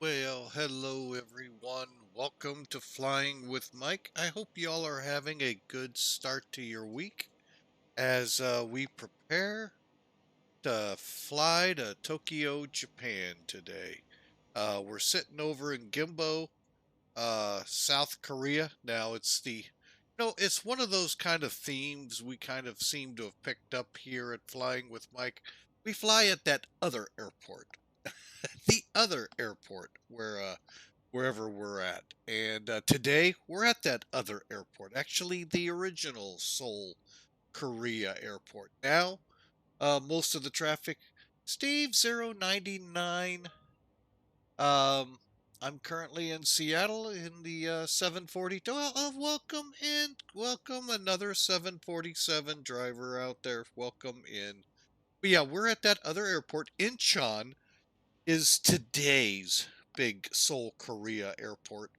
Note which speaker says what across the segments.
Speaker 1: Well, hello everyone. Welcome to Flying with Mike. I hope y'all are having a good start to your week as we prepare to fly to Tokyo, Japan today. We're sitting over in Gimpo, South Korea. Now it's one of those kind of themes we kind of seem to have picked up here at Flying with Mike. We fly at that other airport, the other airport wherever we're at. And today we're at that other airport, actually the original Seoul, Korea airport. Now, most of the traffic, Steve 099. Um, I'm currently in Seattle in the 742. Welcome in. Welcome another 747 driver out there. Welcome in. But yeah, we're at that other airport. Incheon is today's big Seoul, Korea airport.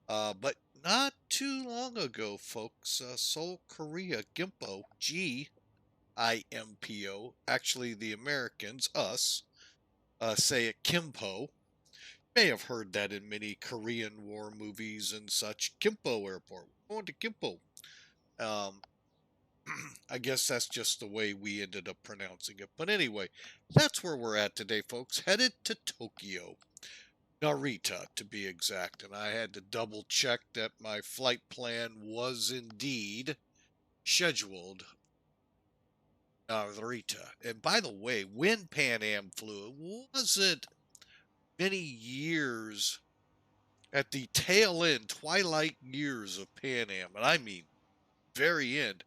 Speaker 1: But not too long ago, folks, Seoul, Korea, Gimpo, Gimpo, actually the Americans, us, say it Kimpo. May have heard that in many Korean War movies and such. Gimpo Airport. We're going to Gimpo. Um, I guess that's just the way we ended up pronouncing it. But anyway, that's where we're at today, folks. Headed to Tokyo. Narita, to be exact, and I had to double check that my flight plan was indeed scheduled Narita. And by the way, when Pan Am flew, it wasn't many years at the tail end, twilight years of Pan Am, and I mean very end.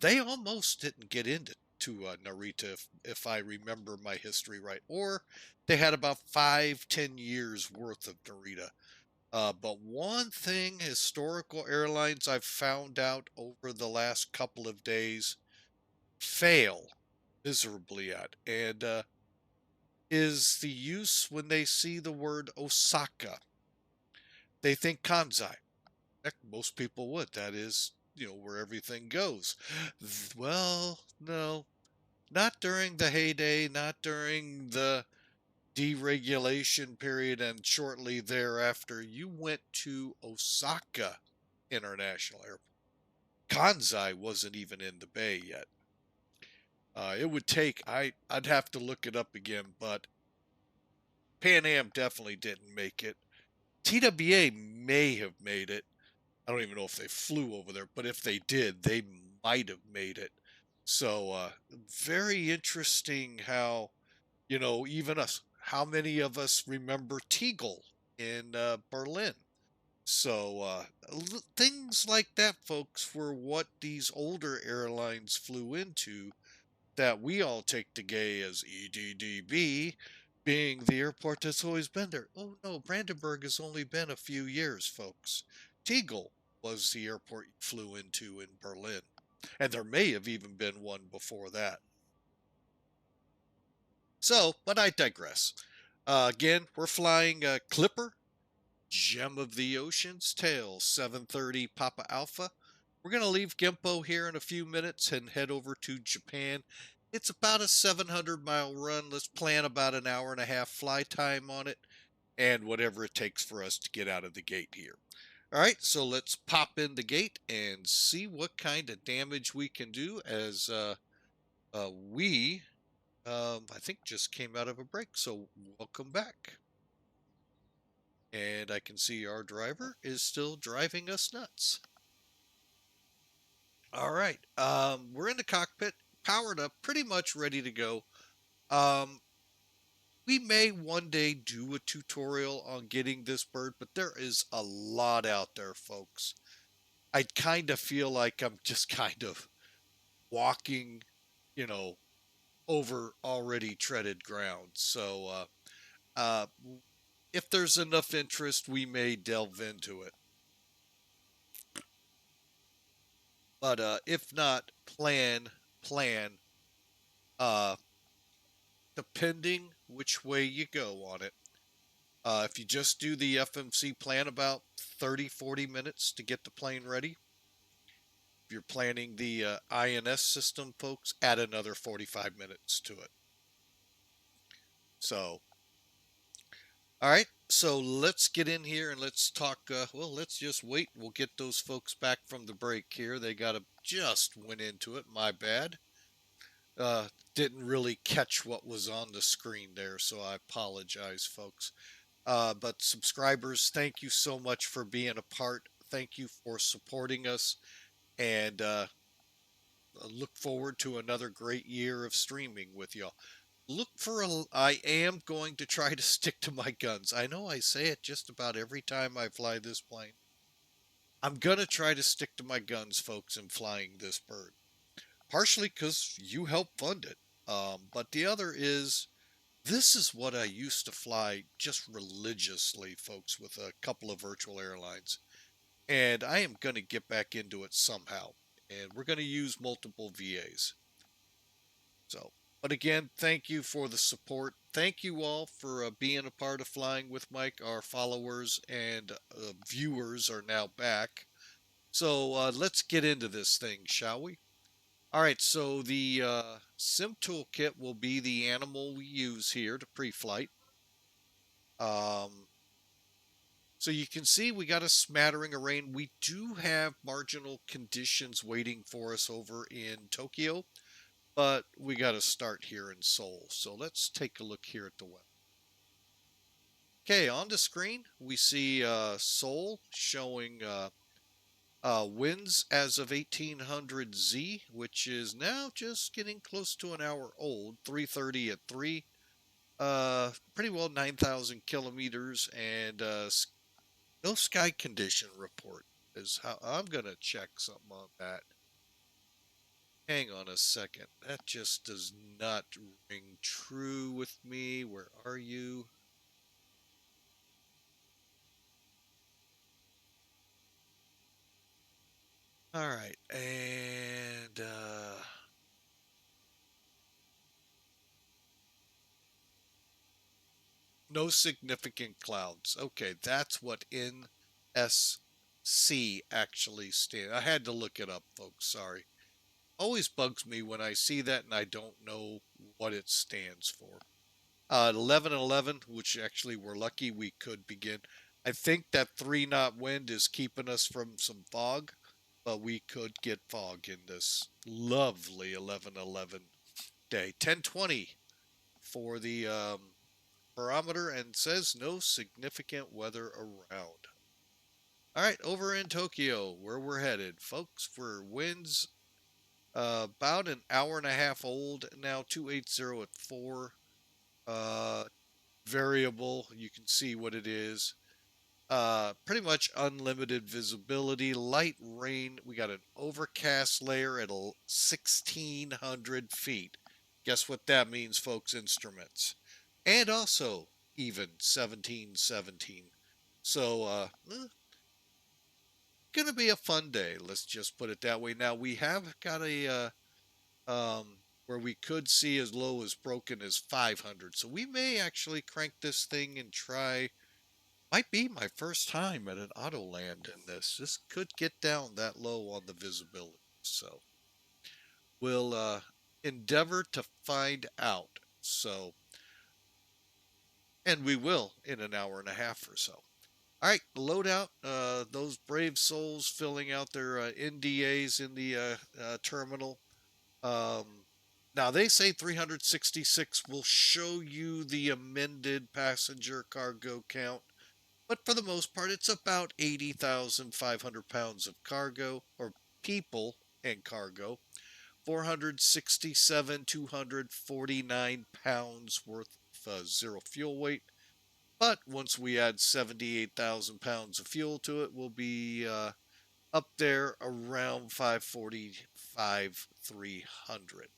Speaker 1: They almost didn't get into Narita, if I remember my history right, or they had about 5-10 years worth of Narita. But one thing historical airlines I've found out over the last couple of days fail miserably at, and is the use when they see the word Osaka. They think Kansai. Heck, most people would. That is, where everything goes. Well, no, not during the heyday, not during the deregulation period, and shortly thereafter, you went to Osaka International Airport. Kansai wasn't even in the bay yet. It would take, I'd have to look it up again, but Pan Am definitely didn't make it. TWA may have made it. I don't even know if they flew over there, but if they did, they might have made it. So, very interesting how, even us, how many of us remember Tegel in Berlin? So, things like that, folks, were what these older airlines flew into that we all take to gay as EDDB, being the airport that's always been there. Oh no, Brandenburg has only been a few years, folks. Tegel was the airport you flew into in Berlin, and there may have even been one before that. So, but I digress. Again, we're flying Clipper, Gem of the Ocean's Tail, 730 Papa Alpha. We're going to leave Gimpo here in a few minutes and head over to Japan. It's about a 700-mile run. Let's plan about an hour and a half fly time on it and whatever it takes for us to get out of the gate here. All right, so let's pop in the gate and see what kind of damage we can do as we, I think, just came out of a break. So welcome back. And I can see our driver is still driving us nuts. All right. We're in the cockpit, powered up, pretty much ready to go. Um, we may one day do a tutorial on getting this bird, but there is a lot out there, folks. I kind of feel like I'm just kind of walking, you know, over already treaded ground. So, uh, if there's enough interest, we may delve into it. But if not, plan. Uh, Depending which way you go on it. If you just do the FMC plan, about 30-40 minutes to get the plane ready. If you're planning the INS system, folks, add another 45 minutes to it. So, all right. so let's get in here and let's talk. Well, let's just wait. We'll get those folks back from the break here. They got to just went into it. My bad. Uh, didn't really catch what was on the screen there, so I apologize, folks. But subscribers, thank you so much for being a part. Thank you for supporting us, and look forward to another great year of streaming with y'all. Look for I am going to try to stick to my guns. I know I say it just about every time I fly this plane. I'm going to try to stick to my guns, folks, in flying this bird. Partially because you help fund it. But the other is, this is what I used to fly just religiously, folks, with a couple of virtual airlines. And I am going to get back into it somehow. And we're going to use multiple VAs. So, but again, thank you for the support. Thank you all for being a part of Flying with Mike. Our followers and viewers are now back. So let's get into this thing, shall we? All right, so the sim toolkit will be the animal we use here to pre-flight. So you can see we got a smattering of rain. We do have marginal conditions waiting for us over in Tokyo, but we got to start here in Seoul. So let's take a look here at the weather. Okay, on the screen, we see Seoul showing winds as of 1800 Z, which is now just getting close to an hour old, 330 at 3. Pretty well 9,000 kilometers, and no sky condition report is how I'm going to check something on that. Hang on a second. That just does not ring true with me. Where are you? All right. And no significant clouds. Okay, that's what NSC actually stands. I had to look it up, folks. Sorry. Always bugs me when I see that and I don't know what it stands for. 1111, which actually we're lucky we could begin. I think that 3 knot wind is keeping us from some fog, but we could get fog in this lovely 1111 day. 1020 for the barometer and says no significant weather around. All right, over in Tokyo, where we're headed, folks, for winds about an hour and a half old now, 280 at 4. Uh, Variable, you can see what it is. Pretty much unlimited visibility, light rain. We got an overcast layer at 1,600 feet. Guess what that means, folks? Instruments. And also even 1717. So, gonna be a fun day. Let's just put it that way. Now we have got a where we could see as low as broken as 500. So we may actually crank this thing and try. Might be my first time at an Autoland in this. This could get down that low on the visibility. So we'll endeavor to find out. So, and we will in an hour and a half or so. All right, loadout. Those brave souls filling out their NDAs in the terminal. Now they say 366 will show you the amended passenger cargo count, but for the most part, it's about 80,500 pounds of cargo, or people and cargo. 467, 249 pounds worth of zero fuel weight. But once we add 78,000 pounds of fuel to it, we'll be up there around 545, 300.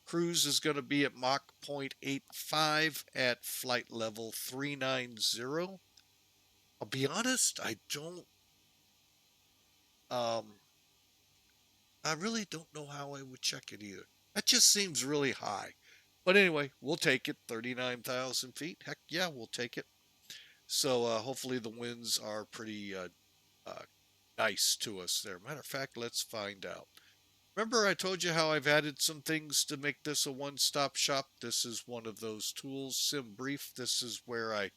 Speaker 1: Cruise is going to be at Mach 0.85 at flight level 390. I'll be honest, I really don't know how I would check it either. That just seems really high. But anyway, we'll take it. 39,000 feet. Heck yeah, we'll take it. So hopefully the winds are pretty nice to us there. Matter of fact, let's find out. Remember I told you how I've added some things to make this a one-stop shop? This is one of those tools. Sim Brief. This is where I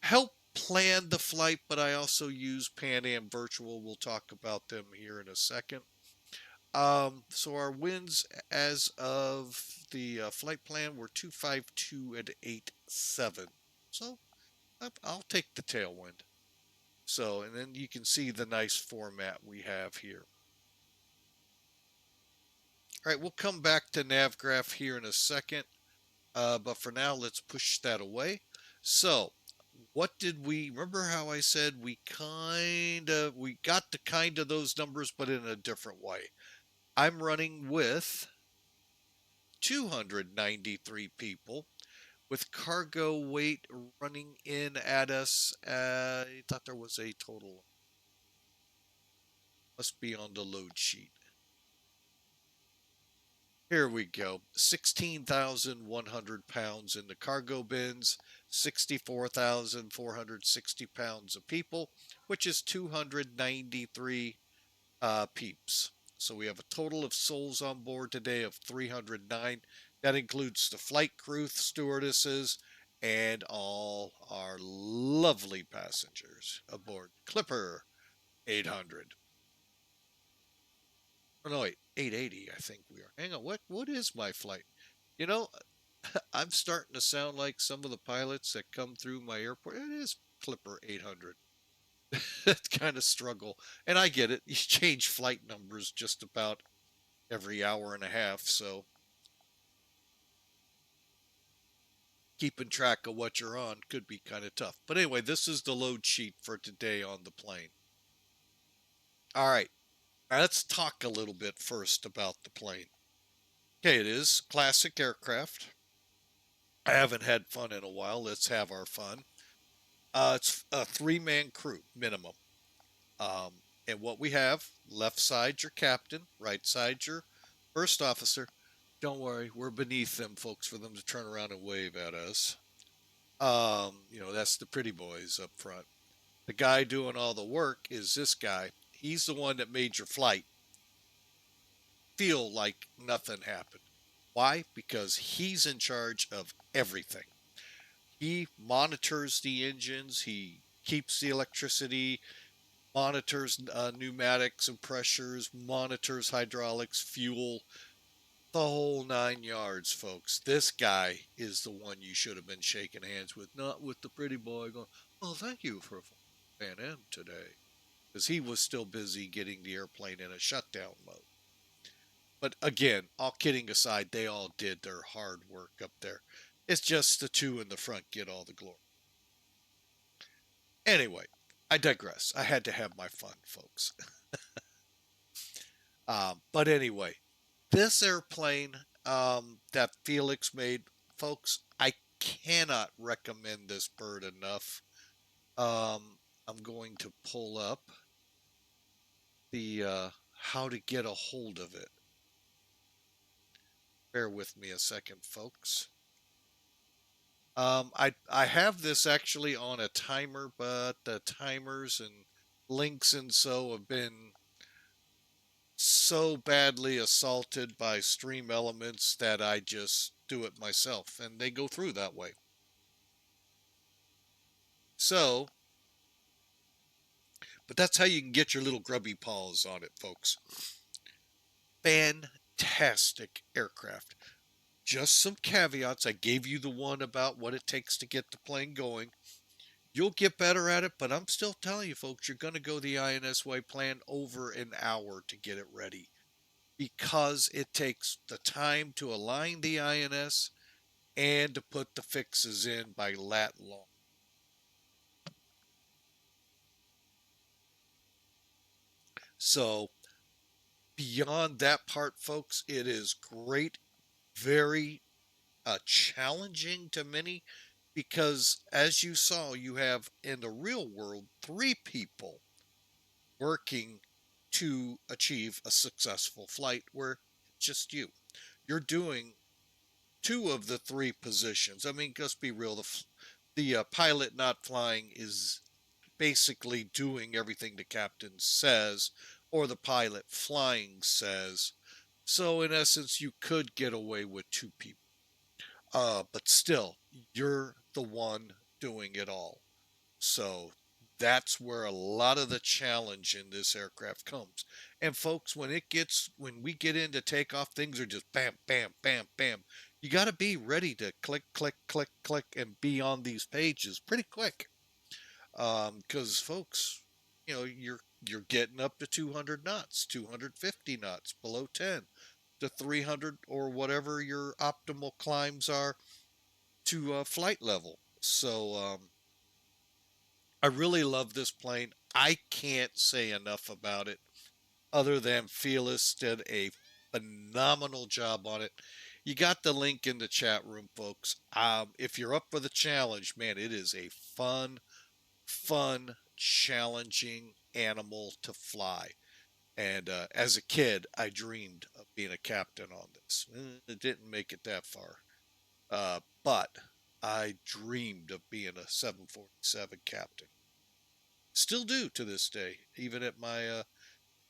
Speaker 1: help plan the flight, but I also use Pan Am Virtual. We'll talk about them here in a second. So our wins as of the flight plan were 252 and 87. So I'll take the tailwind. So, and then you can see the nice format we have here. All right, we'll come back to NavGraph here in a second. But for now, let's push that away. So, what did we remember how I said we got to kind of those numbers, but in a different way? I'm running with 293 people with cargo weight running in at us. I thought there was a total. Must be on the load sheet. Here we go. 16,100 pounds in the cargo bins, 64,460 pounds of people, which is 293 peeps. So we have a total of souls on board today of 309. That includes the flight crew, stewardesses, and all our lovely passengers aboard Clipper 800. Oh, no, wait, 880, I think we are. Hang on, what is my flight? You know, I'm starting to sound like some of the pilots that come through my airport. It is Clipper 800. That kind of struggle. And I get it. You change flight numbers just about every hour and a half, so keeping track of what you're on could be kind of tough. But anyway, this is the load sheet for today on the plane. All right, let's talk a little bit first about the plane. Okay, it is classic aircraft. I haven't had fun in a while. Let's have our fun. It's a three-man crew minimum. And what we have, left side your captain, right side your first officer. Don't worry, we're beneath them folks for them to turn around and wave at us. That's the pretty boys up front. The guy doing all the work is this guy. He's the one that made your flight feel like nothing happened. Why? Because he's in charge of everything. He monitors the engines, he keeps the electricity, monitors pneumatics and pressures, monitors hydraulics, fuel, the whole 9 yards, folks. This guy is the one you should have been shaking hands with, not with the pretty boy going, "Oh, thank you for Pan Am today," because he was still busy getting the airplane in a shutdown mode. But again, all kidding aside, they all did their hard work up there. It's just the two in the front get all the glory. Anyway, I digress. I had to have my fun, folks. But anyway, this airplane that Felix made, folks, I cannot recommend this bird enough. I'm going to pull up the how to get a hold of it. Bear with me a second, folks. I have this actually on a timer, but the timers and links and so have been so badly assaulted by stream elements that I just do it myself, and they go through that way. So, but that's how you can get your little grubby paws on it, folks. Fantastic aircraft. Just some caveats. I gave you the one about what it takes to get the plane going. You'll get better at it, but I'm still telling you, folks, you're going to go the INS way, plan over an hour to get it ready because it takes the time to align the INS and to put the fixes in by lat long. So beyond that part, folks, it is great, very challenging to many because as you saw, you have in the real world 3 people working to achieve a successful flight where it's just you. You're doing 2 of the 3 positions. I mean, let's be real. The pilot not flying is basically doing everything the captain says or the pilot flying says. So in essence, you could get away with 2 people. But still, you're the one doing it all. So that's where a lot of the challenge in this aircraft comes. And folks, when we get into takeoff, things are just bam, bam, bam, bam. You got to be ready to click, click, click, click, and be on these pages pretty quick. Because folks, you're getting up to 200 knots, 250 knots, below 10 to 300 or whatever your optimal climbs are to flight level. So I really love this plane. I can't say enough about it other than Felis did a phenomenal job on it. You got the link in the chat room, folks. If you're up for the challenge, man, it is a fun, challenging animal to fly. And as a kid, I dreamed of being a captain on this. It didn't make it that far. But I dreamed of being a 747 captain. Still do to this day, even at my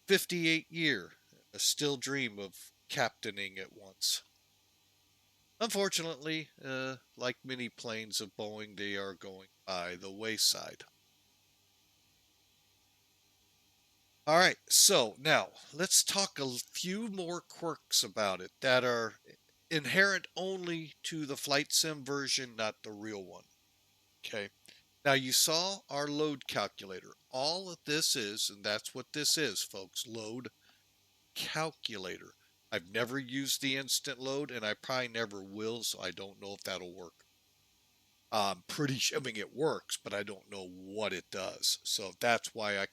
Speaker 1: 58 year. I still dream of captaining it once. Unfortunately, like many planes of Boeing, they are going by the wayside. All right, so now let's talk a few more quirks about it that are inherent only to the flight sim version, not the real one. Okay. Now you saw our load calculator. All of this is, and that's what this is, folks, load calculator. I've never used the instant load, and I probably never will, so I don't know if that'll work. I'm pretty sure, I mean, it works, but I don't know what it does. So that's why I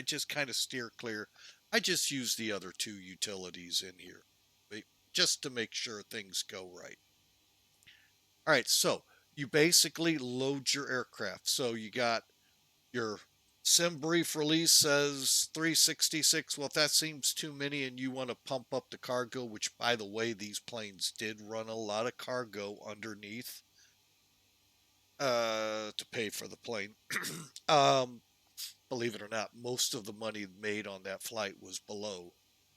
Speaker 1: just kind of steer clear. I just use the other two utilities in here, just to make sure things go right. All right, so you basically load your aircraft. So you got your sim brief release says 366. Well, if that seems too many and you want to pump up the cargo, which by the way, these planes did run a lot of cargo underneath to pay for the plane. um, Believe it or not, most of the money made on that flight was below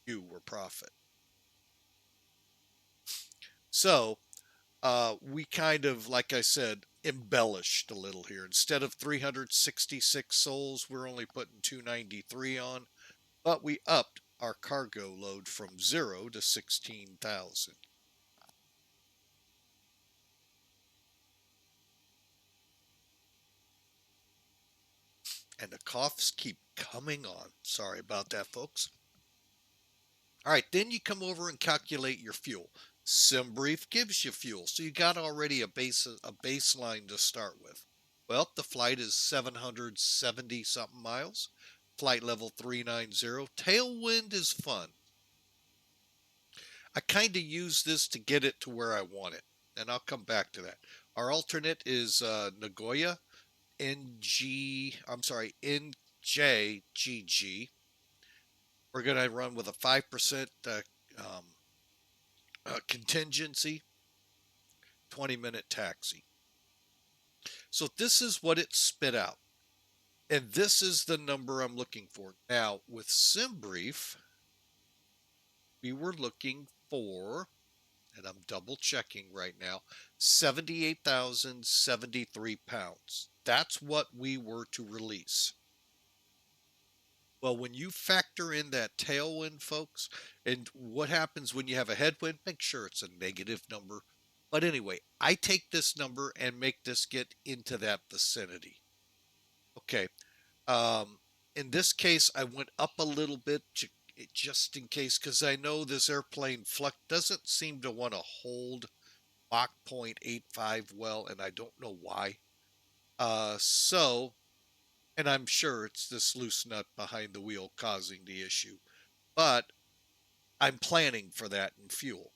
Speaker 1: you were profit. So we kind of, like I said, embellished a little here. Instead of 366 souls, we're only putting 293 on, but we upped our cargo load from 0 to 16,000. And the coughs keep coming on. Sorry about that, folks. All right, then you come over and calculate your fuel. SimBrief gives you fuel, so you got already a baseline to start with. Well, the flight is 770 something miles. Flight level 390. Tailwind is fun. I kind of use this to get it to where I want it, and I'll come back to that. Our alternate is Nagoya NJGG. We're going to run with a 5% contingency, 20-minute taxi. So this is what it spit out. And this is the number I'm looking for. Now, with SimBrief, we were looking for, and I'm double checking right now, 78,073 pounds. That's what we were to release. Well, when you factor in that tailwind, folks, and what happens when you have a headwind, make sure it's a negative number. But anyway, I take this number and make this get into that vicinity. Okay. In this case, I went up a little bit just in case, because I know this airplane doesn't seem to want to hold Mach 0.85 well, and I don't know why. And I'm sure it's this loose nut behind the wheel causing the issue, but I'm planning for that in fuel.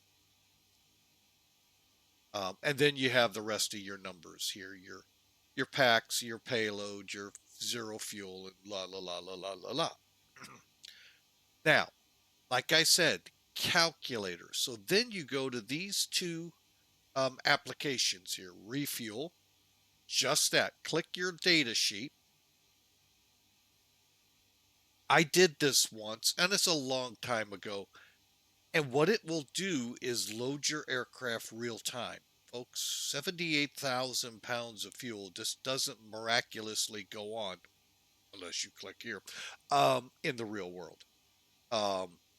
Speaker 1: And then you have the rest of your numbers here, your packs, your payload, your zero fuel, and la la la la la la la. Now, like I said, calculator. So then you go to these two applications here, refuel, just that. Click your data sheet. I did this once, and it's a long time ago. And what it will do is load your aircraft real time. folks, 78,000 pounds of fuel just doesn't miraculously go on unless you click here in the real world.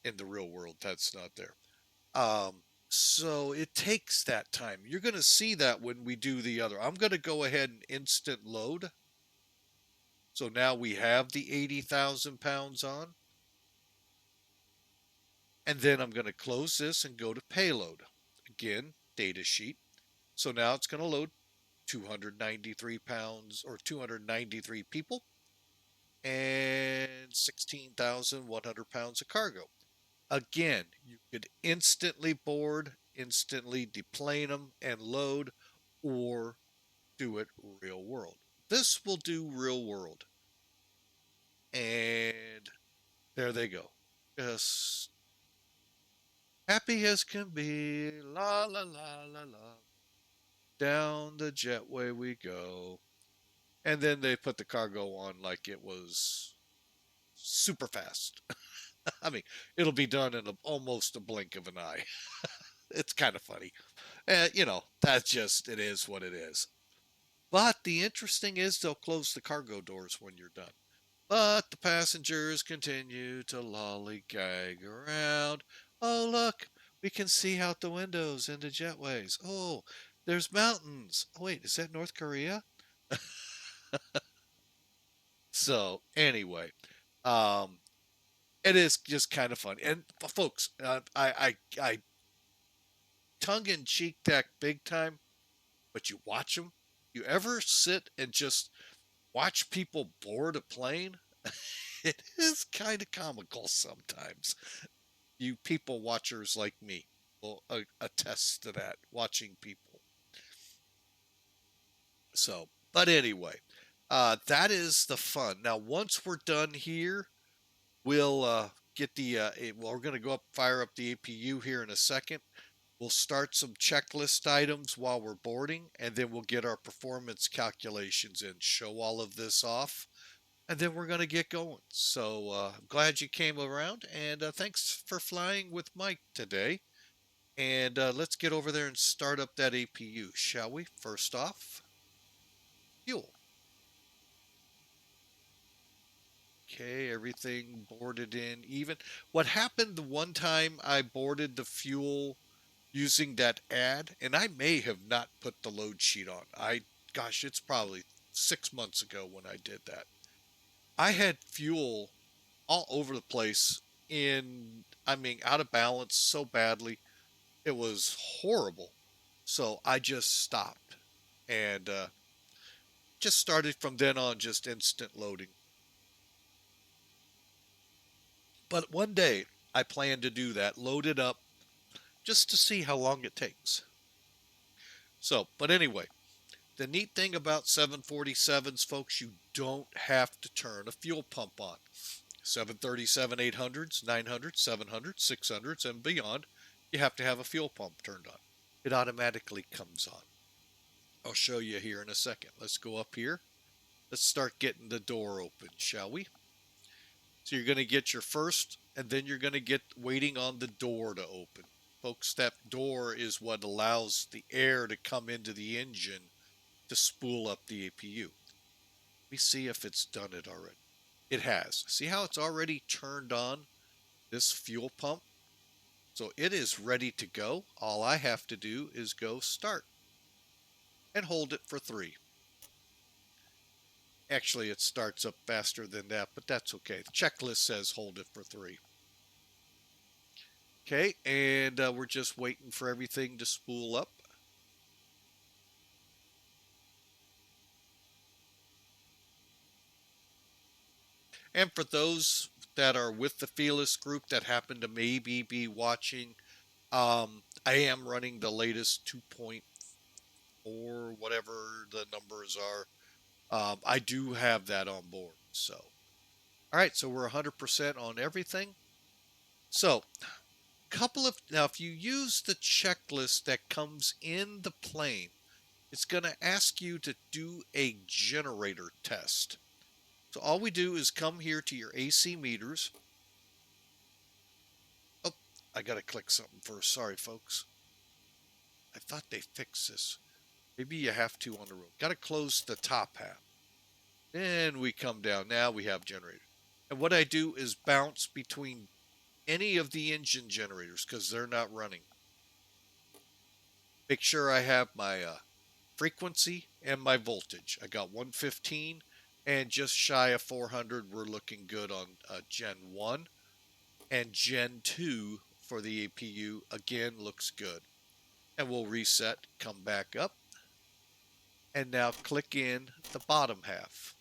Speaker 1: In the real world, that's not there. So it takes that time. You're going to see that when we do the other. I'm going to go ahead and instant load. So now we have the 80,000 pounds on. And then I'm going to close this and go to payload. Again, data sheet. So now it's going to load 293 pounds or 293 people and 16,100 pounds of cargo. Again, you could instantly board, instantly deplane them and load, or do it real world. This will do real world. And there they go. Just happy as can be. La la la la la. Down the jetway we go. And then they put the cargo on like it was super fast. I mean, it'll be done in almost a blink of an eye. It's kind of funny. You know, that's just, it is what it is. But the interesting is they'll close the cargo doors when you're done. But the passengers continue to lollygag around. Oh, look, we can see out the windows into jetways. Oh, there's mountains. Oh, wait, is that North Korea? So, anyway, um, it is just kind of fun. And folks, I tongue in cheek that big time, but you watch them. You ever sit and just watch people board a plane? It is kind of comical sometimes. You people watchers like me will attest to that, watching people. So, but anyway, that is the fun. Now, once we're done here, we'll get the, well, we're going to go up, fire up the APU here in a second. We'll start some checklist items while we're boarding, and then we'll get our performance calculations in, show all of this off, and then we're going to get going. So I'm glad you came around, and thanks for flying with Mike today. And let's get over there and start up that APU, shall we? First off, fuel. Okay, everything boarded in even. What happened the one time I boarded the fuel using that ad, and I may have not put the load sheet on. Gosh, it's probably 6 months ago when I did that. I had fuel all over the place I mean, out of balance so badly. It was horrible. So I just stopped and just started from then on, just instant loading. But one day I plan to do that, load it up just to see how long it takes. So, but anyway, the neat thing about 747s, folks, you don't have to turn a fuel pump on. 737 800s, 900s, 700s, 600s, and beyond, you have to have a fuel pump turned on. It automatically comes on. I'll show you here in a second. Let's go up here. Let's start getting the door open, shall we? So you're going to get your first, and then you're going to get waiting on the door to open. Folks, that door is what allows the air to come into the engine to spool up the APU. Let me see if it's done it already. It has. See how it's already turned on this fuel pump? So it is ready to go. All I have to do is go start and hold it for 3. Actually, it starts up faster than that, but that's okay. The checklist says hold it for 3. Okay, and we're just waiting for everything to spool up. And for those that are with the Felis group that happen to maybe be watching, I am running the latest 2.4, whatever the numbers are. I do have that on board. So, all right, so we're 100% on everything. So, now if you use the checklist that comes in the plane, it's going to ask you to do a generator test. So all we do is come here to your AC meters. Oh, I got to click something first. Sorry, folks. I thought they fixed this. Maybe you have to on the road. Got to close the top half. Then we come down. Now we have generators. And what I do is bounce between any of the engine generators because they're not running. Make sure I have my frequency and my voltage. I got 115 and just shy of 400. We're looking good on Gen 1. And Gen 2 for the APU, again, looks good. And we'll reset, come back up. And now click in the bottom half.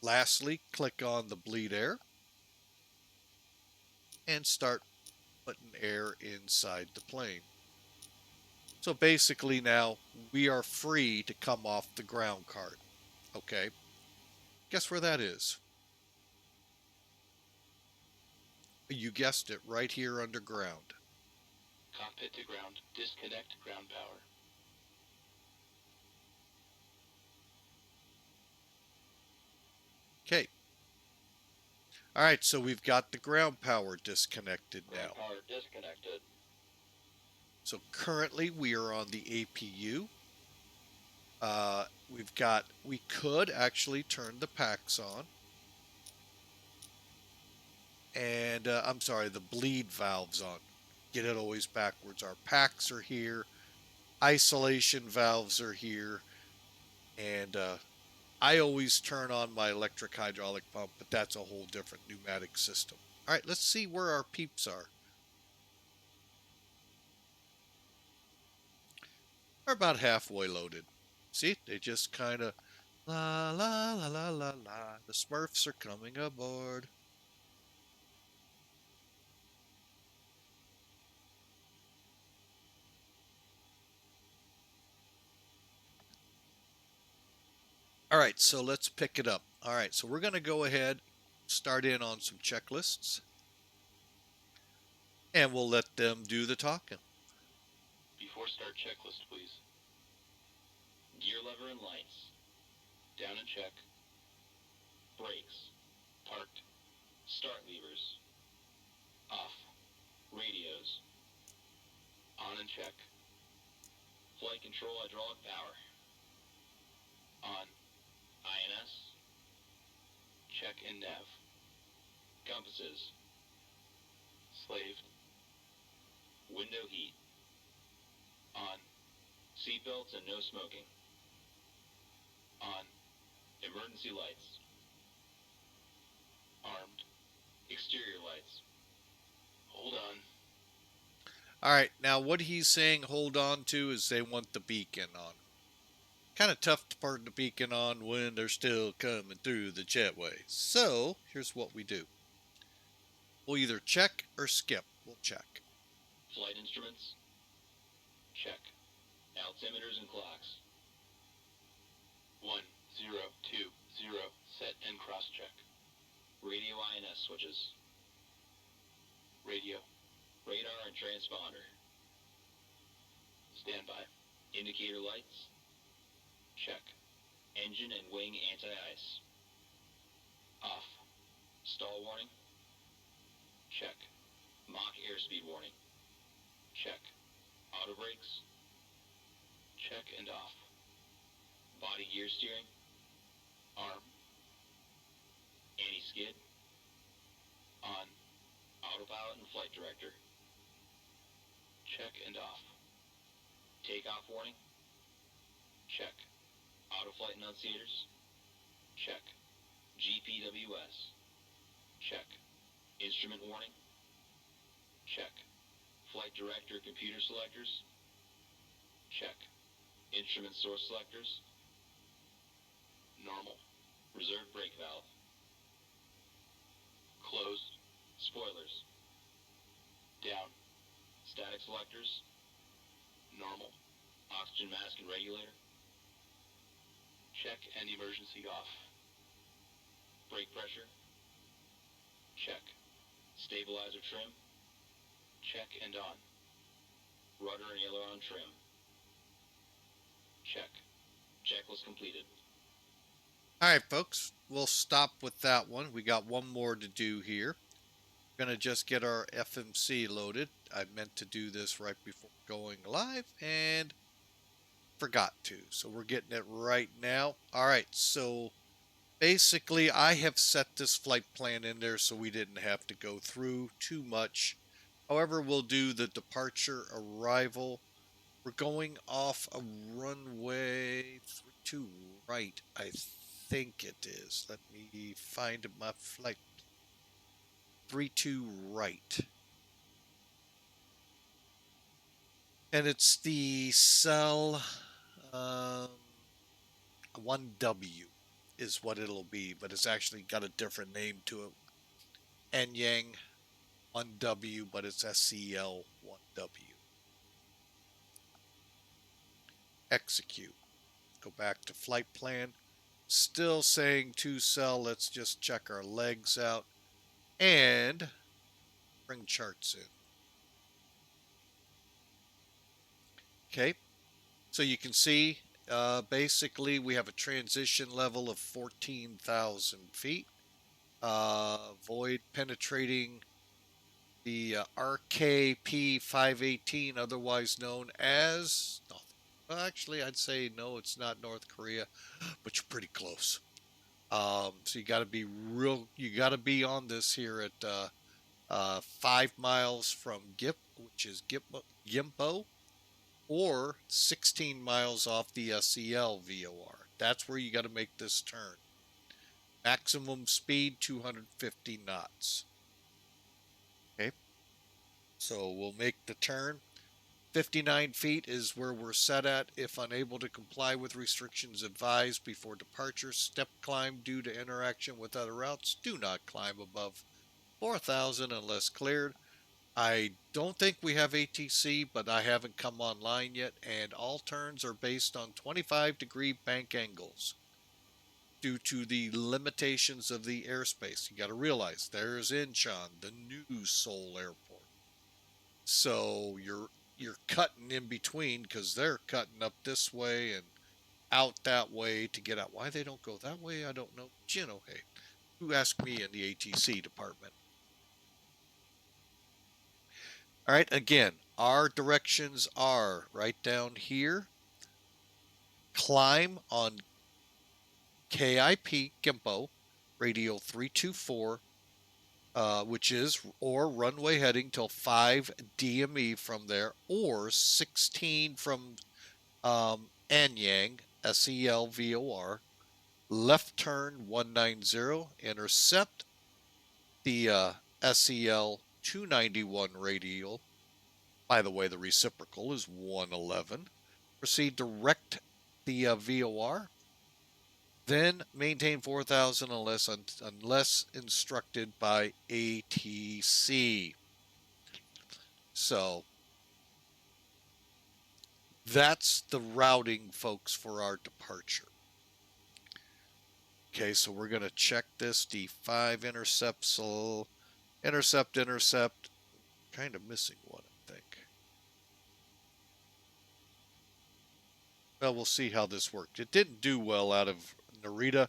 Speaker 1: Lastly, click on the bleed air and start putting air inside the plane. So basically now we are free to come off the ground cart. Okay, guess where that is? You guessed it, right here underground.
Speaker 2: Cockpit to ground. Disconnect ground power.
Speaker 1: Okay. All right, so we've got the ground power disconnected now.
Speaker 2: Ground power disconnected.
Speaker 1: So currently we are on the APU. We could actually turn the packs on. And I'm sorry, the bleed valves on. Get it always backwards. Our packs are here. Isolation valves are here. And I always turn on my electric hydraulic pump, but that's a whole different pneumatic system. All right, let's see where our peeps are. They're about halfway loaded. See, they just kind of la la la la la la. The Smurfs are coming aboard. All right, so let's pick it up. All right, so we're going to go ahead, start in on some checklists, and we'll let them do the talking.
Speaker 2: Before start checklist, please. Gear lever and lights. Down and check. Brakes. Parked. Start levers. Off. Radios. On and check. Flight control hydraulic power. On. INS. Check and nav. Compasses. Slaved. Window heat. On. Seatbelts and no smoking. On. Emergency lights. Armed. Exterior lights. Hold on.
Speaker 1: All right, now what he's saying hold on to is they want the beacon on. Kind of tough to turn the beacon on when they're still coming through the jetway. So here's what we do. We'll either check or skip. We'll check.
Speaker 2: Flight instruments. Check. Altimeters and clocks. 1020. Set and cross check. Radio INS switches. Radio. Radar and transponder. Standby. Indicator lights. Check. Engine and wing anti-ice. Off. Stall warning. Check. Mach airspeed warning. Check. Auto brakes. Check and off. Body gear steering. Arm. Anti-skid. On. Autopilot and flight director. Check and off. Takeoff warning. Check. Autoflight enunciators. Check. GPWS. Check. Instrument warning. Check. Flight director computer selectors. Check. Instrument source selectors. Normal. Reserve brake valve. Closed. Spoilers. Down. Static selectors. Normal. Oxygen mask and regulator. Check and emergency off. Brake pressure. Check. Stabilizer trim. Check and on. Rudder and aileron trim. Check. Checklist completed.
Speaker 1: All right, folks, we'll stop with that one. We got one more to do here. We're going to just get our FMC loaded. I meant to do this right before going live and forgot to. So we're getting it right now. All right, so basically I have set this flight plan in there so we didn't have to go through too much. However, we'll do the departure arrival. We're going off a runway 32 right, I think it is. Let me find my flight. 32 right. And it's the cell 1W is what it'll be, but it's actually got a different name to it. Anyang 1W, but it's SCL 1W. Execute. Go back to flight plan. Still saying 2 cell. Let's just check our legs out and bring charts in. Okay, so you can see basically we have a transition level of 14,000 feet. Void penetrating the RKP518, otherwise known as, well, actually I'd say no, it's not North Korea, but you're pretty close. So you got to be you got to be on this here at 5 miles from which is Gimpo, or 16 miles off the SCL VOR. That's where you got to make this turn. Maximum speed 250 knots. Okay, so we'll make the turn. 59 feet is where we're set at. If unable to comply with restrictions advised before departure, step climb due to interaction with other routes. Do not climb above 4,000 unless cleared. I don't think we have ATC, but I haven't come online yet, and all turns are based on 25-degree bank angles due to the limitations of the airspace. You got to realize there's Incheon, the new Seoul airport. So you're cutting in between because they're cutting up this way and out that way to get out. Why they don't go that way, I don't know. But, you know, hey, who asked me in the ATC department? All right, again, our directions are right down here. Climb on KIP Gimpo, radio 324, which is, or runway heading till 5 DME from there, or 16 from Anyang, SEL VOR, left turn 190, intercept the SEL 291 radial. By the way, the reciprocal is 111. Proceed direct the VOR. Then maintain 4,000 unless instructed by ATC. So that's the routing, folks, for our departure. Okay, so we're going to check this D5 intercept. So intercept. Kind of missing one, I think. Well, we'll see how this worked. It didn't do well out of Narita.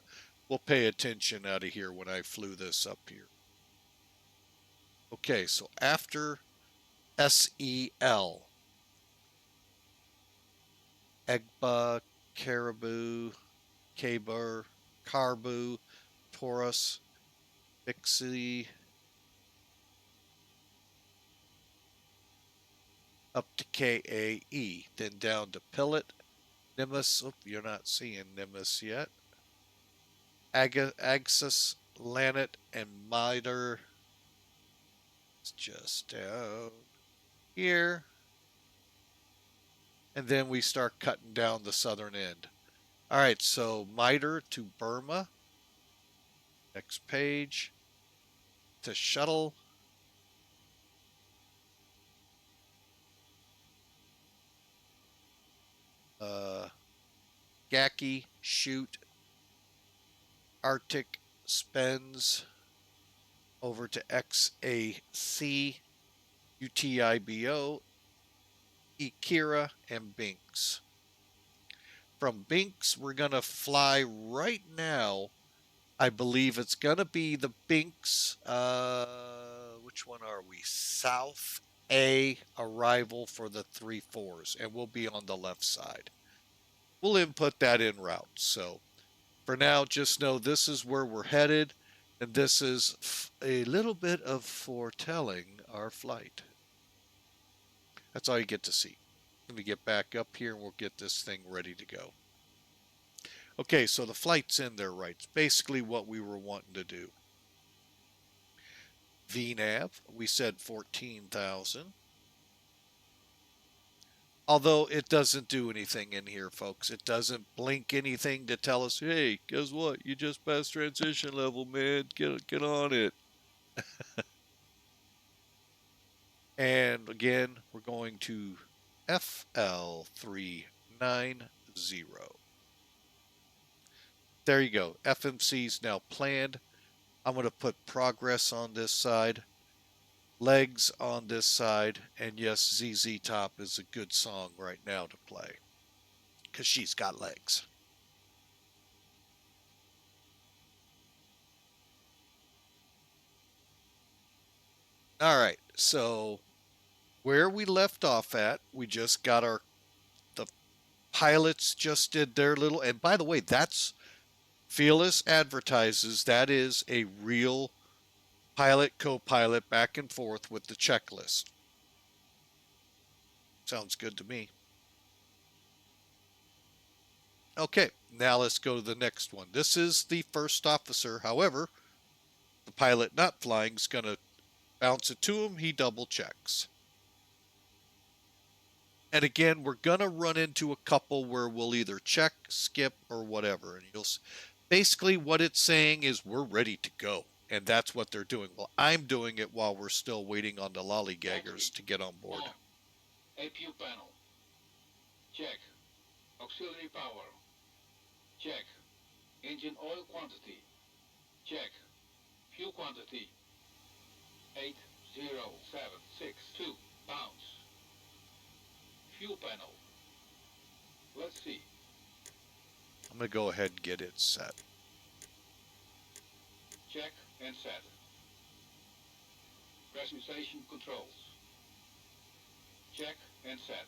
Speaker 1: We'll pay attention out of here when I flew this up here. Okay, so after SEL, Egba, Caribou, Kabur, Carbu, Taurus, Bixi, up to KAE, then down to Pilot, Nimbus. Oh, you're not seeing Nimbus yet. Axis, LANAT, and MITRE. It's just down here. And then we start cutting down the southern end. All right, so MITRE to Burma. Next page. To shuttle. Gaki, shoot. Arctic, spends. Over to XAC, UTIBO, EKIRA, and BINKS. From BINKS, we're going to fly right now. I believe it's going to be the BINKS. Which one are we? South A arrival for the 3-4s, and we'll be on the left side. We'll input that en route. So for now, just know this is where we're headed, and this is a little bit of foretelling our flight. That's all you get to see. Let me get back up here and we'll get this thing ready to go. Okay, so the flight's in there right. It's basically what we were wanting to do. VNAV, we said 14,000. Although it doesn't do anything in here, folks. It doesn't blink anything to tell us, hey, guess what? You just passed transition level, man. Get on it. And again, we're going to FL390. There you go. FMC's now planned. I'm going to put progress on this side, legs on this side, and yes, ZZ Top is a good song right now to play because she's got legs. All right, so where we left off at, we just got the pilots just did their little, and by the way, that's Felis advertises that is a real pilot, co-pilot back and forth with the checklist. Sounds good to me. Okay, now let's go to the next one. This is the first officer. However, the pilot not flying is going to bounce it to him. He double checks. And again, we're going to run into a couple where we'll either check, skip, or whatever. And you'll basically what it's saying is we're ready to go. And that's what they're doing. Well, I'm doing it while we're still waiting on the lollygaggers to get on board.
Speaker 2: APU panel. Check. Auxiliary power. Check. Engine oil quantity. Check. Fuel quantity. 80762 pounds. Fuel panel. Let's see.
Speaker 1: I'm going to go ahead and get it set.
Speaker 2: Check and set. Pressurization controls. Check and set.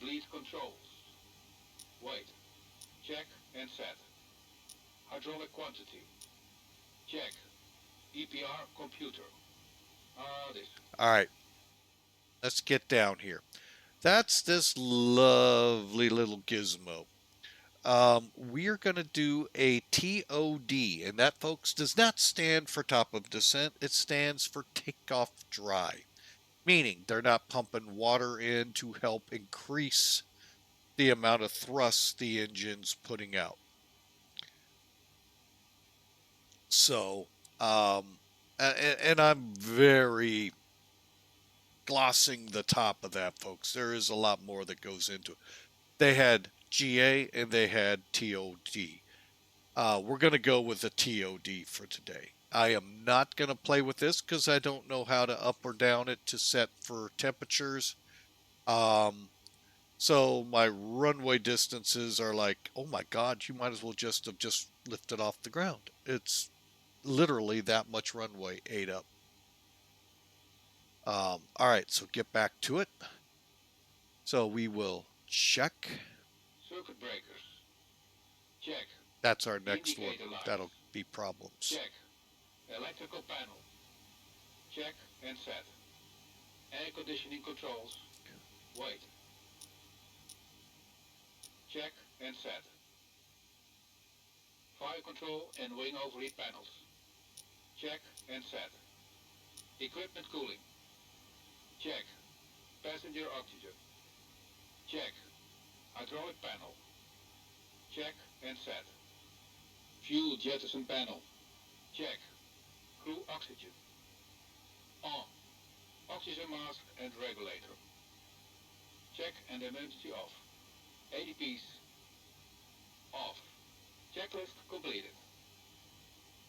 Speaker 2: Bleed controls. Wait. Check and set. Hydraulic quantity. Check. EPR computer.
Speaker 1: All right. Let's get down here. That's this lovely little gizmo. We're going to do a TOD, and that, folks, does not stand for top of descent. It stands for takeoff dry, meaning they're not pumping water in to help increase the amount of thrust the engine's putting out. So, and I'm very glossing the top of that, folks. There is a lot more that goes into it. They had GA and they had TOD. We're going to go with the TOD for today. I am not going to play with this because I don't know how to up or down it to set for temperatures. So my runway distances are like, oh my God, you might as well just have just lifted off the ground. It's literally that much runway ate up. All right, so get back to it. So we will check.
Speaker 2: Circuit breakers. Check.
Speaker 1: That's our next one.
Speaker 2: Indicator lights.
Speaker 1: That'll be problems.
Speaker 2: Check. Electrical panel. Check and set. Air conditioning controls. Wait. Check and set. Fire control and wing overheat panels. Check and set. Equipment cooling. Check. Passenger oxygen. Check. Hydraulic panel. Check and set. Fuel jettison panel. Check. Crew oxygen. On. Oxygen mask and regulator. Check and emergency off. ADPs. Off. Checklist completed.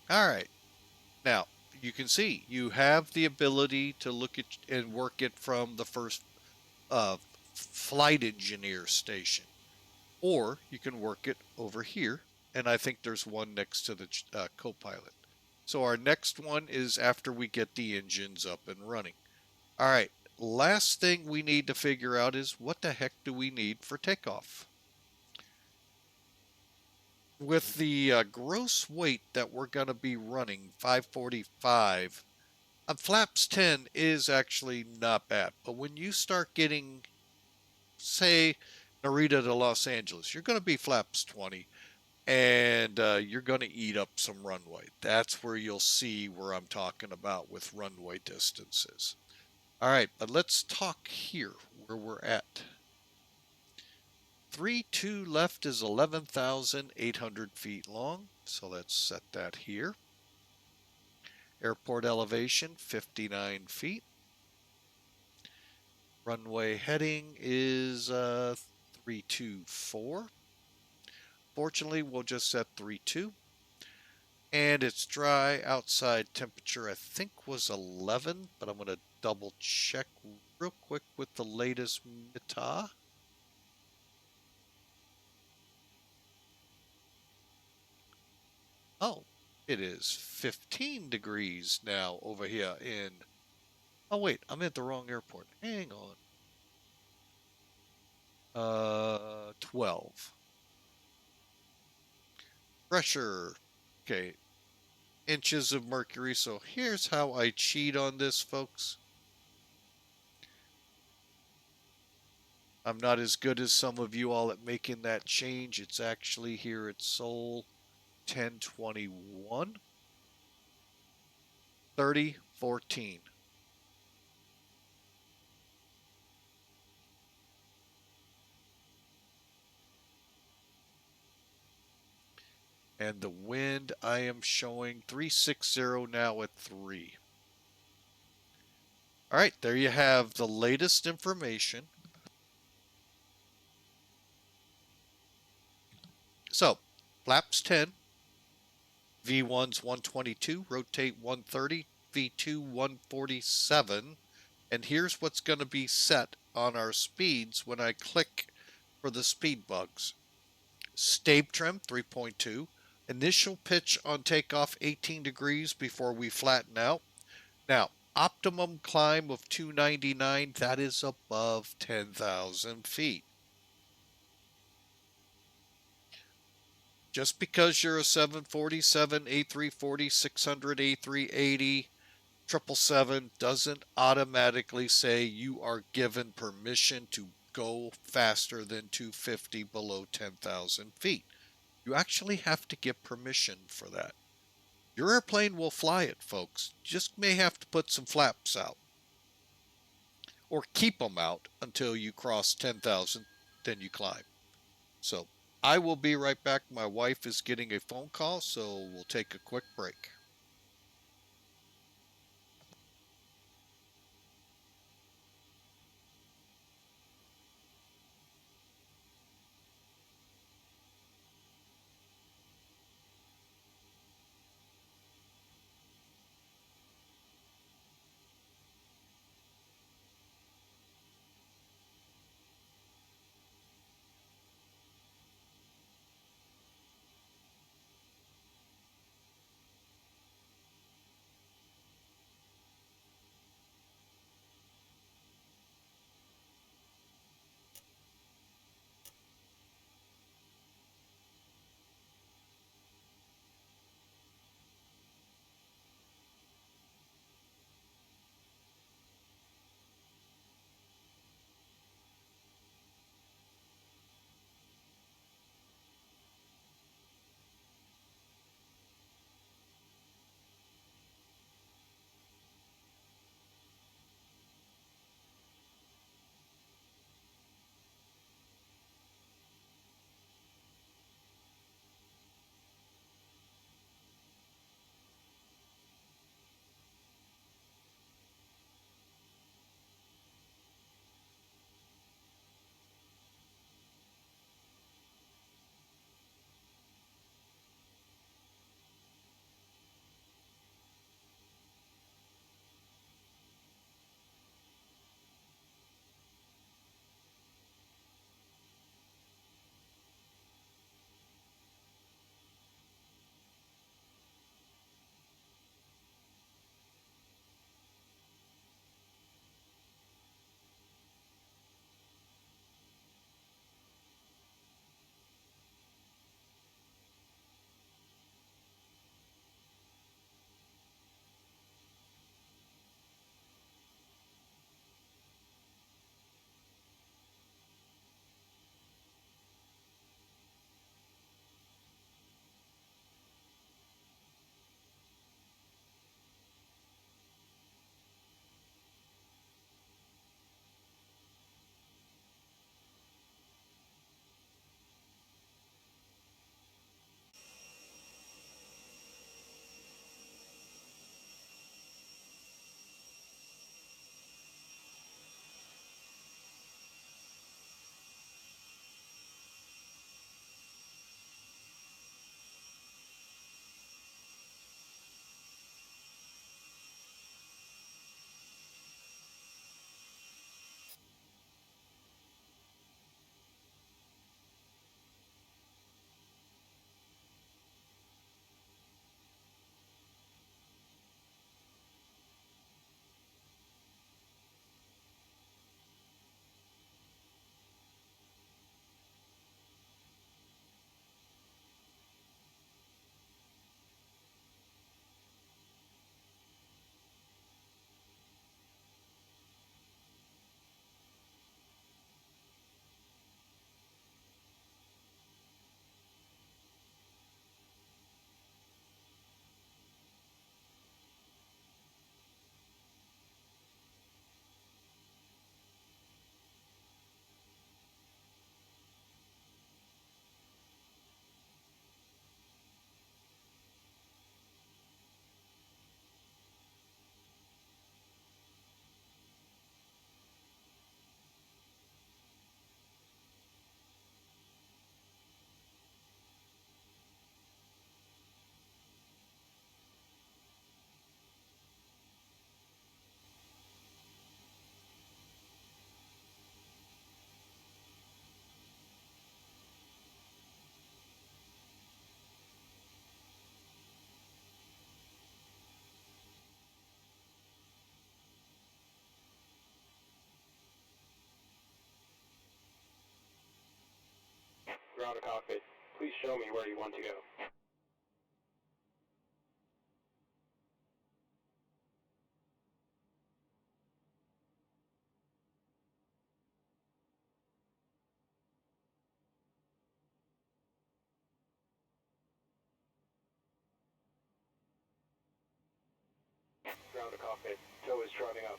Speaker 1: All right. Now, you can see you have the ability to look at and work it from the first flight engineer station. Or you can work it over here. And I think there's one next to the co-pilot. So our next one is after we get the engines up and running. All right. last thing we need to figure out is what the heck do we need for takeoff? With the gross weight that we're going to be running, 545, flaps 10 is actually not bad. But when you start getting, say, Narita to Los Angeles, you're going to be flaps 20, and you're going to eat up some runway. That's where you'll see where I'm talking about with runway distances. All right, but let's talk here where we're at. 3-2 left is 11,800 feet long, so let's set that here. Airport elevation, 59 feet. Runway heading is 324. Fortunately, we'll just set 32. And it's dry. Outside temperature, I think, was 11, but I'm going to double check real quick with the latest META. Oh, it is 15 degrees now over here in... Oh, wait, I'm at the wrong airport. Hang on. 12. Pressure. Okay, inches of mercury. So here's how I cheat on this, folks. I'm not as good as some of you all at making that change. It's actually here at Seoul, 1021, 3014. And the wind I am showing 360 now at 3. All right, there you have the latest information. So, flaps 10, V1's 122, rotate 130, V2 147. And here's what's going to be set on our speeds when I click for the speed bugs. Stab trim 3.2. Initial pitch on takeoff 18 degrees before we flatten out. Now, optimum climb of 299, that is above 10,000 feet. Just because you're a 747, A340, 600, A380, 777 doesn't automatically say you are given permission to go faster than 250 below 10,000 feet. You actually have to get permission for that. Your airplane will fly it, folks. You just may have to put some flaps out. Or keep them out until you cross 10,000, then you climb. So I will be right back. My wife is getting a phone call, so we'll take a quick break.
Speaker 3: Ground to cockpit. Please show me where you want to go. Ground to cockpit. Tow is driving up.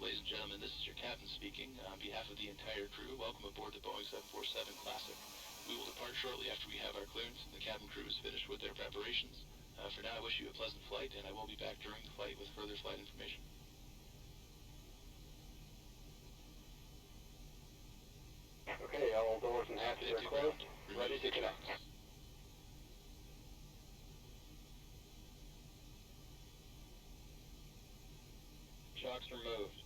Speaker 2: Ladies and gentlemen, this is your captain speaking. On behalf of the entire crew, welcome aboard the Boeing 747 Classic. We will depart shortly after we have our clearance and the cabin crew is finished with their preparations. For now, I wish you a pleasant flight, and I will be back during the flight with further flight information.
Speaker 3: Okay, all doors and hatches are closed. Ready to connect. Shocks removed.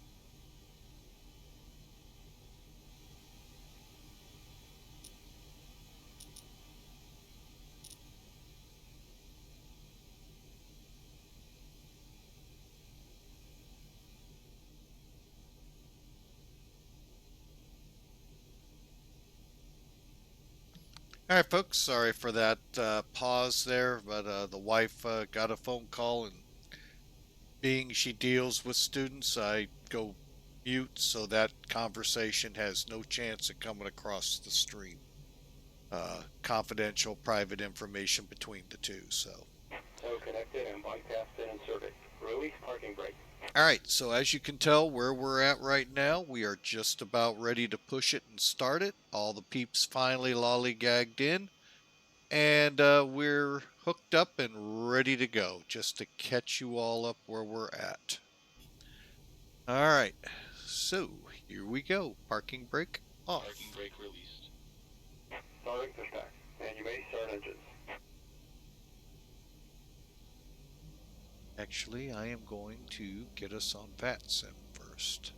Speaker 1: All right, folks. Sorry for that pause there, but the wife got a phone call, and being she deals with students, I go mute so that conversation has no chance of coming across the stream. Confidential, private information between the two. So.
Speaker 3: Tow connected and bypass pin inserted. Release parking brake.
Speaker 1: All right, so as you can tell where we're at right now, we are just about ready to push it and start it. All the peeps finally lollygagged in, and we're hooked up and ready to go, just to catch you all up where we're at. All right, so here we go. Parking brake off.
Speaker 2: Parking brake released.
Speaker 3: Starting to stack. And you may start engines.
Speaker 1: Actually, I am going to get us on VATSIM first.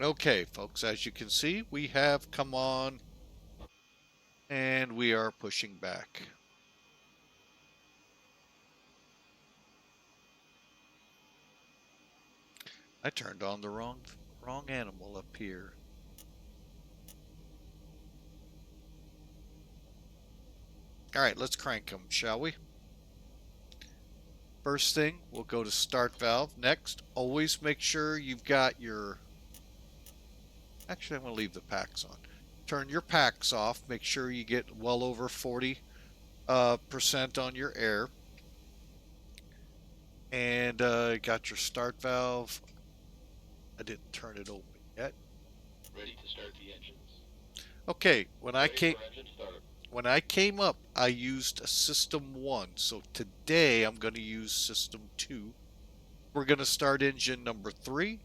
Speaker 1: Okay, folks, as you can see, we have come on and we are pushing back. I turned on the wrong animal up here. All right, let's crank them, shall we? First thing, we'll go to start valve. Next, always make sure you've got your... Actually, I'm going to leave the packs on. Turn your packs off. Make sure you get well over 40% on your air. And got your start valve. I didn't turn it open yet.
Speaker 2: Ready to start the engines.
Speaker 1: Okay, when I
Speaker 2: Ready for engine start.
Speaker 1: When I came up, I used a System 1, so today I'm going to use System 2. We're going to start engine number 3,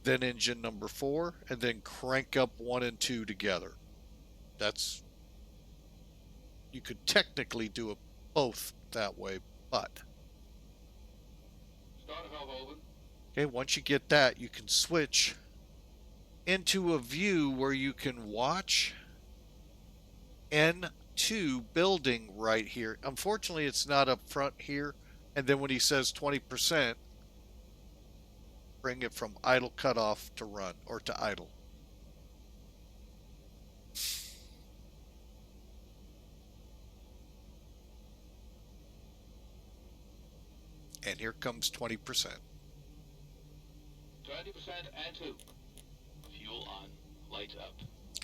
Speaker 1: then engine number 4, and then crank up 1 and 2 together. That's... You could technically do it both that way, but...
Speaker 2: Start valve open.
Speaker 1: Okay, once you get that, you can switch into a view where you can watch N2 building right here. Unfortunately, it's not up front here. And then when he says 20%, bring it from idle cutoff to run, or to idle. And here comes 20%.
Speaker 2: 20% and 2. Fuel on. Lights up.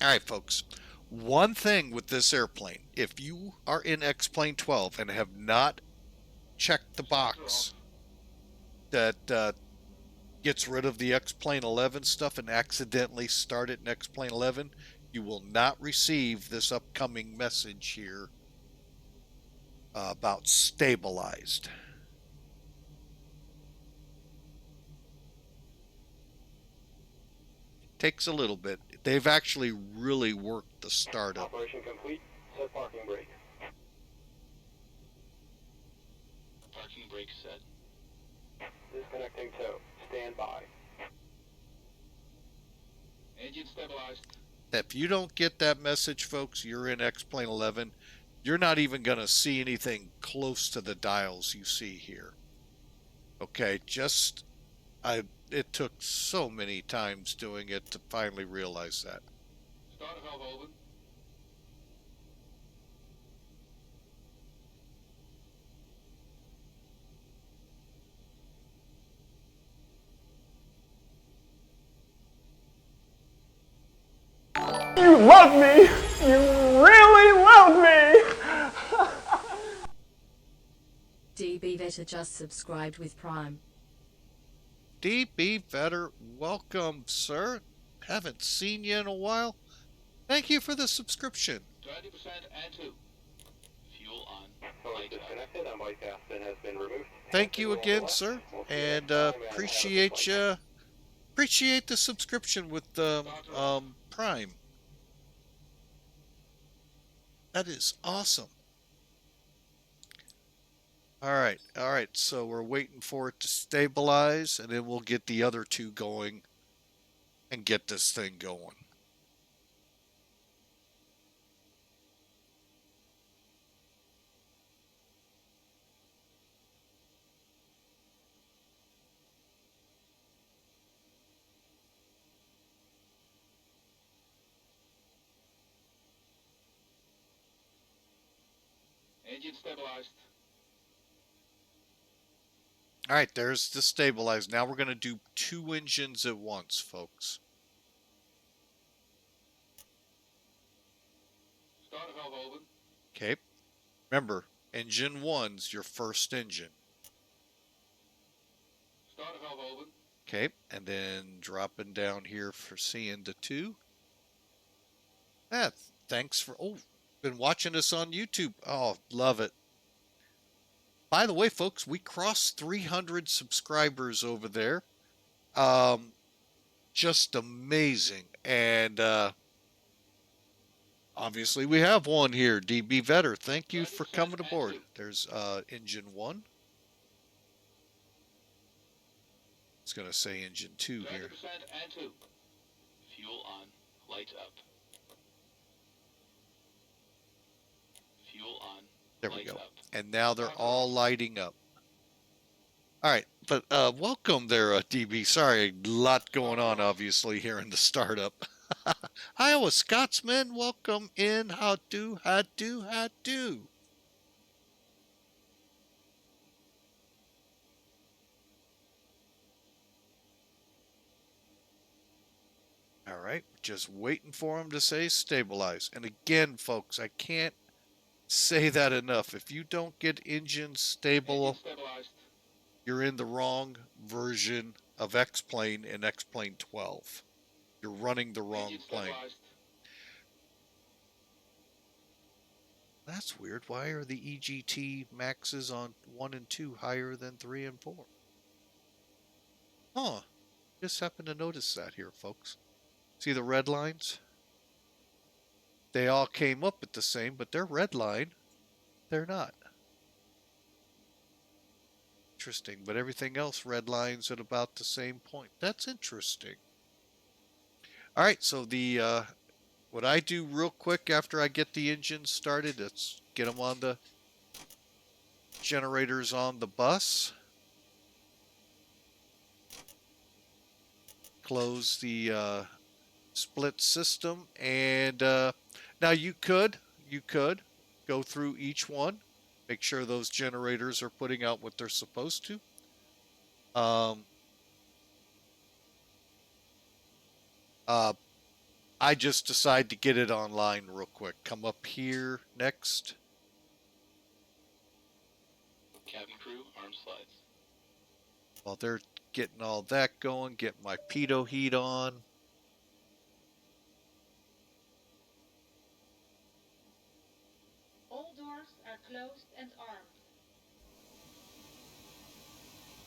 Speaker 1: All right, folks. One thing with this airplane, if you are in X-Plane 12 and have not checked the box that gets rid of the X-Plane 11 stuff and accidentally start it in X-Plane 11, you will not receive this upcoming message here about stabilized. Takes a little bit. They've actually really worked the startup.
Speaker 3: Operation complete. Set parking brake.
Speaker 2: Parking brake set.
Speaker 3: Disconnecting tow. Stand by.
Speaker 2: Engine stabilized.
Speaker 1: If you don't get that message, folks, you're in X-Plane 11. You're not even going to see anything close to the dials you see here. Okay, it took so many times doing it to finally realize that.
Speaker 2: Start valve open.
Speaker 4: You love me! You really love me!
Speaker 5: DB Vetter just subscribed with Prime.
Speaker 1: DB Vetter, welcome, sir. Haven't seen you in a while. Thank you for the subscription.
Speaker 2: 20% and 2. Fuel on.
Speaker 3: Phone
Speaker 2: Lights up.
Speaker 3: disconnected. On-bike fasten has been removed.
Speaker 1: Thank you again, sir, and appreciate the subscription with Prime. That is awesome. All right, so we're waiting for it to stabilize, and then we'll get the other two going and get this thing going.
Speaker 2: Engine stabilized.
Speaker 1: All right, there's the stabilize. Now we're going to do two engines at once, folks.
Speaker 2: Start valve open.
Speaker 1: Okay. Remember, engine 1's your first engine.
Speaker 2: Start valve open.
Speaker 1: Okay, and then dropping down here for C into 2. Thanks for, been watching us on YouTube. Oh, love it. By the way, folks, we crossed 300 subscribers over there. Just amazing. And obviously we have one here, DB Vetter. Thank you for coming aboard. There's engine 1. It's going to say engine 2 here.
Speaker 2: 20% and 2. Fuel on. Lights up. Fuel on.
Speaker 1: There we
Speaker 2: Lights
Speaker 1: go.
Speaker 2: up.
Speaker 1: And now they're all lighting up. All right, but welcome there, DB. Sorry, a lot going on, obviously, here in the startup. Iowa Scotsman, welcome in. How do? All right, just waiting for him to say stabilize. And again, folks, I can't say that enough. If you don't get engine stable,
Speaker 2: Engine stabilized.
Speaker 1: you're in the wrong version of X-Plane in X-Plane 12. You're running the wrong
Speaker 2: Engine
Speaker 1: plane.
Speaker 2: stabilized.
Speaker 1: That's weird. Why are the EGT maxes on 1 and 2 higher than 3 and 4? Huh. Just happened to notice that here, folks. See the red lines? They all came up at the same, but they're red line. They're not. Interesting, but everything else red lines at about the same point. That's interesting. All right, so the what I do real quick after I get the engine started, let's get them on the generators on the bus. Close the split system, and now you could go through each one Make sure those generators are putting out what they're supposed to. I just decide to get it online real quick. Come up here next.
Speaker 2: Cabin crew, arm slides.
Speaker 1: While they're getting all that going, get my pitot heat on.
Speaker 6: All doors are closed and armed.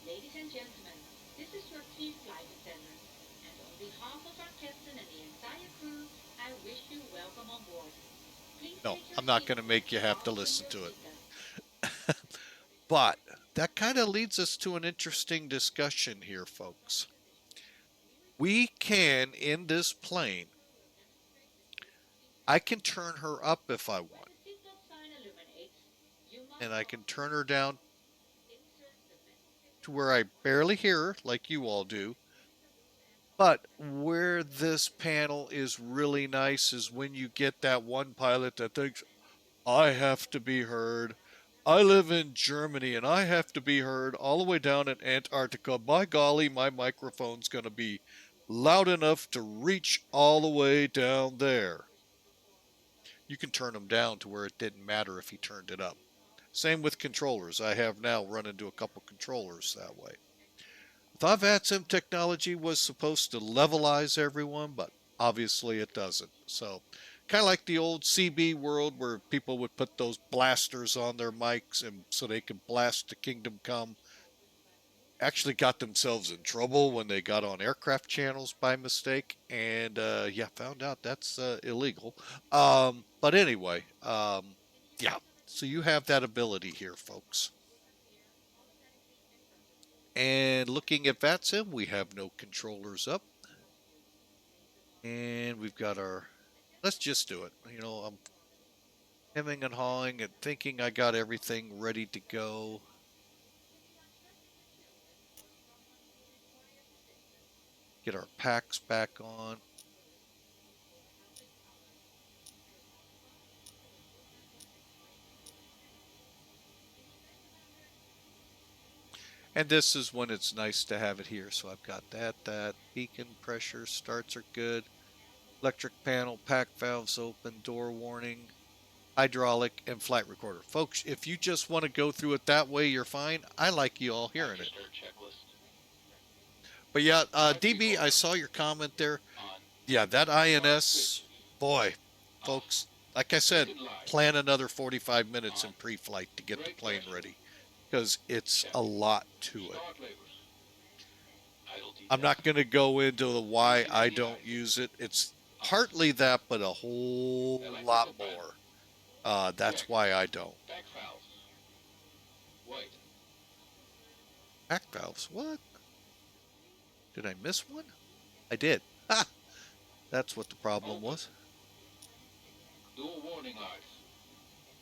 Speaker 6: Ladies and gentlemen, this is your chief flight attendant, and on behalf of our captain and the entire crew, I wish you welcome on board. Please
Speaker 1: No,
Speaker 6: take your
Speaker 1: I'm not
Speaker 6: seat
Speaker 1: going to make you
Speaker 6: and
Speaker 1: have to
Speaker 6: fasten
Speaker 1: listen
Speaker 6: your
Speaker 1: to it.
Speaker 6: seatbelt.
Speaker 1: But that kind of leads us to an interesting discussion here, folks. We can, in this plane, I can turn her up if I
Speaker 6: When
Speaker 1: want,
Speaker 6: the seatbelt sign illuminates, you must
Speaker 1: and I can
Speaker 6: also
Speaker 1: turn her down
Speaker 6: insert the metal
Speaker 1: to where I barely hear her, like you all do. But where this panel is really nice is when you get that one pilot that thinks, I have to be heard. I live in Germany and I have to be heard all the way down in Antarctica. By golly, my microphone's going to be loud enough to reach all the way down there. You can turn them down to where it didn't matter if he turned it up. Same with controllers. I have now run into a couple controllers that way. I thought VATSIM technology was supposed to levelize everyone, but obviously it doesn't. So, kind of like the old CB world where people would put those blasters on their mics and so they could blast to Kingdom Come. Actually got themselves in trouble when they got on aircraft channels by mistake, and yeah, found out that's illegal. But anyway, yeah. So you have that ability here, folks. And looking at VATSIM, we have no controllers up. And we've got our, let's just do it. You know, I'm hemming and hawing and thinking I got everything ready to go. Get our packs back on. And this is when it's nice to have it here. So I've got that beacon pressure starts are good. Electric panel, pack valves open, door warning, hydraulic, and flight recorder. Folks, if you just want to go through it that way, you're fine. I like you all hearing it.
Speaker 2: Start checklist.
Speaker 1: But yeah, DB, I saw your comment there.
Speaker 2: On.
Speaker 1: Yeah, that INS, boy, folks, like I said, plan another 45 minutes in pre-flight to get the plane ready, because it's a lot to it. I'm not going to go into the why I don't use it. It's partly that, but a whole lot more. That's why I don't.
Speaker 2: Back valves. White.
Speaker 1: Back valves, what? Did I miss one? I did. Ha! That's what the problem was.
Speaker 2: Dual warning lights.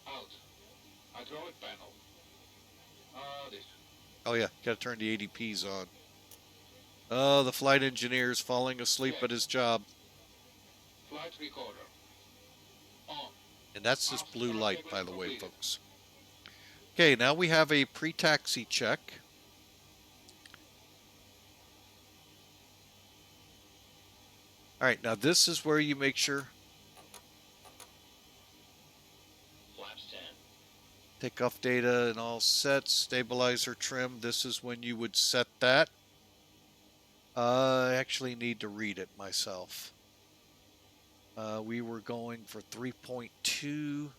Speaker 2: Out. Hydraulic panel. This.
Speaker 1: Oh yeah, gotta turn the ADPs on. Oh, the flight engineer's falling asleep at his job.
Speaker 2: Flight recorder. On.
Speaker 1: And that's this blue light, by the way, folks. Okay, now we have a pre-taxi check. All right, now this is where you make sure.
Speaker 2: Flaps 10.
Speaker 1: Takeoff data and all set. Stabilizer trim. This is when you would set that. I actually need to read it myself. We were going for 3.2.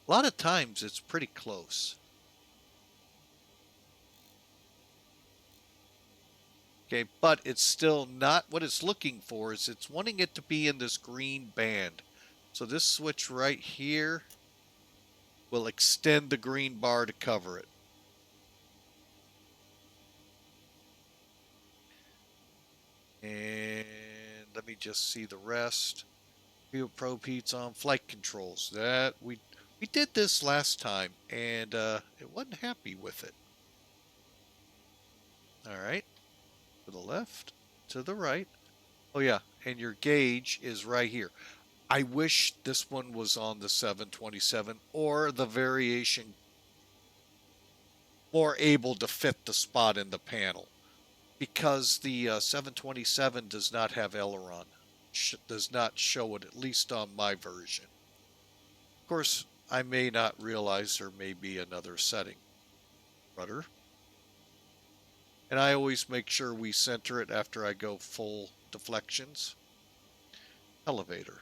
Speaker 1: A lot of times it's pretty close. Okay, but it's still not what it's looking for. Is it's wanting it to be in this green band. So this switch right here will extend the green bar to cover it. And let me just see the rest. Fuel probe heats on, flight controls. That we did this last time, and it wasn't happy with it. All right, to the left, to the right. Oh yeah, and your gauge is right here. I wish this one was on the 727 or the variation more able to fit the spot in the panel. Because the 727 does not have aileron, does not show it, at least on my version. Of course, I may not realize there may be another setting. Rudder. And I always make sure we center it after I go full deflections. Elevator.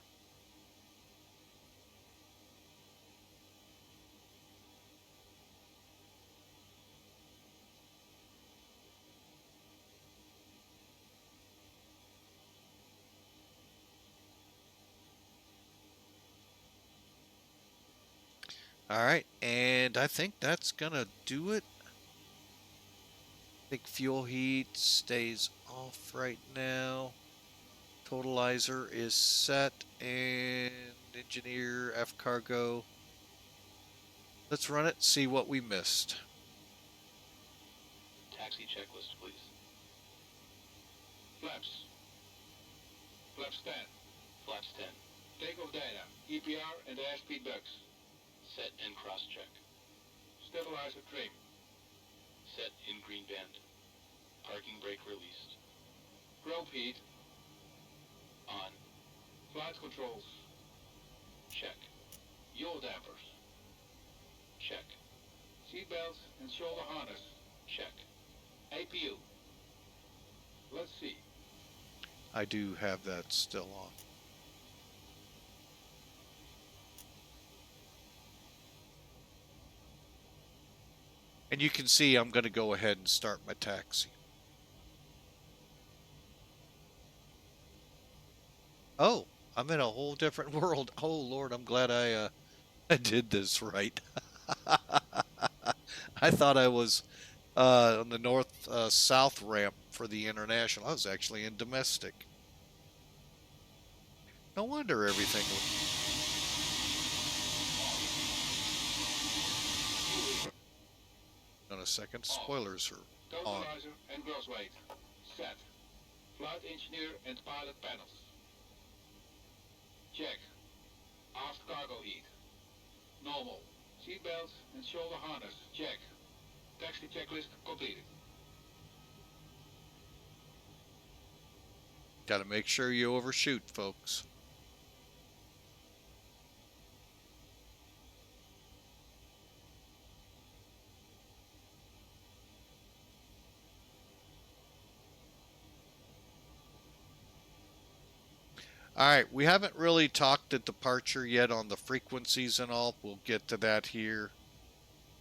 Speaker 1: All right, and I think that's gonna do it. I think fuel heat stays off right now. Totalizer is set, and engineer F cargo. Let's run it, see what we missed.
Speaker 2: Taxi checklist, please. Flaps. Flaps 10. Flaps 10. Takeoff data, EPR and airspeed bugs. Set and cross-check. Stabilizer trim. Set in green band. Parking brake released. Probe heat. On. Flight controls. Check. Yaw dampers. Check. Seatbelts and shoulder harness. Check. APU. Let's see.
Speaker 1: I do have that still on. And you can see I'm going to go ahead and start my taxi. Oh, I'm in a whole different world. Oh, Lord, I'm glad I did this right. I thought I was on the north-south ramp for the international. I was actually in domestic. No wonder everything... On a second, spoilers are on.
Speaker 2: Totalizer and gross weight. Set. Flight engineer and pilot panels. Check. Aft cargo heat. Normal. Seatbelts and shoulder harness. Check. Taxi checklist completed.
Speaker 1: Got to make sure you overshoot, folks. All right, we haven't really talked at departure yet on the frequencies and all. We'll get to that here.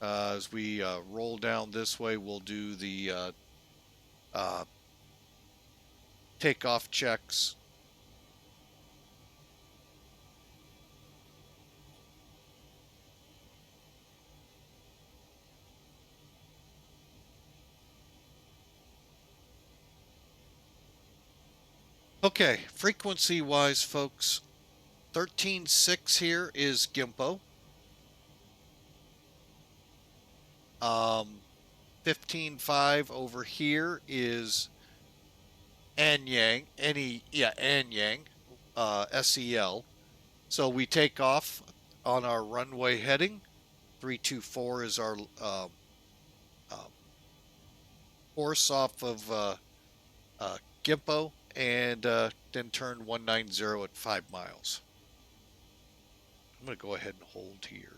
Speaker 1: As we roll down this way, we'll do the takeoff checks. Okay, frequency-wise, folks, 13.6 here is Gimpo. 15.5 over here is Anyang, Anyang, SEL. So we take off on our runway heading. 324 is our course off of Gimpo, and then turn 190 at 5 miles. I'm going to go ahead and hold here.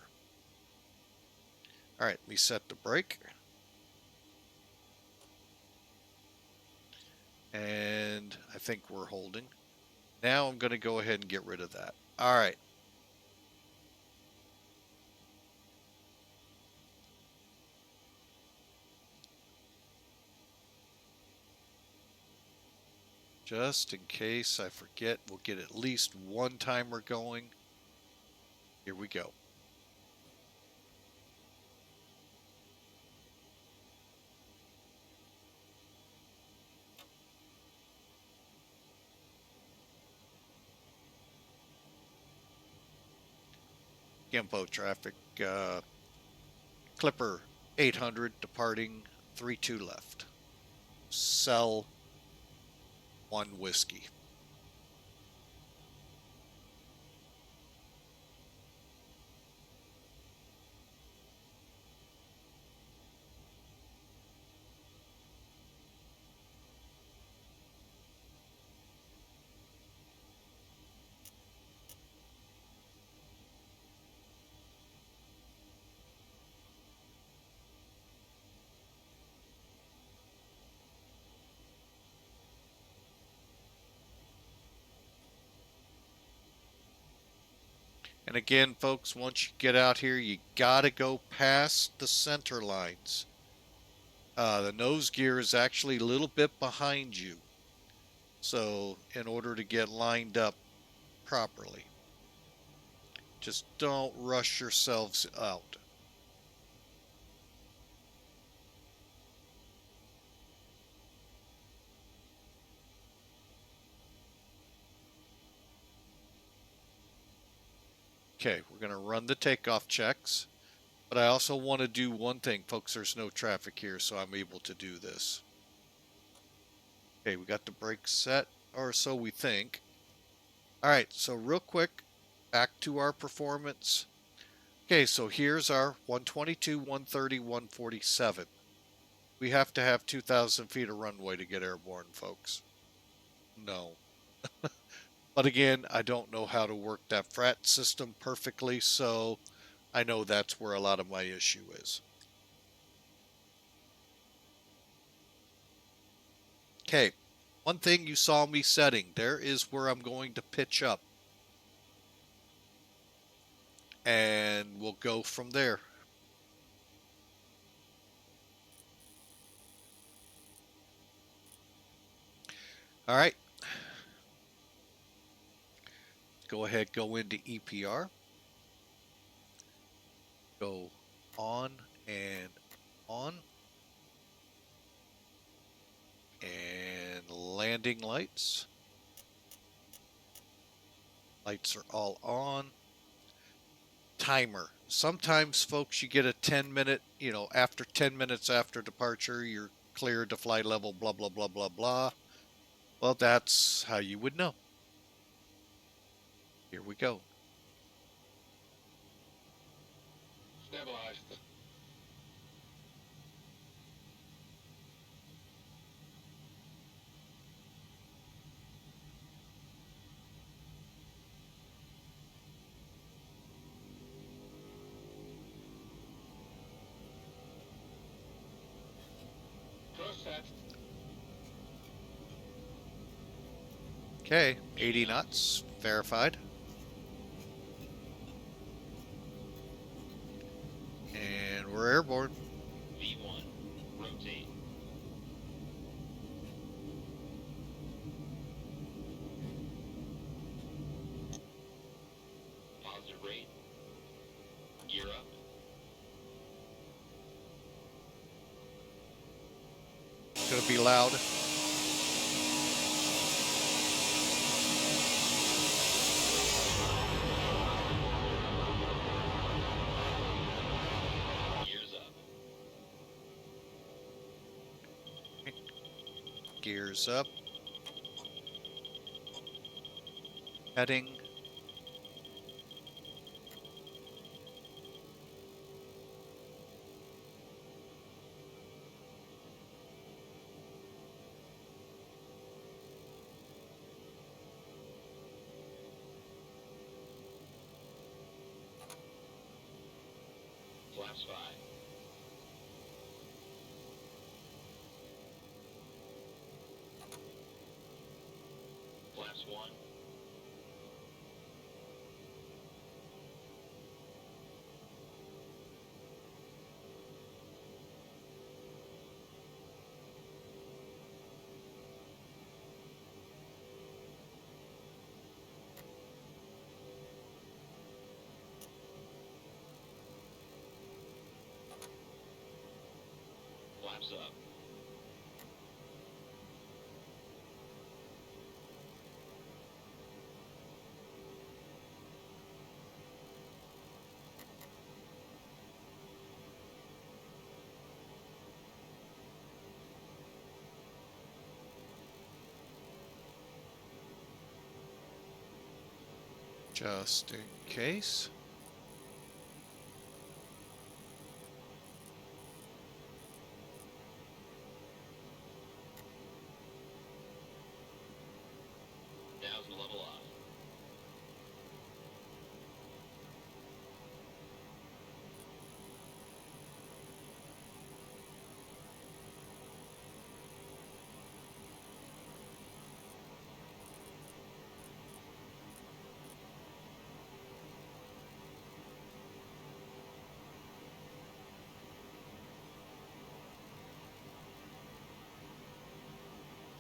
Speaker 1: All right, let me set the brake. And I think we're holding. Now I'm going to go ahead and get rid of that. All right. Just in case I forget, we'll get at least one timer going. Here we go. Gimpo traffic, Clipper 800 departing 32 left. Sell 1 whiskey. And again, folks, once you get out here, you got to go past the center lines. The nose gear is actually a little bit behind you. So in order to get lined up properly, just don't rush yourselves out. Okay, we're going to run the takeoff checks. But I also want to do one thing, folks. There's no traffic here, so I'm able to do this. Okay, we got the brakes set, or so we think. All right, so real quick, back to our performance. Okay, so here's our 122, 130, 147. We have to have 2,000 feet of runway to get airborne, folks. No. But again, I don't know how to work that frat system perfectly, so I know that's where a lot of my issue is. Okay, one thing you saw me setting, there is where I'm going to pitch up. And we'll go from there. All right. Go ahead, go into EPR. Go on and on. And landing lights. Lights are all on. Timer. Sometimes, folks, you get a 10-minute, after 10 minutes after departure, you're cleared to flight level, blah, blah, blah, blah, blah. Well, that's how you would know. Here we go.
Speaker 2: Stabilized. Set.
Speaker 1: Okay, 80 knots, verified. And we're airborne.
Speaker 2: V1, rotate. Positive rate. Gear up.
Speaker 1: It's gonna be loud.
Speaker 2: Gears up.
Speaker 1: Gears up. Heading.
Speaker 2: Flaps 5. Flaps 1. Flaps up.
Speaker 1: Just in case.
Speaker 2: Now's the level off.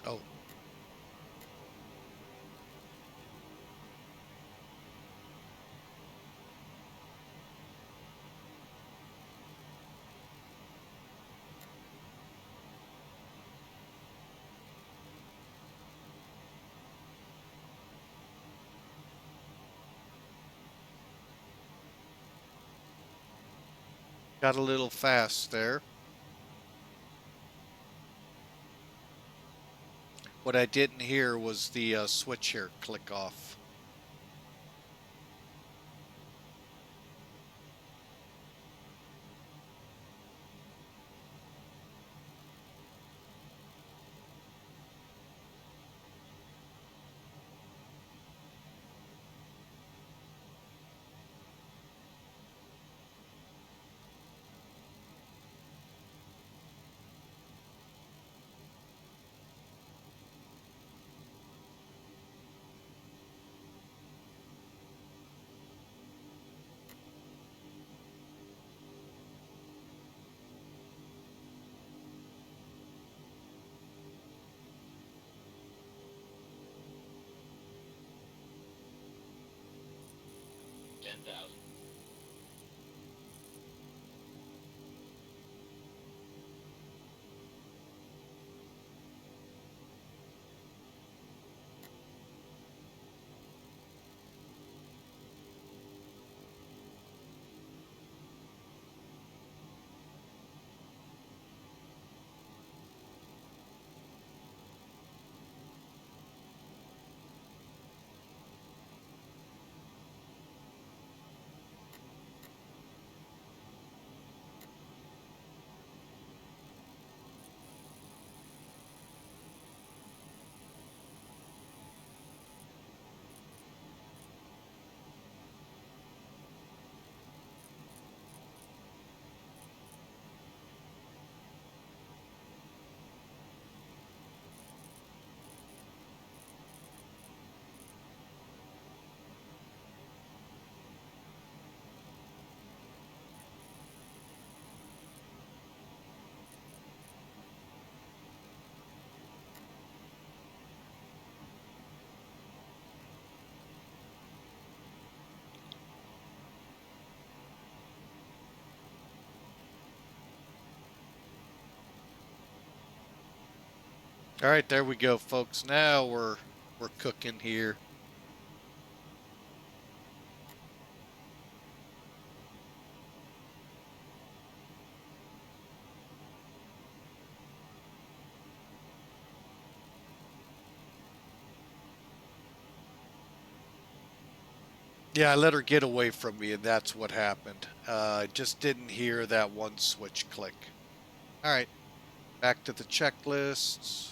Speaker 1: Oh. Got a little fast there. What I didn't hear was the switch here click off. All right, there we go, folks. Now we're cooking here. Yeah, I let her get away from me, and that's what happened. I just didn't hear that one switch click. All right, back to the checklists.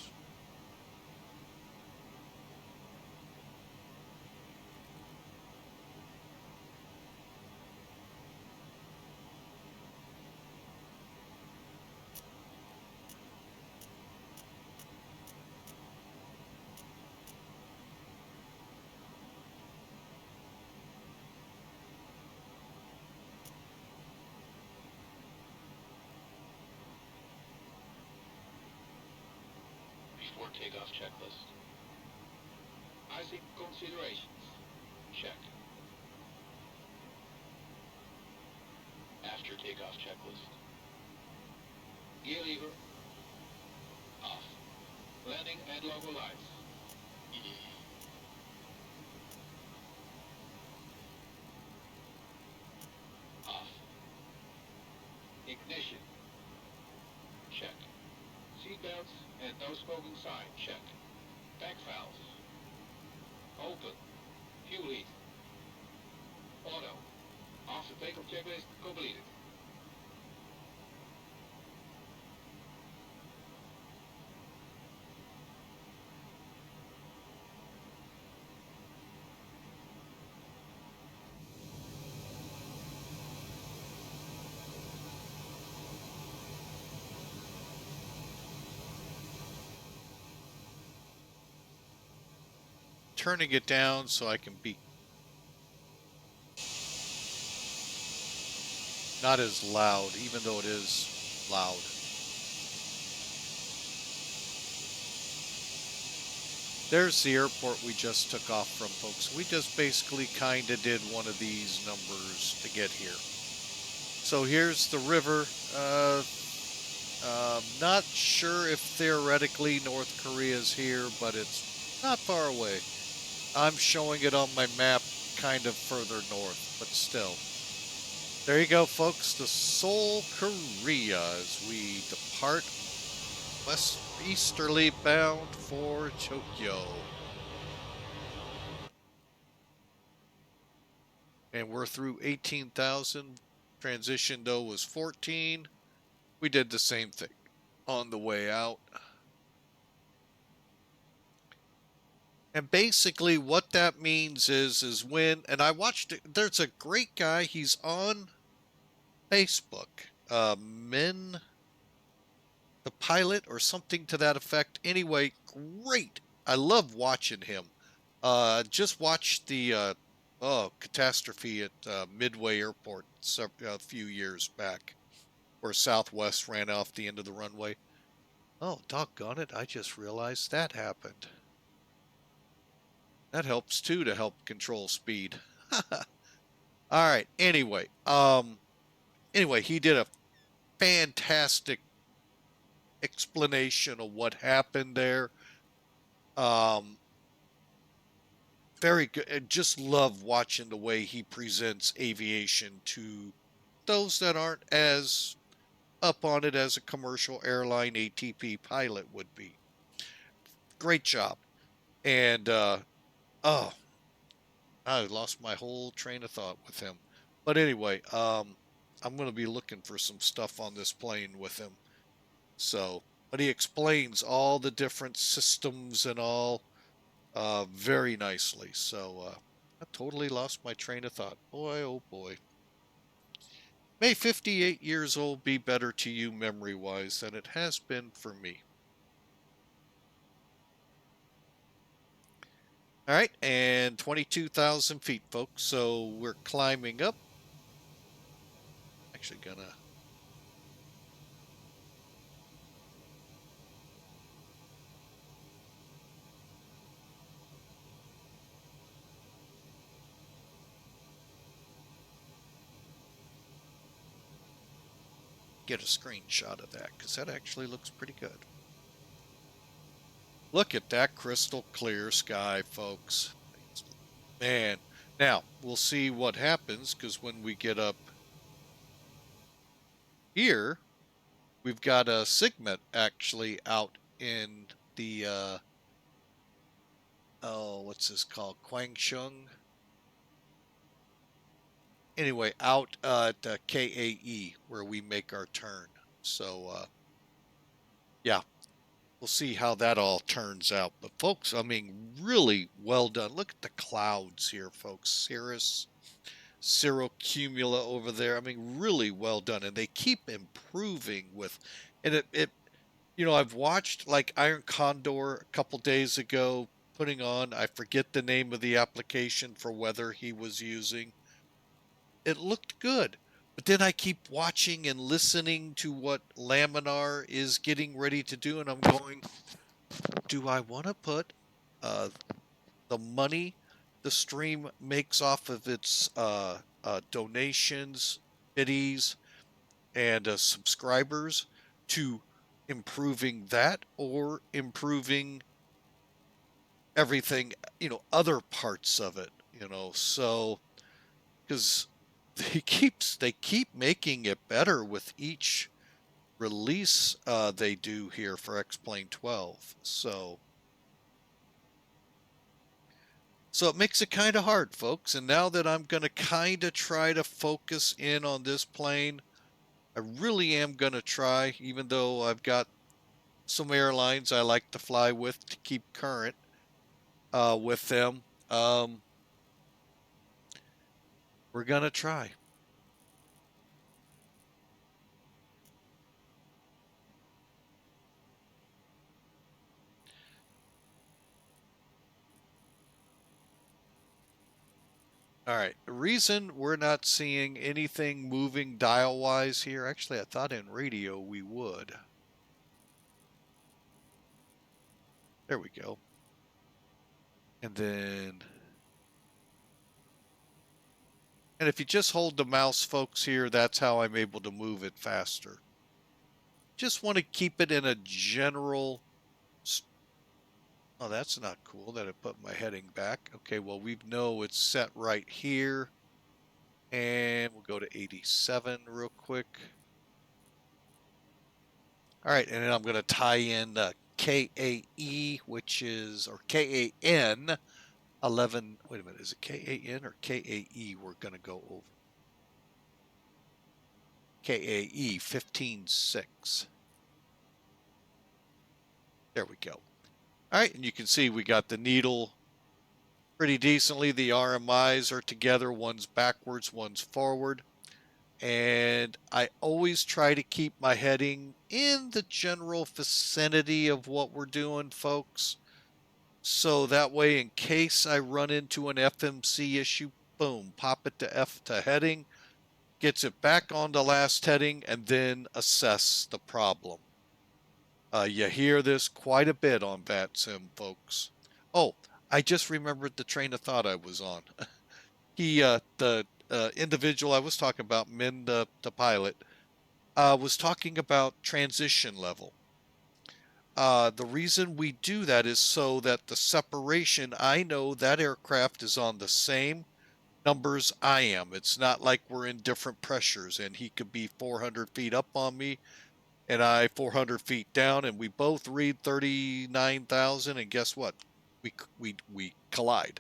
Speaker 2: Before takeoff checklist. Icing considerations. Check. After takeoff checklist. Gear lever. Off. Landing and logo lights. Off. Ignition. Check. Seatbelts and no smoking sign. Check. Back valves. Open. Fuel heat. Auto. After takeoff checklist completed.
Speaker 1: Turning it down so I can be not as loud, even though it is loud. There's the airport we just took off from, folks. We just basically kind of did one of these numbers to get here. So here's the river. Not sure if theoretically North Korea is here, but it's not far away. I'm showing it on my map kind of further north, but still. There you go, folks. The Seoul, Korea, as we depart west easterly bound for Tokyo. And we're through 18,000. Transition though was 14. We did the same thing on the way out. And basically what that means is when, and I watched it, there's a great guy, he's on Facebook, Men the Pilot or something to that effect. Anyway, great. I love watching him. Just watched the catastrophe at Midway Airport a few years back, where Southwest ran off the end of the runway. Oh, doggone it, I just realized that happened. That helps too, to help control speed. Alright, anyway, he did a fantastic explanation of what happened there. Very good. I just love watching the way he presents aviation to those that aren't as up on it as a commercial airline ATP pilot would be. Great job. And oh, I lost my whole train of thought with him. But anyway, I'm going to be looking for some stuff on this plane with him. So, but he explains all the different systems and all very nicely. So, I totally lost my train of thought. Boy, oh boy. May 58 years old be better to you memory-wise than it has been for me. All right, and 22,000 feet, folks. So we're climbing up. Actually gonna get a screenshot of that because that actually looks pretty good. Look at that crystal clear sky, folks. Man, now we'll see what happens because when we get up here, we've got a Sigmet actually out in the what's this called? Kwangshung. Anyway, out at KAE where we make our turn. So yeah, we'll see how that all turns out. But folks, I mean, really well done. Look at the clouds here, folks. Cirrocumula over there. I mean, really well done. And they keep improving with, and it you know, I've watched like Iron Condor a couple days ago putting on, I forget the name of the application for weather he was using. It looked good. But then I keep watching and listening to what Laminar is getting ready to do, and I'm going, do I want to put the money the stream makes off of its donations, biddies, and subscribers to improving that or improving everything, you know, other parts of it, you know, so because they keep making it better with each release they do here for XP12. So it makes it kind of hard, folks. And now that I'm going to kind of try to focus in on this plane, I really am going to try, even though I've got some airlines I like to fly with to keep current with them. We're going to try. All right, the reason we're not seeing anything moving dial-wise here, actually I thought in radio we would. There we go. And then, and if you just hold the mouse, folks, here, that's how I'm able to move it faster. Just want to keep it in a general. Oh, that's not cool that I put my heading back. Okay, well, we know it's set right here. And we'll go to 87 real quick. All right, and then I'm going to tie in KAE, which is, or KAN 11. Wait a minute, is it KAN or KAE we're going to go over? KAE 15.6. There we go. All right, and you can see we got the needle pretty decently. The RMIs are together. One's backwards, one's forward. And I always try to keep my heading in the general vicinity of what we're doing, folks. So that way, in case I run into an FMC issue, boom, pop it to F to heading, gets it back on the last heading, and then assess the problem. You hear this quite a bit on VATSIM, folks. Oh, I just remembered the train of thought I was on. The individual I was talking about, Min, the pilot, was talking about transition level. The reason we do that is so that the separation, I know that aircraft is on the same numbers I am. It's not like we're in different pressures and he could be 400 feet up on me and I 400 feet down, and we both read 39,000, and guess what? We collide.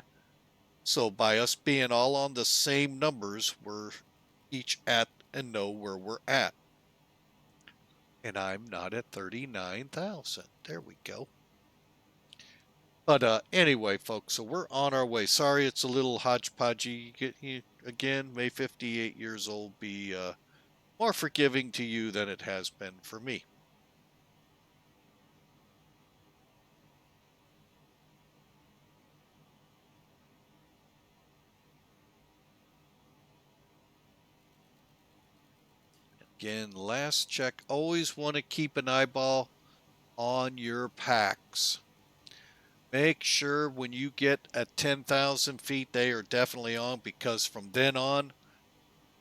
Speaker 1: So by us being all on the same numbers, we're each at and know where we're at. And I'm not at 39,000. There we go. But anyway, folks, so we're on our way. Sorry it's a little hodgepodgey. Again, may 58 years old be more forgiving to you than it has been for me. Again, last check. Always want to keep an eyeball on your packs. Make sure when you get at 10,000 feet, they are definitely on, because from then on,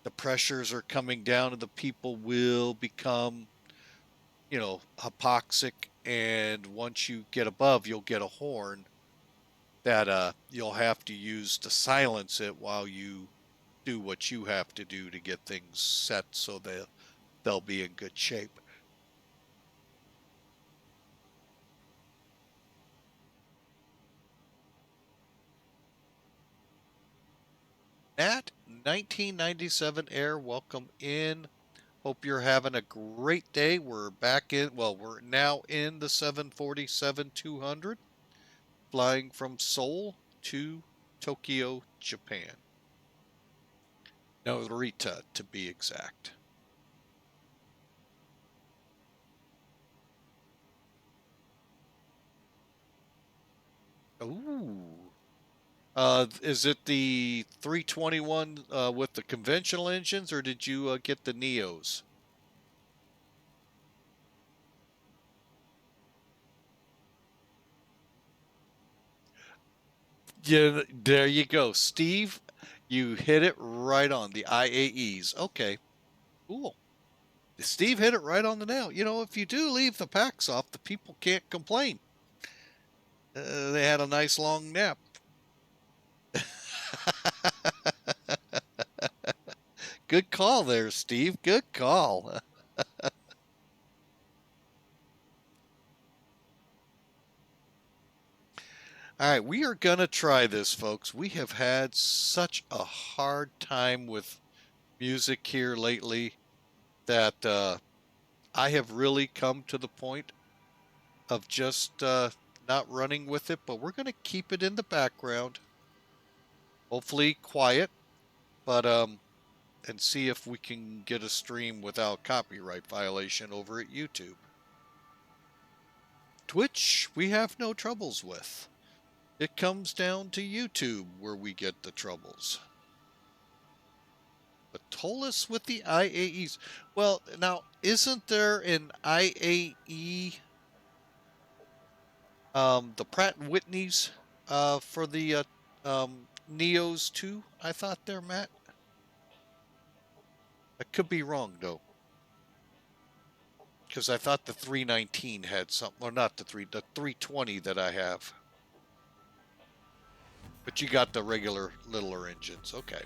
Speaker 1: the pressures are coming down and the people will become, you know, hypoxic. And once you get above, you'll get a horn that you'll have to use to silence it while you do what you have to do to get things set so they'll be in good shape. Nat, 1997 Air, welcome in. Hope you're having a great day. We're back in, well, we're now in the 747-200, flying from Seoul to Tokyo, Japan. Narita, to be exact. Ooh. Is it the 321 with the conventional engines, or did you get the Neos? Yeah, there you go, Steve. You hit it right on the IAEs. Okay, cool. Steve hit it right on the nail. You know, if you do leave the packs off, the people can't complain. They had a nice long nap. Good call there, Steve. Good call. All right, we are going to try this, folks. We have had such a hard time with music here lately that I have really come to the point of just not running with it, but we're going to keep it in the background. Hopefully quiet, but and see if we can get a stream without copyright violation over at YouTube. Twitch, we have no troubles with. It comes down to YouTube where we get the troubles. But told us with the IAEs. Well, now, isn't there an IAE, the Pratt & Whitney's for the Neos too, I thought there, Matt. I could be wrong though, because I thought the 319 had something, or not the 320 that I have. But you got the regular littler engines, okay.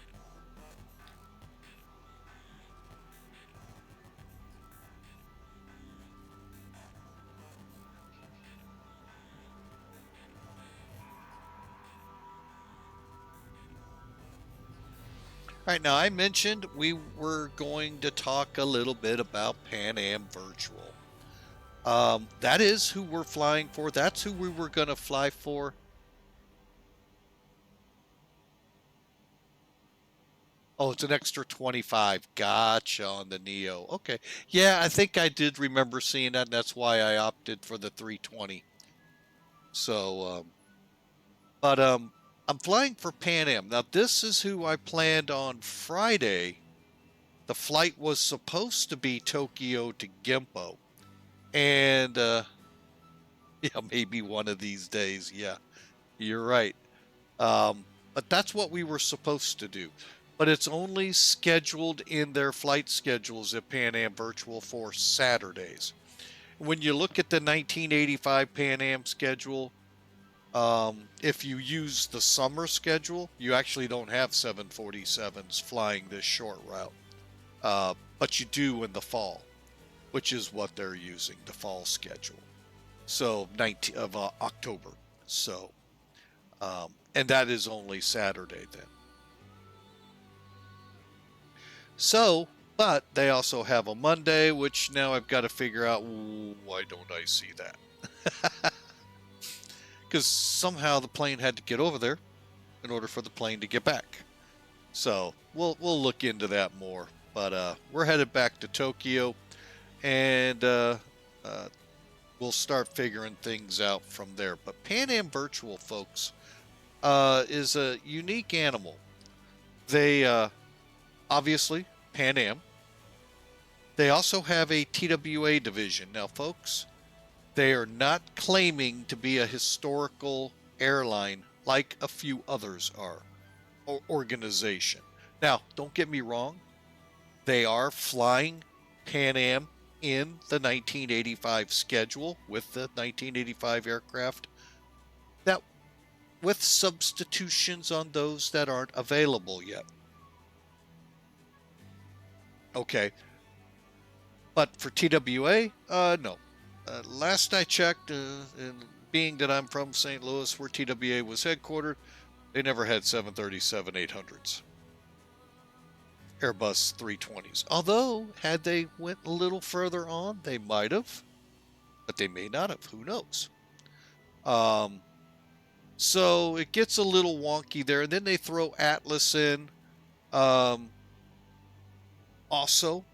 Speaker 1: All right, now I mentioned we were going to talk a little bit about Pan Am Virtual. That is who we're flying for. That's who we were going to fly for. Oh, it's an extra 25. Gotcha on the Neo. Okay. Yeah, I think I did remember seeing that, and that's why I opted for the 320. So, but I'm flying for Pan Am. Now, this is who I planned on Friday. The flight was supposed to be Tokyo to Gimpo. And, yeah, maybe one of these days. Yeah, you're right. But that's what we were supposed to do. But it's only scheduled in their flight schedules at Pan Am Virtual for Saturdays. When you look at the 1985 Pan Am schedule, if you use the summer schedule, you actually don't have 747s flying this short route. But you do in the fall, which is what they're using, the fall schedule. So 19 of October. So, and that is only Saturday then. So, but they also have a Monday, which now I've got to figure out, why don't I see that? Because somehow the plane had to get over there in order for the plane to get back. So we'll look into that more. But we're headed back to Tokyo, and we'll start figuring things out from there. But Pan Am Virtual, folks, is a unique animal. They obviously Pan Am. They also have a TWA division. Now, folks, they are not claiming to be a historical airline like a few others are, or organization. Now, don't get me wrong. They are flying Pan Am in the 1985 schedule with the 1985 aircraft, that with substitutions on those that aren't available yet. Okay. But for TWA, no. Last I checked, and being that I'm from St. Louis, where TWA was headquartered, they never had 737-800s. Airbus 320s. Although, had they went a little further on, they might have. But they may not have. Who knows? So it gets a little wonky there. And then they throw Atlas in. Also,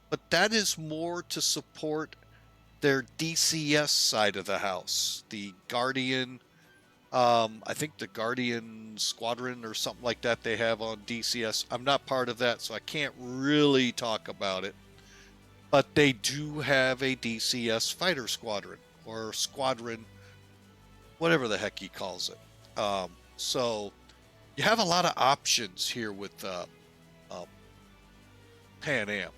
Speaker 1: but that is more to support their DCS side of the house, the Guardian, I think the Guardian Squadron or something like that they have on DCS. I'm not part of that, so I can't really talk about it, but they do have a DCS fighter squadron, or squadron, whatever the heck he calls it. So you have a lot of options here with Pan Am.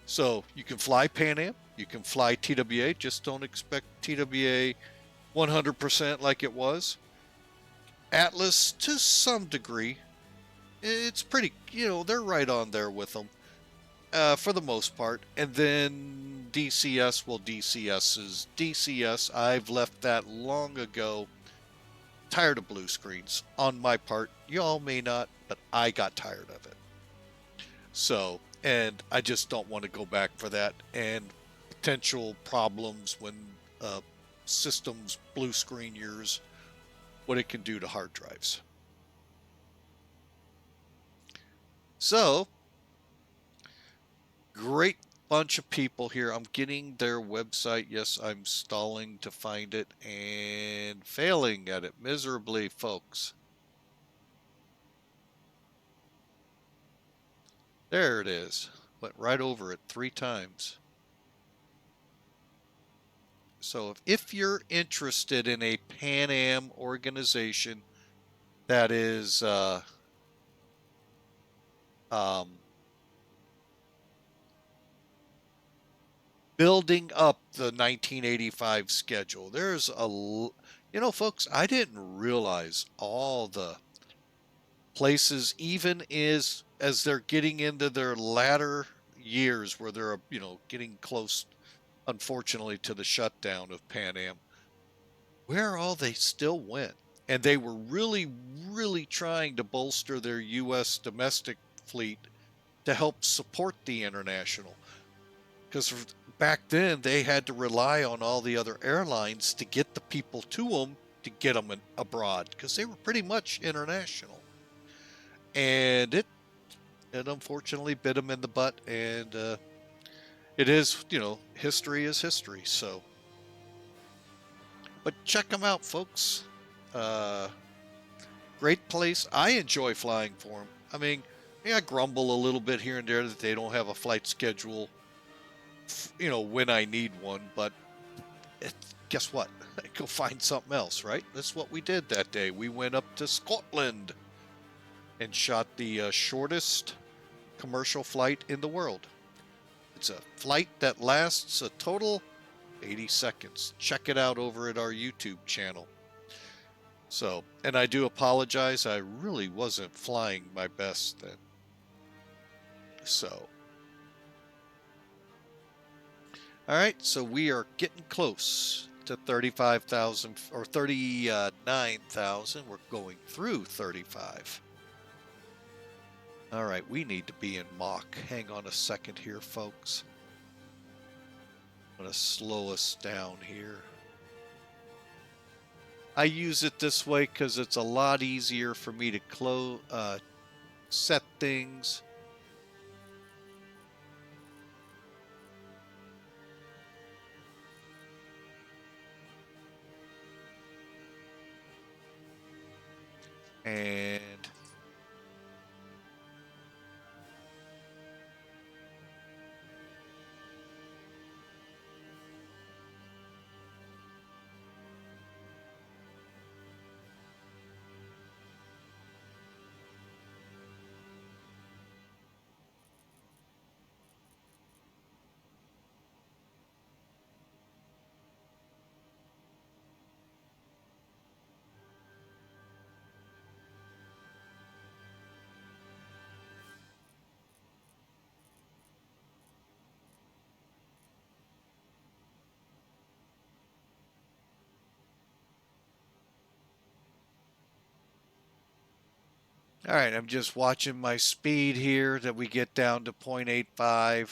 Speaker 1: So you can fly Pan Am, you can fly TWA, just don't expect TWA 100% like it was. Atlas, to some degree, it's pretty, they're right on there with them for the most part. And then DCS, well, DCS is DCS. I've left that long ago. Tired of blue screens on my part. Y'all may not, but I got tired of it. So, and I just don't want to go back for that, and potential problems when systems blue screen yours, what it can do to hard drives. So, great bunch of people here. I'm getting their website. Yes, I'm stalling to find it and failing at it miserably, folks. There it is. Went right over it 3 times. So if you're interested in a Pan Am organization that is building up the 1985 schedule, there's folks, I didn't realize all the places, even as they're getting into their latter years where they're, getting close, unfortunately, to the shutdown of Pan Am, where all they still went. And they were really, really trying to bolster their U.S. domestic fleet to help support the international. Because back then they had to rely on all the other airlines to get the people to them, to get them abroad, because they were pretty much international. And it unfortunately bit them in the butt. And it is, history is history. So, but check them out, folks. Great place. I enjoy flying for them. I mean, I grumble a little bit here and there that they don't have a flight schedule, when I need one, but guess what? I go find something else, right? That's what we did that day. We went up to Scotland and shot the shortest commercial flight in the world. It's a flight that lasts a total 80 seconds. Check it out over at our YouTube channel. So, and I do apologize, I really wasn't flying my best then. So, all right, so we are getting close to 35,000 or 39,000. We're going through 35. All right, we need to be in Mach. Hang on a second here, folks. I'm going to slow us down here. I use it this way because it's a lot easier for me to set things. And all right, I'm just watching my speed here that we get down to 0.85.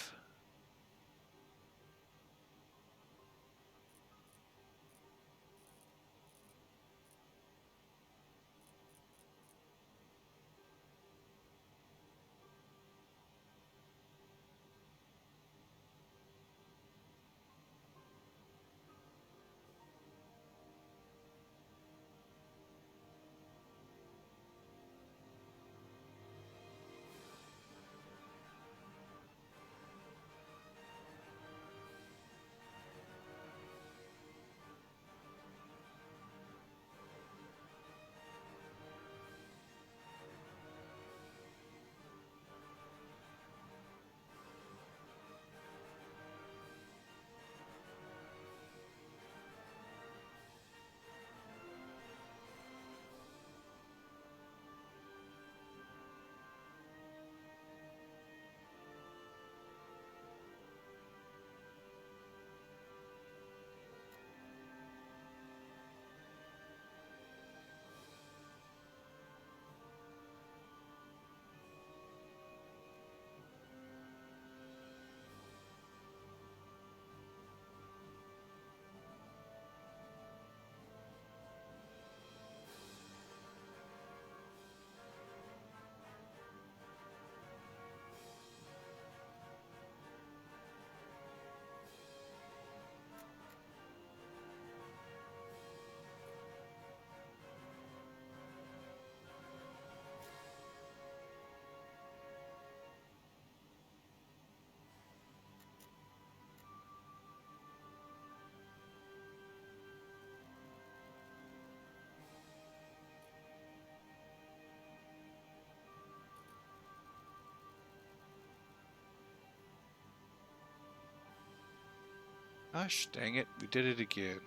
Speaker 1: Gosh dang it, we did it again.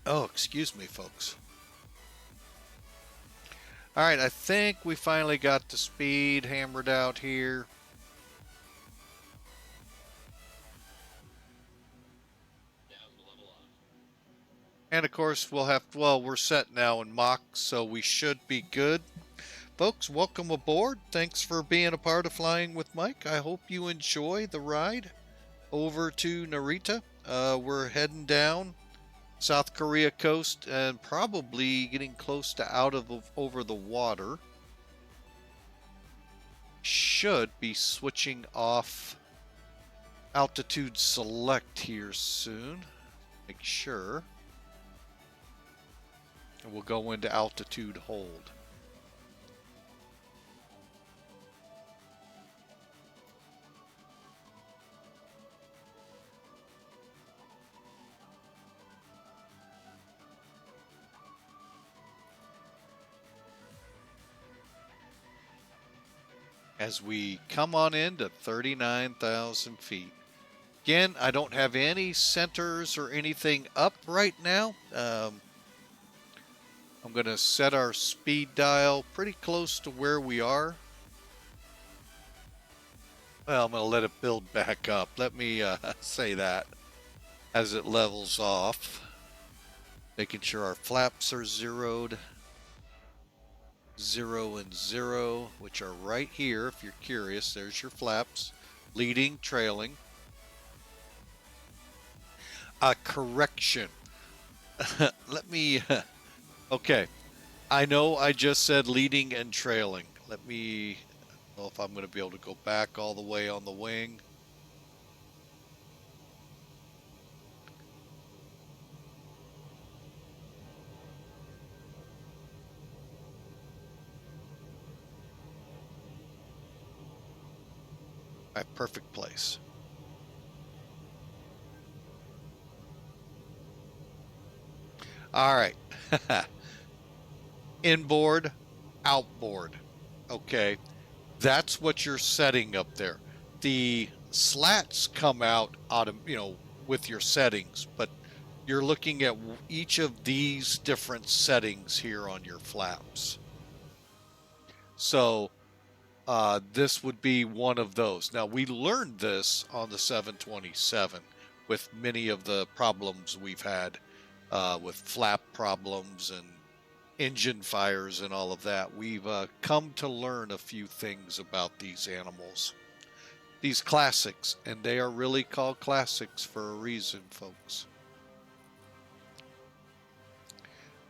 Speaker 1: Oh, excuse me, folks. All right, I think we finally got the speed hammered out here. And of course, we'll have, well, we're set now in Mach, so we should be good. Folks, welcome aboard. Thanks for being a part of Flying with Mike. I hope you enjoy the ride over to Narita. We're heading down South Korea coast and probably getting close to out of over the water. Should be switching off altitude select here soon. Make sure. And we'll go into altitude hold. As we come on into 39,000 feet. Again, I don't have any centers or anything up right now. I'm going to set our speed dial pretty close to where we are. Well, I'm going to let it build back up. Let me say that as it levels off. Making sure our flaps are zeroed. 0 and 0, which are right here if you're curious. There's your flaps. Leading, trailing. A correction. Let me... okay. I know I just said leading and trailing. Let me... I don't know if I'm going to be able to go back all the way on the wing. Right, perfect place. All right. Inboard, outboard. Okay. That's what you're setting up there. The slats come out with your settings, but you're looking at each of these different settings here on your flaps. So this would be one of those. Now, we learned this on the 727 with many of the problems we've had with flap problems and engine fires and all of that. We've come to learn a few things about these animals, these classics, and they are really called classics for a reason, folks.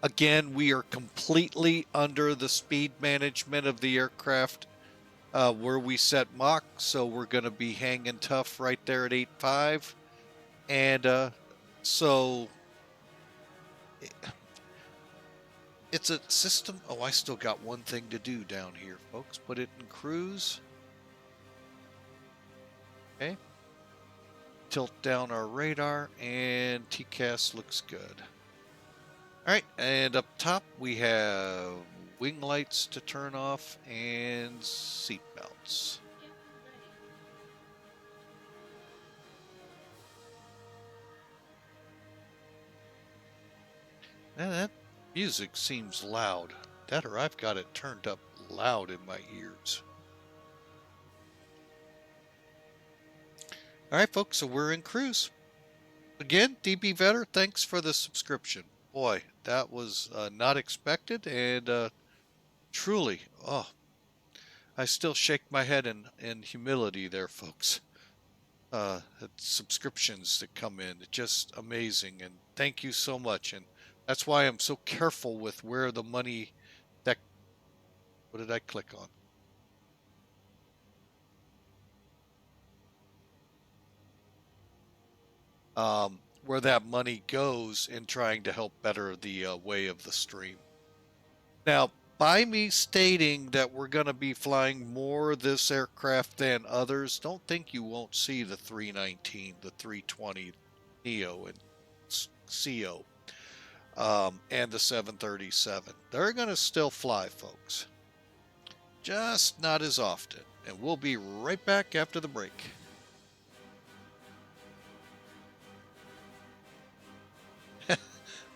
Speaker 1: Again, we are completely under the speed management of the aircraft. where we set Mach, so we're going to be hanging tough right there at 8.5. And so it's a system. Oh, I still got one thing to do down here, folks. Put it in cruise. Okay. Tilt down our radar, and TCAS looks good. All right, and up top we have wing lights to turn off and seat belts. And that music seems loud. That or I've got it turned up loud in my ears. All right, folks, so we're in cruise. Again, DB Vetter, thanks for the subscription. Boy, that was not expected, and truly, oh, I still shake my head in humility there, folks. Subscriptions that come in, just amazing, and thank you so much. And that's why I'm so careful with where the money that, what did I click on? Where that money goes in trying to help better the way of the stream. Now, by me stating that we're going to be flying more this aircraft than others, don't think you won't see the 319, the 320 Neo and CO, and the 737. They're going to still fly, folks. Just not as often. And we'll be right back after the break.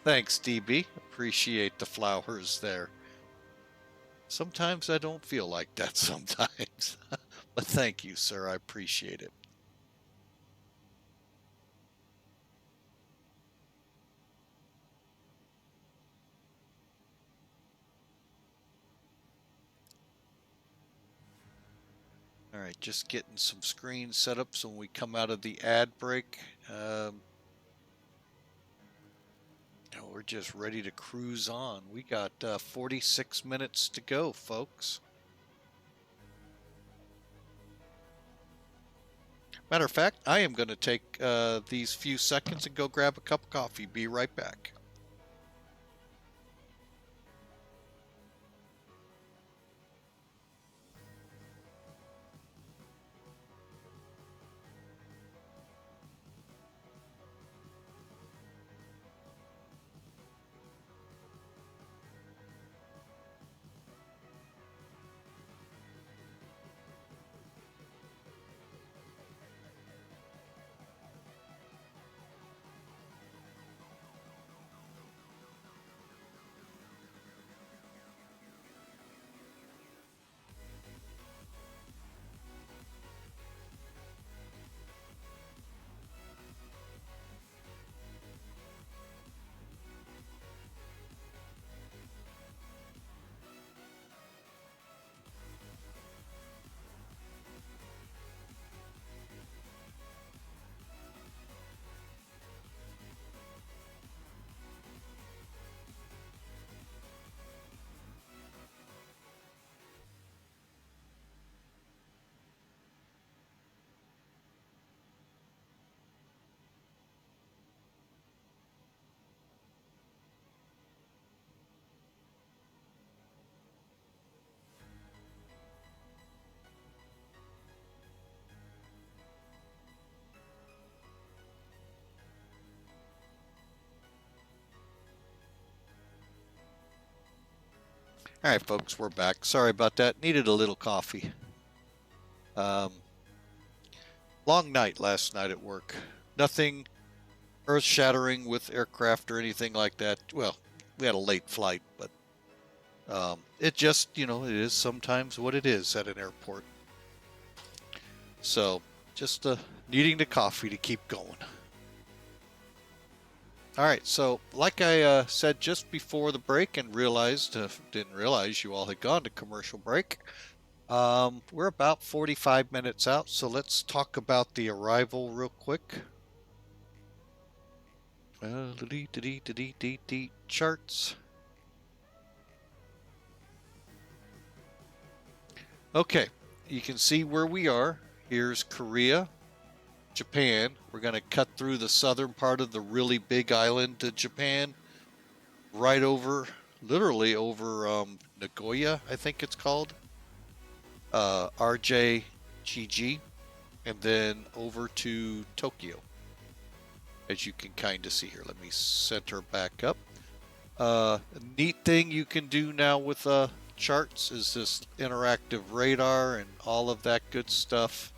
Speaker 1: Thanks, DB. Appreciate the flowers there. Sometimes I don't feel like that sometimes. But thank you, sir. I appreciate it. All right, just getting some screens set up so when we come out of the ad break, we're just ready to cruise on. We got 46 minutes to go, folks. Matter of fact, I am going to take these few seconds and go grab a cup of coffee. Be right back. All right, folks, we're back. Sorry about that. Needed a little coffee. Long night last night at work. Nothing earth-shattering with aircraft or anything like that. Well, we had a late flight, but it just, it is sometimes what it is at an airport. So, just needing the coffee to keep going. All right, so like I said just before the break and didn't realize you all had gone to commercial break, we're about 45 minutes out, so let's talk about the arrival real quick. Charts. Okay, you can see where we are. Here's Korea, Japan. We're going to cut through the southern part of the really big island to Japan, right over, literally over Nagoya, I think it's called, RJGG, and then over to Tokyo, as you can kind of see here. Let me center back up. A neat thing you can do now with charts is this interactive radar and all of that good stuff.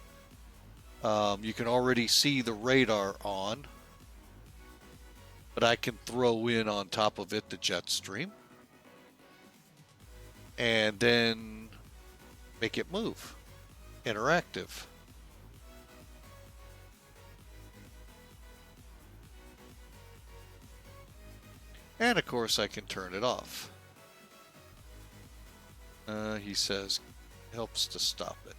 Speaker 1: You can already see the radar on, but I can throw in on top of it the jet stream and then make it move. Interactive. And of course I can turn it off. He says helps to stop it.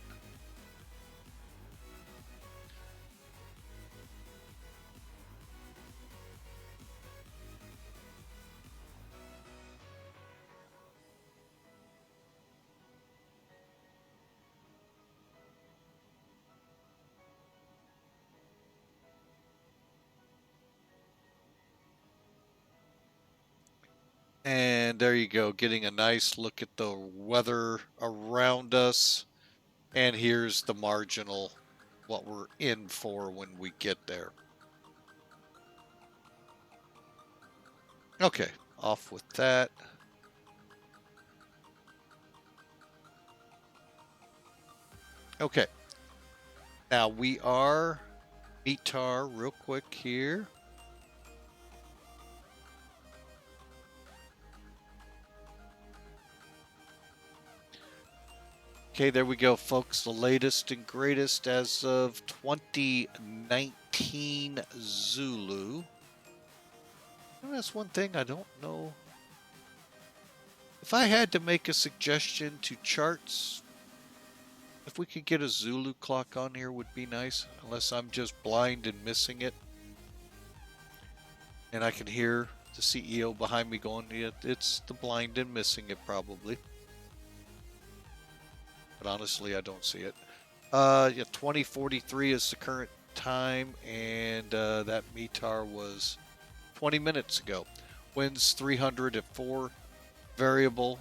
Speaker 1: And there you go, getting a nice look at the weather around us. And here's the marginal, what we're in for when we get there. Okay, off with that. Okay, now we are METAR real quick here. Okay, there we go, folks. The latest and greatest as of 2019 Zulu. And that's one thing I don't know. If I had to make a suggestion to charts, if we could get a Zulu clock on here would be nice, unless I'm just blind and missing it. And I can hear the CEO behind me going, yeah, it's the blind and missing it probably. But honestly, I don't see it. Yeah, 2043 is the current time, and that METAR was 20 minutes ago. Winds 300 at 4, variable.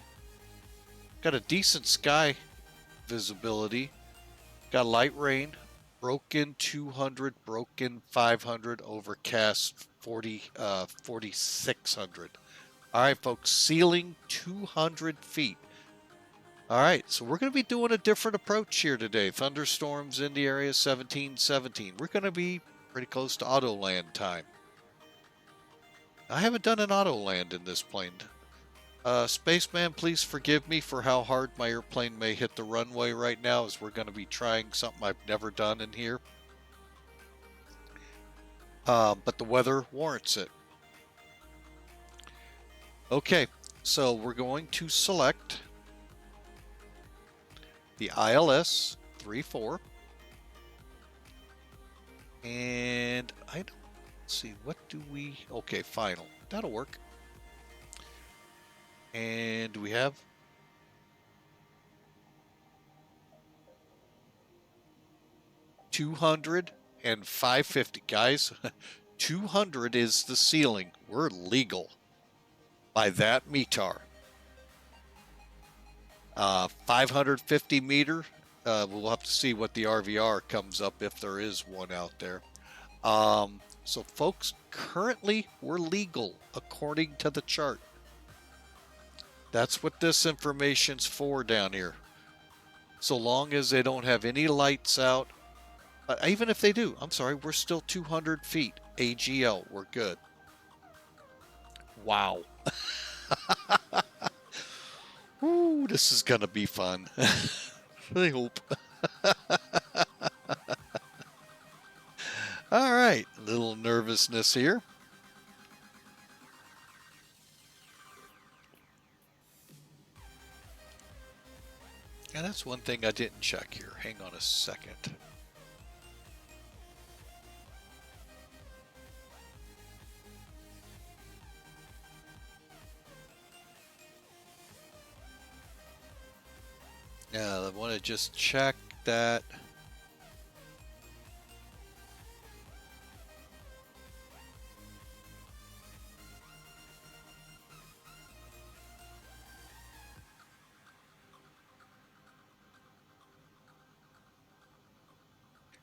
Speaker 1: Got a decent sky visibility. Got light rain. Broken 200, broken 500, overcast 4,600. All right, folks, ceiling 200 feet. All right, so we're going to be doing a different approach here today. Thunderstorms in the area 1717. We're going to be pretty close to Autoland time. I haven't done an Autoland in this plane. Spaceman, please forgive me for how hard my airplane may hit the runway right now, as we're going to be trying something I've never done in here. But the weather warrants it. Okay, so we're going to select the ILS 34. And I don't see, what do we, okay, final. That'll work. And do we have 200 and 550, guys? 200 is the ceiling. We're legal by that METAR. 550 meter. We'll have to see what the RVR comes up if there is one out there. So folks, currently we're legal according to the chart. That's what this information's for down here. So long as they don't have any lights out. Even if they do, I'm sorry, we're still 200 feet. AGL, we're good. Wow. Ooh, this is going to be fun. I hope. All right, a little nervousness here. And that's one thing I didn't check here. Hang on a second. Yeah, I want to just check that.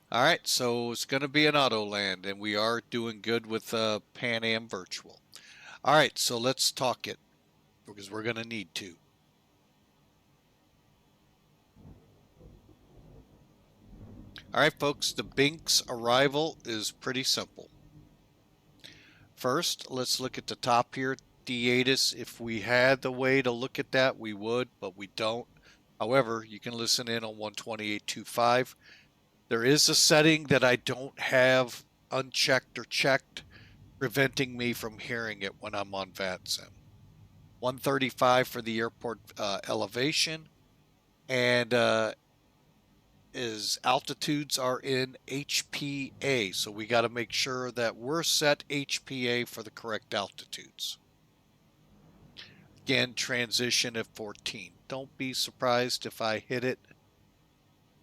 Speaker 1: All right, so it's going to be an Autoland, and we are doing good with Pan Am Virtual. All right, so let's talk it, because we're going to need to. All right, folks, the BINKS arrival is pretty simple. First, let's look at the top here, D8. If we had the way to look at that, we would, but we don't. However, you can listen in on 128.25. There is a setting that I don't have unchecked or checked, preventing me from hearing it when I'm on VATSIM. 135 for the airport elevation, and altitudes are in HPA, so we got to make sure that we're set HPA for the correct altitudes. Again, transition at 14. Don't be surprised if I hit it.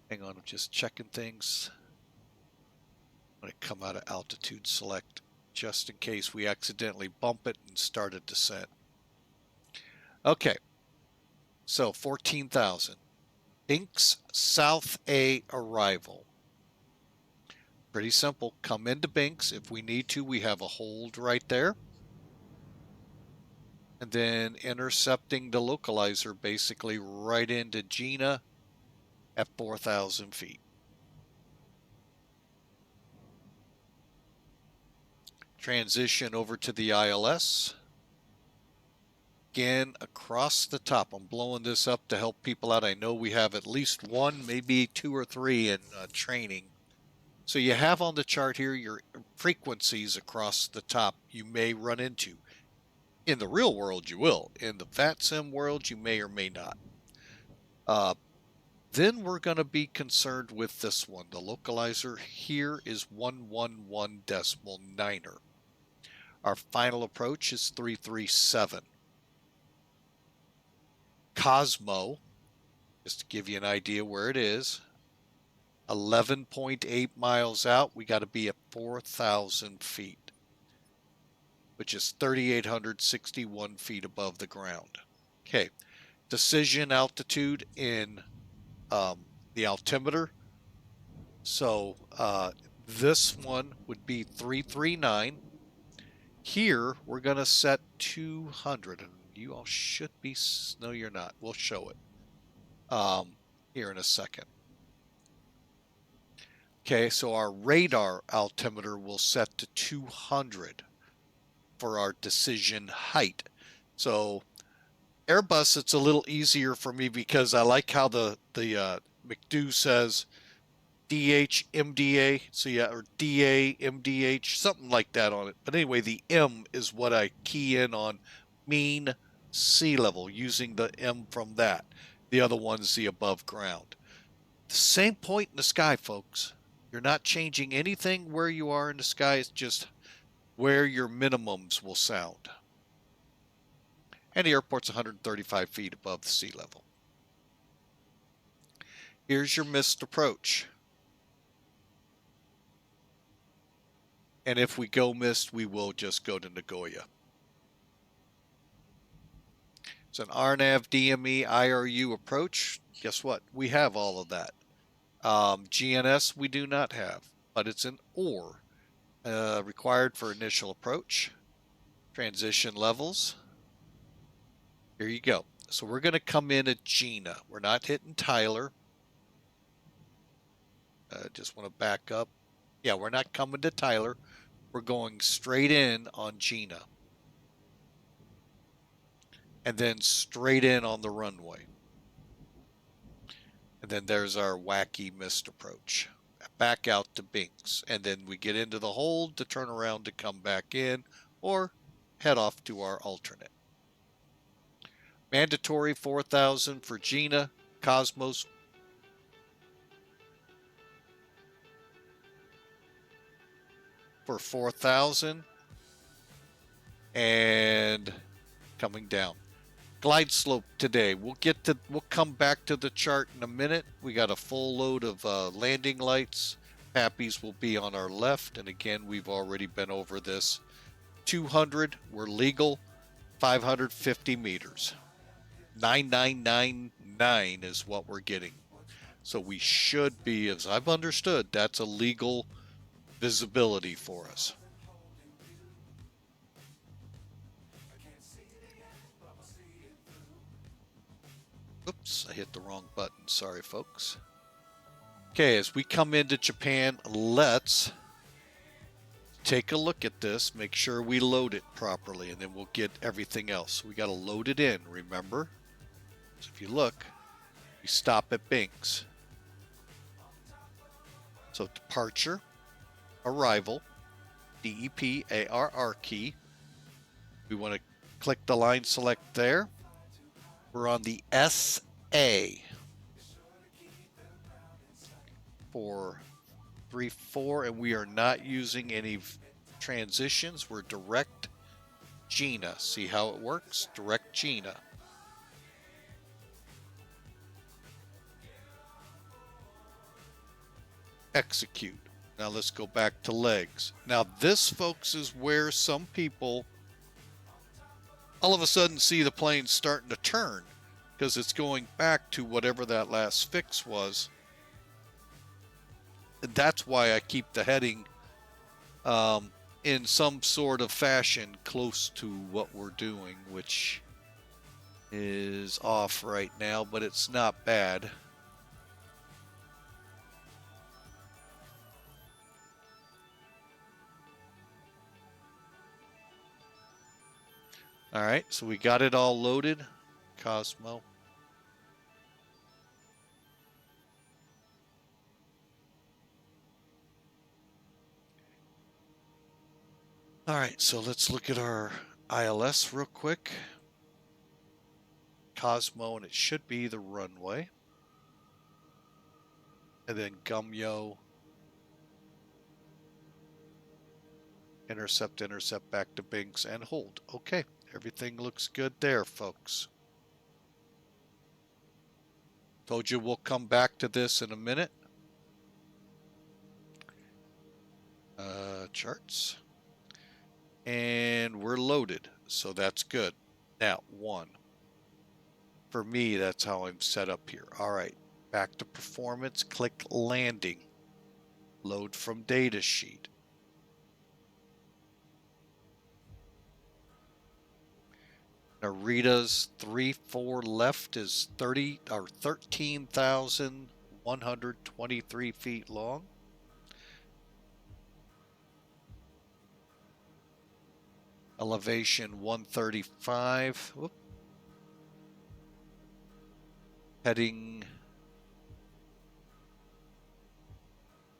Speaker 1: Hang on, I'm just checking things. I'm going to come out of altitude select just in case we accidentally bump it and start a descent. Okay, so 14,000. BINKS South A arrival. Pretty simple. Come into BINKS. If we need to, we have a hold right there. And then intercepting the localizer basically right into Gina at 4,000 feet. Transition over to the ILS. Again, across the top. I'm blowing this up to help people out. I know we have at least one, maybe 2 or 3 in training. So you have on the chart here your frequencies across the top you may run into. In the real world, you will. In the VATSIM world, you may or may not. Then we're going to be concerned with this one. The localizer here is 111.9er. Our final approach is 337. Cosmo, just to give you an idea where it is, 11.8 miles out, we got to be at 4,000 feet, which is 3,861 feet above the ground. Okay, decision altitude in the altimeter. So this one would be 339. Here, we're going to set 200. And you all should be, no, you're not. We'll show it here in a second. Okay, so our radar altimeter will set to 200 for our decision height. So Airbus, it's a little easier for me because I like how the McDo says DH MDA, so yeah, or DA MDH, something like that on it. But anyway, the M is what I key in on, mean sea level, using the M from that. The other one's the above ground. The same point in the sky, folks. You're not changing anything where you are in the sky. It's just where your minimums will sound. And the airport's 135 feet above the sea level. Here's your missed approach. And if we go missed, we will just go to Nagoya. It's an RNAV, DME, IRU approach. Guess what? We have all of that. GNS we do not have, but it's an OR. Required for initial approach. Transition levels. Here you go. So we're going to come in at Gina. We're not hitting Tyler. Just want to back up. Yeah, we're not coming to Tyler. We're going straight in on Gina. And then straight in on the runway. And then there's our wacky missed approach. Back out to BINKS. And then we get into the hold to turn around to come back in or head off to our alternate. Mandatory 4,000 for Gina. Cosmos for 4,000. And coming down. glide slope today. We'll come back to the chart in a minute. We got a full load of landing lights. Pappies will be on our left, and again, we've already been over this. 200, we're legal. 550 meters. 9999 is what we're getting. So we should be, as I've understood, that's a legal visibility for us. Oops, I hit the wrong button. Sorry, folks. Okay, as we come into Japan, let's take a look at this, make sure we load it properly, and then we'll get everything else. We got to load it in, remember? So if you look, we stop at BINKS. So departure, arrival, DEP ARR key. We want to click the line select there. We're on the SA for 3-4, and we are not using any transitions. We're direct Gina. See how it works? Direct Gina. Execute. Now let's go back to legs. Now this, folks, is where some people all of a sudden see the plane starting to turn because it's going back to whatever that last fix was. And that's why I keep the heading in some sort of fashion close to what we're doing, which is off right now, but it's not bad. All right, so we got it all loaded. Cosmo. All right, so let's look at our ILS real quick. Cosmo, and it should be the runway. And then Gumyo. Intercept, back to BINKS, and hold. Okay, everything looks good there, folks. Told you we'll come back to this in a minute. Charts. And we're loaded, so that's good. Now, 1. For me, that's how I'm set up here. All right, back to performance. Click landing. Load from data sheet. Narita's 3-4 left is 13,123 feet long. Elevation 135. Whoop. Heading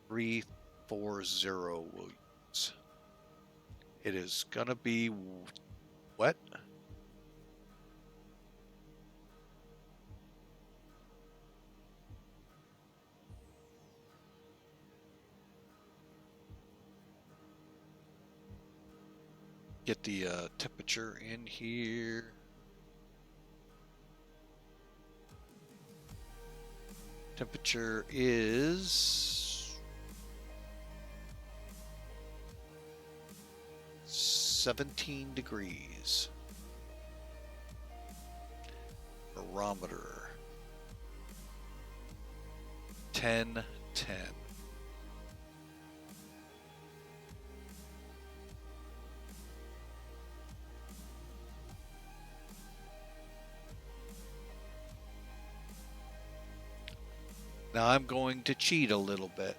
Speaker 1: 340 Williams. It is gonna be wet. Get the temperature in here. Temperature is 17 degrees. Barometer 1010. Now I'm going to cheat a little bit.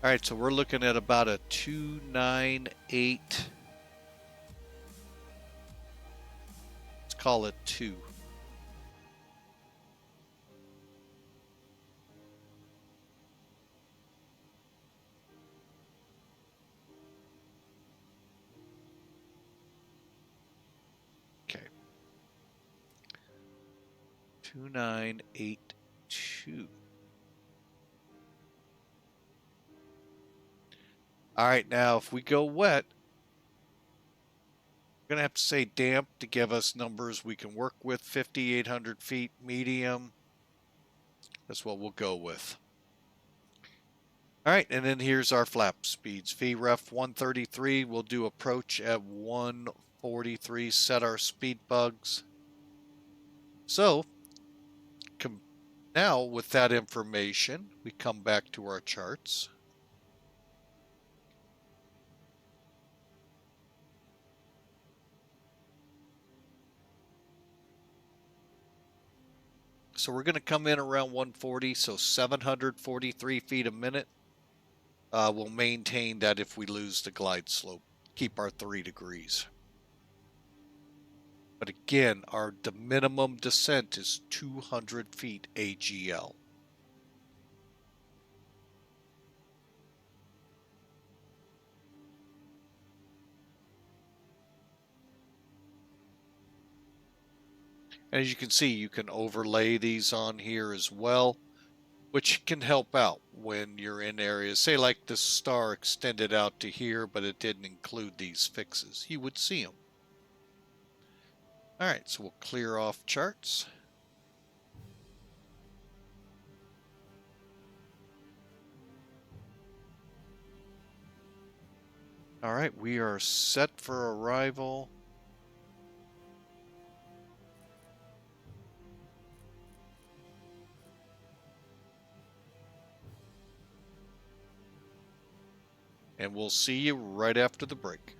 Speaker 1: All right, so we're looking at about a 298. Let's call it 2. Okay. 2982. All right, now if we go wet, we're going to have to say damp to give us numbers we can work with. 5,800 feet, medium. That's what we'll go with. All right, and then here's our flap speeds. VREF 133, we'll do approach at 143, set our speed bugs. So, now with that information, we come back to our charts. So we're going to come in around 140, so 743 feet a minute. We'll maintain that if we lose the glide slope, keep our 3 degrees. But again, the minimum descent is 200 feet AGL. As you can see, you can overlay these on here as well, which can help out when you're in areas, say like this star extended out to here, but it didn't include these fixes. You would see them. All right, so we'll clear off charts. All right, we are set for arrival. And we'll see you right after the break.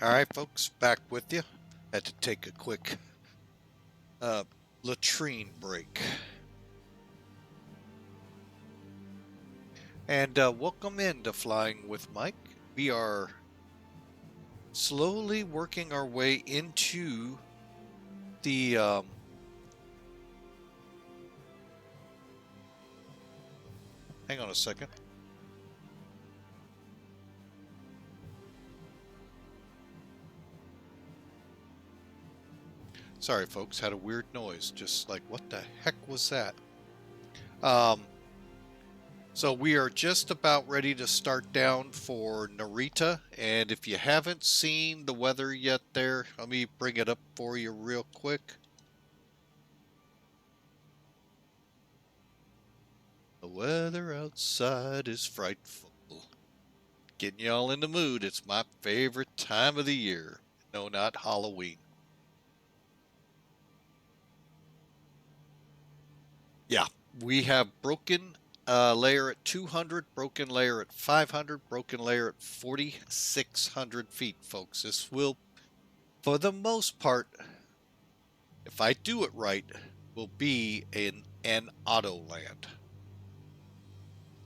Speaker 1: All right, folks, back with you. Had to take a quick latrine break. And welcome into Flying with Mike. We are slowly working our way into the hang on a second. Sorry, folks, had a weird noise. Just like, what the heck was that? So we are just about ready to start down for Narita. And if you haven't seen the weather yet there, let me bring it up for you real quick. The weather outside is frightful. Getting y'all in the mood. It's my favorite time of the year. No, not Halloween. Yeah, we have broken layer at 200, broken layer at 500, broken layer at 4,600 feet, folks. This will for the most part, if I do it right, will be an Autoland.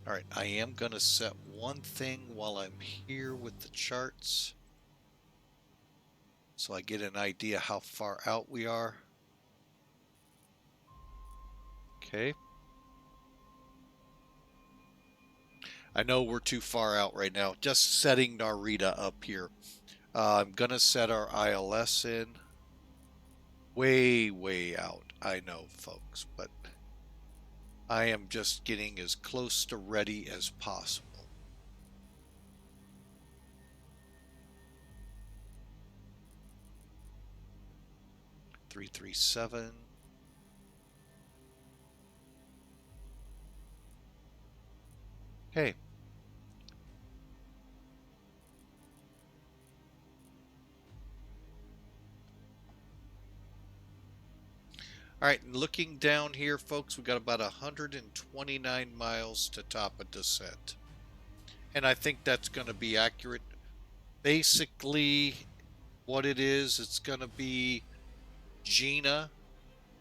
Speaker 1: All right, I am going to set one thing while I'm here with the charts, so I get an idea how far out we are. Okay. I know we're too far out right now. Just setting Narita up here. I'm going to set our ILS in. Way, way out. I know, folks, but I am just getting as close to ready as possible. Three, 337. Okay. All right, looking down here, folks, we got about 129 miles to top a descent. And I think that's going to be accurate. Basically, what it is, it's going to be Gina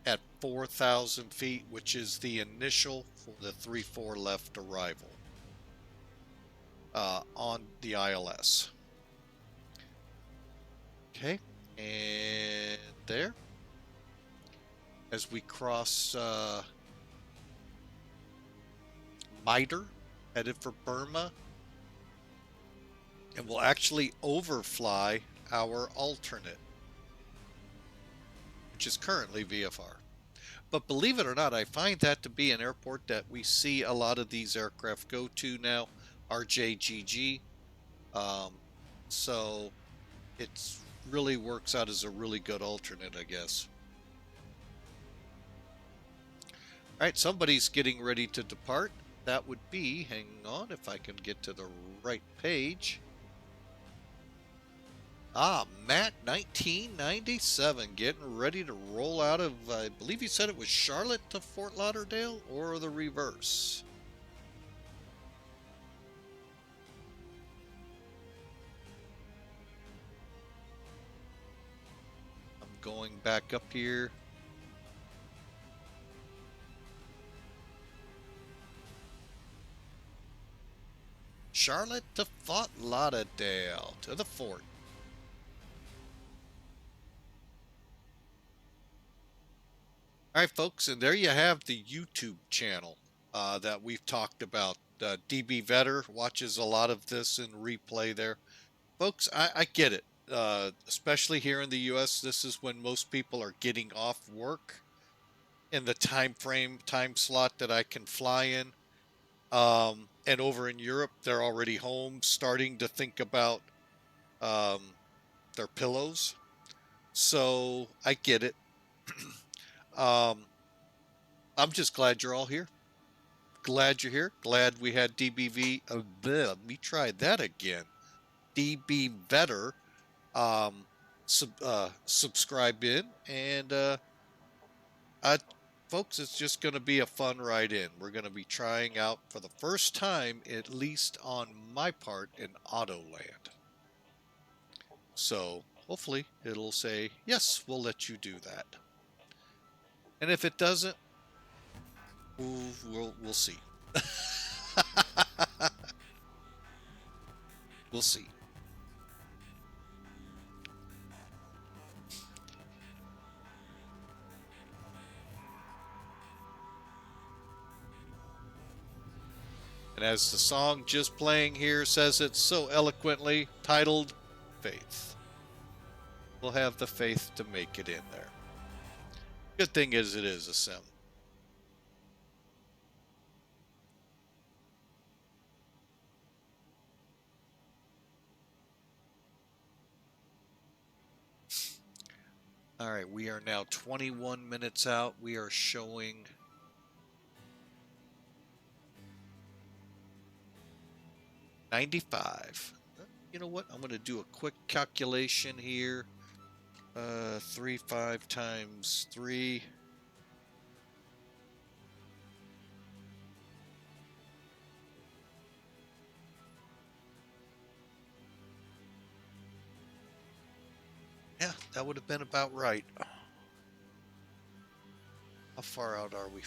Speaker 1: at 4,000 feet, which is the initial for the 3-4 left arrival on the ILS. Okay, and there. As we cross Mitre, headed for Burma, and we'll actually overfly our alternate, which is currently VFR. But believe it or not, I find that to be an airport that we see a lot of these aircraft go to now, RJGG. So it really works out as a really good alternate, I guess. All right, somebody's getting ready to depart. That would be, hang on if I can get to the right page. Matt 1997 getting ready to roll out of, I believe he said it was Charlotte to Fort Lauderdale, or the reverse. I'm going back up here. Charlotte to Fort Lauderdale, to the fort. All right, folks, and there you have the YouTube channel that we've talked about. DB Vetter watches a lot of this in replay there. Folks, I get it. Especially here in the U.S., this is when most people are getting off work in the time slot that I can fly in. And over in Europe, they're already home, starting to think about their pillows. So I get it. I'm just glad you're all here. Glad you're here. Glad we had DBV. Let me try that again. DB Vetter subscribe in, and folks, it's just going to be a fun ride in. We're going to be trying out for the first time, at least on my part, in Autoland. So hopefully it'll say, yes, we'll let you do that. And if it doesn't, we'll see. We'll see. And as the song just playing here says it so eloquently, titled Faith. We'll have the faith to make it in there. Good thing is it is a sim. All right, we are now 21 minutes out. We are showing 95. You know what? I'm going to do a quick calculation here. 3.5 times 3. Yeah, that would have been about right. How far out are we?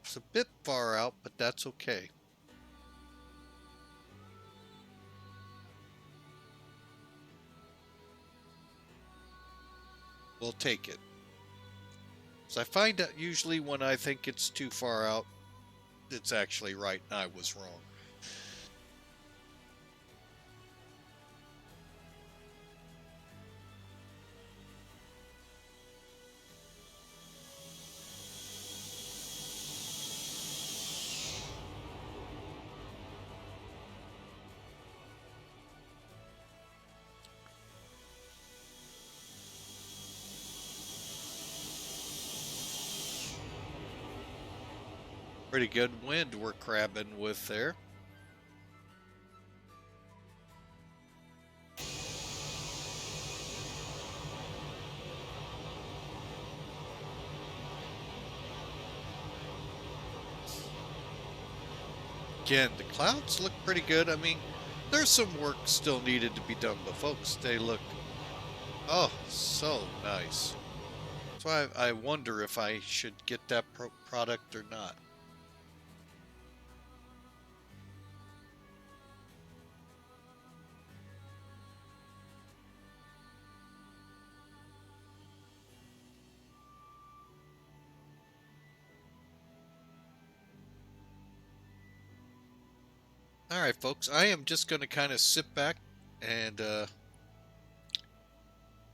Speaker 1: It's a bit far out, but that's okay. We'll take it. So I find that usually when I think it's too far out, it's actually right and I was wrong. Pretty good wind we're crabbing with there. Again, the clouds look pretty good. I mean, there's some work still needed to be done, but folks, they look, oh, so nice. That's why I wonder if I should get that product or not. All right, folks, I am just going to kind of sit back and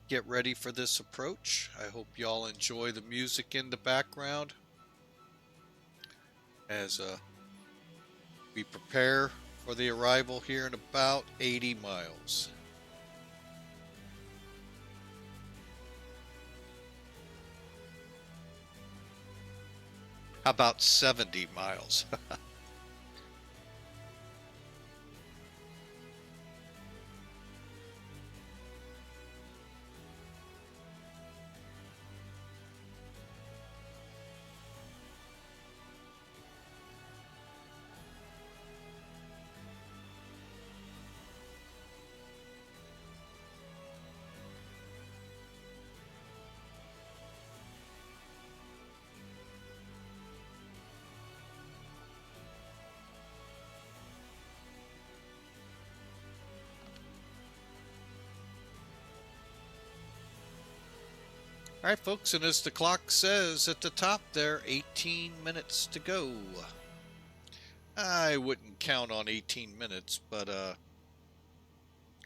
Speaker 1: get ready for this approach. I hope y'all enjoy the music in the background as we prepare for the arrival here in about 80 miles. How about 70 miles? All right, folks, and as the clock says at the top there, 18 minutes to go. I wouldn't count on 18 minutes, but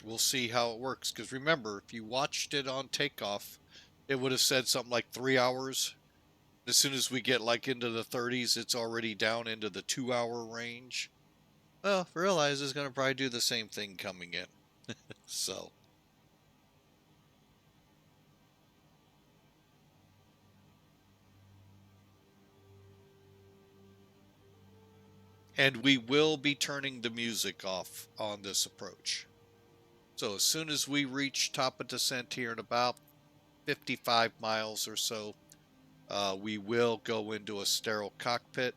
Speaker 1: we'll see how it works. Because remember, if you watched it on takeoff, it would have said something like 3 hours. As soon as we get like into the 30s, it's already down into the 2-hour range. Well, realize it's going to probably do the same thing coming in. So. And we will be turning the music off on this approach. So as soon as we reach top of descent here in about 55 miles or so, we will go into a sterile cockpit.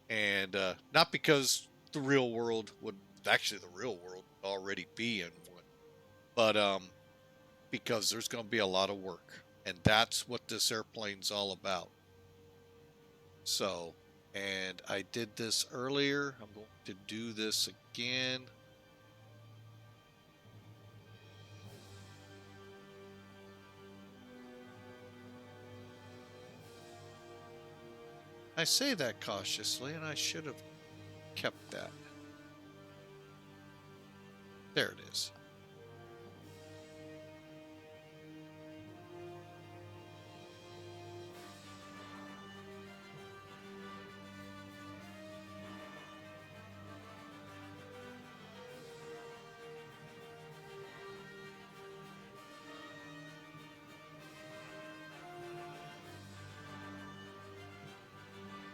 Speaker 1: And not because the real world would, actually the real world would already be in one, but because there's going to be a lot of work. And that's what this airplane's all about. So, and I did this earlier. I'm going to do this again. I say that cautiously, and I should have kept that. There it is.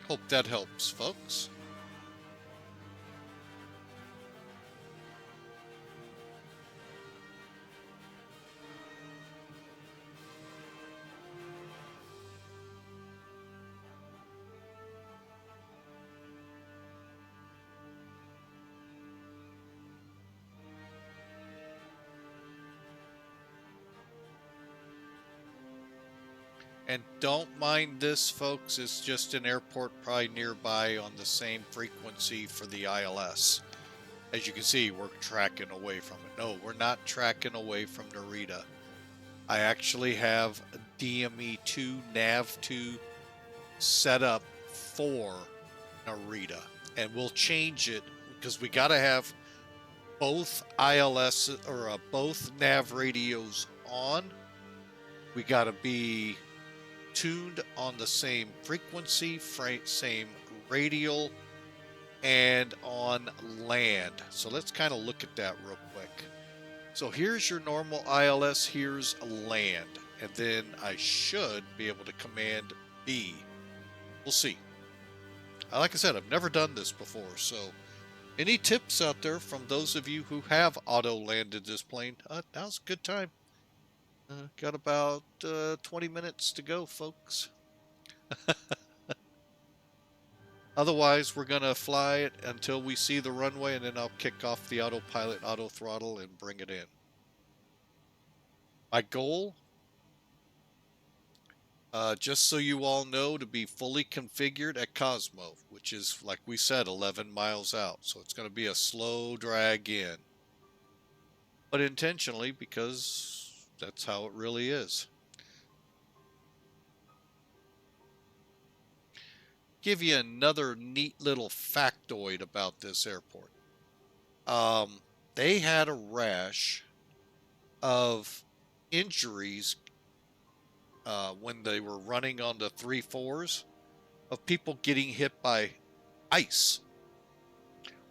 Speaker 1: Hope that helps, folks. And don't mind this, folks. It's just an airport probably nearby on the same frequency for the ILS. As you can see, we're tracking away from it. No, we're not tracking away from Narita. I actually have DME2 NAV2 set up for Narita. And we'll change it because we got to have both ILS or both nav radios on. We got to be tuned on the same frequency, same radial, and on land. So let's kind of look at that real quick. So here's your normal ILS, here's land, and then I should be able to command B. We'll see. Like I said, I've never done this before, so any tips out there from those of you who have auto-landed this plane? Now's a good time. Got about 20 minutes to go, folks. Otherwise, we're going to fly it until we see the runway, and then I'll kick off the autopilot, auto throttle, and bring it in. My goal, just so you all know, to be fully configured at Cosmo, which is, like we said, 11 miles out. So it's going to be a slow drag in. But intentionally, because that's how it really is. Give you another neat little factoid about this airport. They had a rash of injuries when they were running on the 3-4s of people getting hit by ice.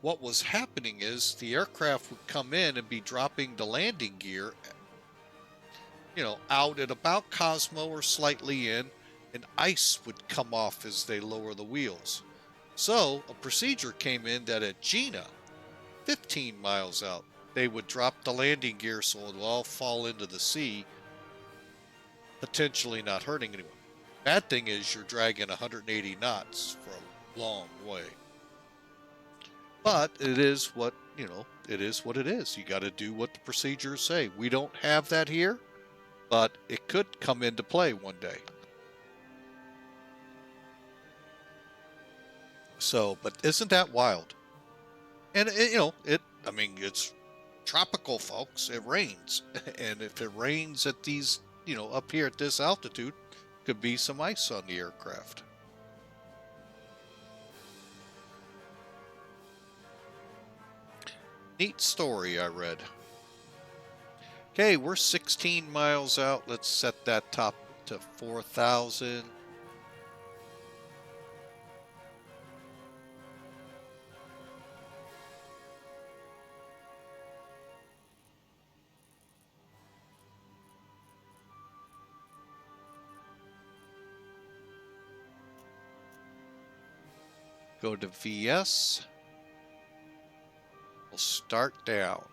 Speaker 1: What was happening is the aircraft would come in and be dropping the landing gear, you know, out at about Cosmo or slightly in, and ice would come off as they lower the wheels. So a procedure came in that at Gina, 15 miles out, they would drop the landing gear so it would all fall into the sea, potentially not hurting anyone. Bad thing is you're dragging 180 knots for a long way. But it is what, you know, it is what it is. You got to do what the procedures say. We don't have that here, but it could come into play one day. So, but isn't that wild? And it, you know, I mean, it's tropical, folks. It rains. And if it rains at these, you know, up here at this altitude, could be some ice on the aircraft. Neat story I read. Okay, we're 16 miles out. Let's set that top to 4,000. Go to VS. We'll start down.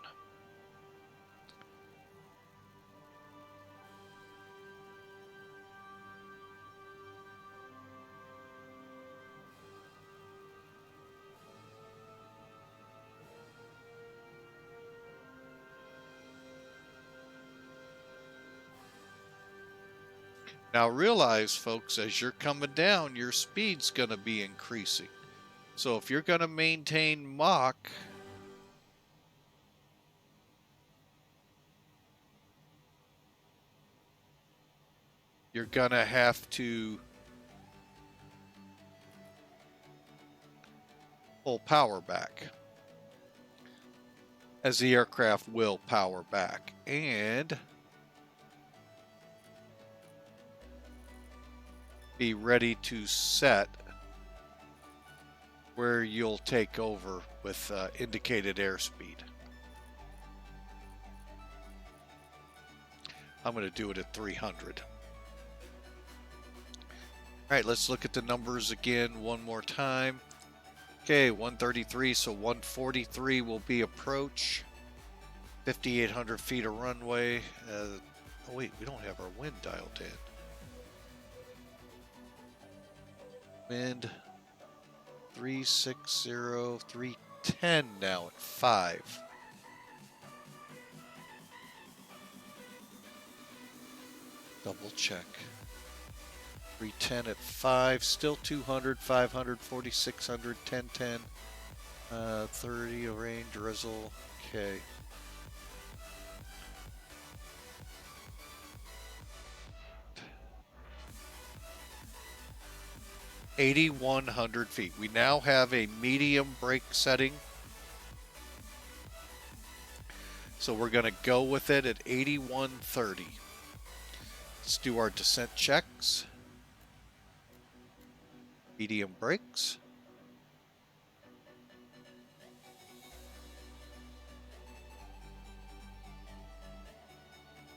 Speaker 1: Now realize, folks, as you're coming down, your speed's going to be increasing. So if you're going to maintain Mach, you're going to have to pull power back, as the aircraft will power back. And be ready to set where you'll take over with indicated airspeed. I'm going to do it at 300. All right, let's look at the numbers again one more time. Okay, 133, so 143 will be approach. 5,800 feet of runway. Oh wait, we don't have our wind dialed in. Wind 360, 310 now at 5. Double check. 310 at 5, still 200, 500, 4600, 1010, 30 rain, drizzle. Okay. $8,100 feet. We now have a medium brake setting. So we're going to go with it at 8130. Let's do our descent checks. Medium brakes.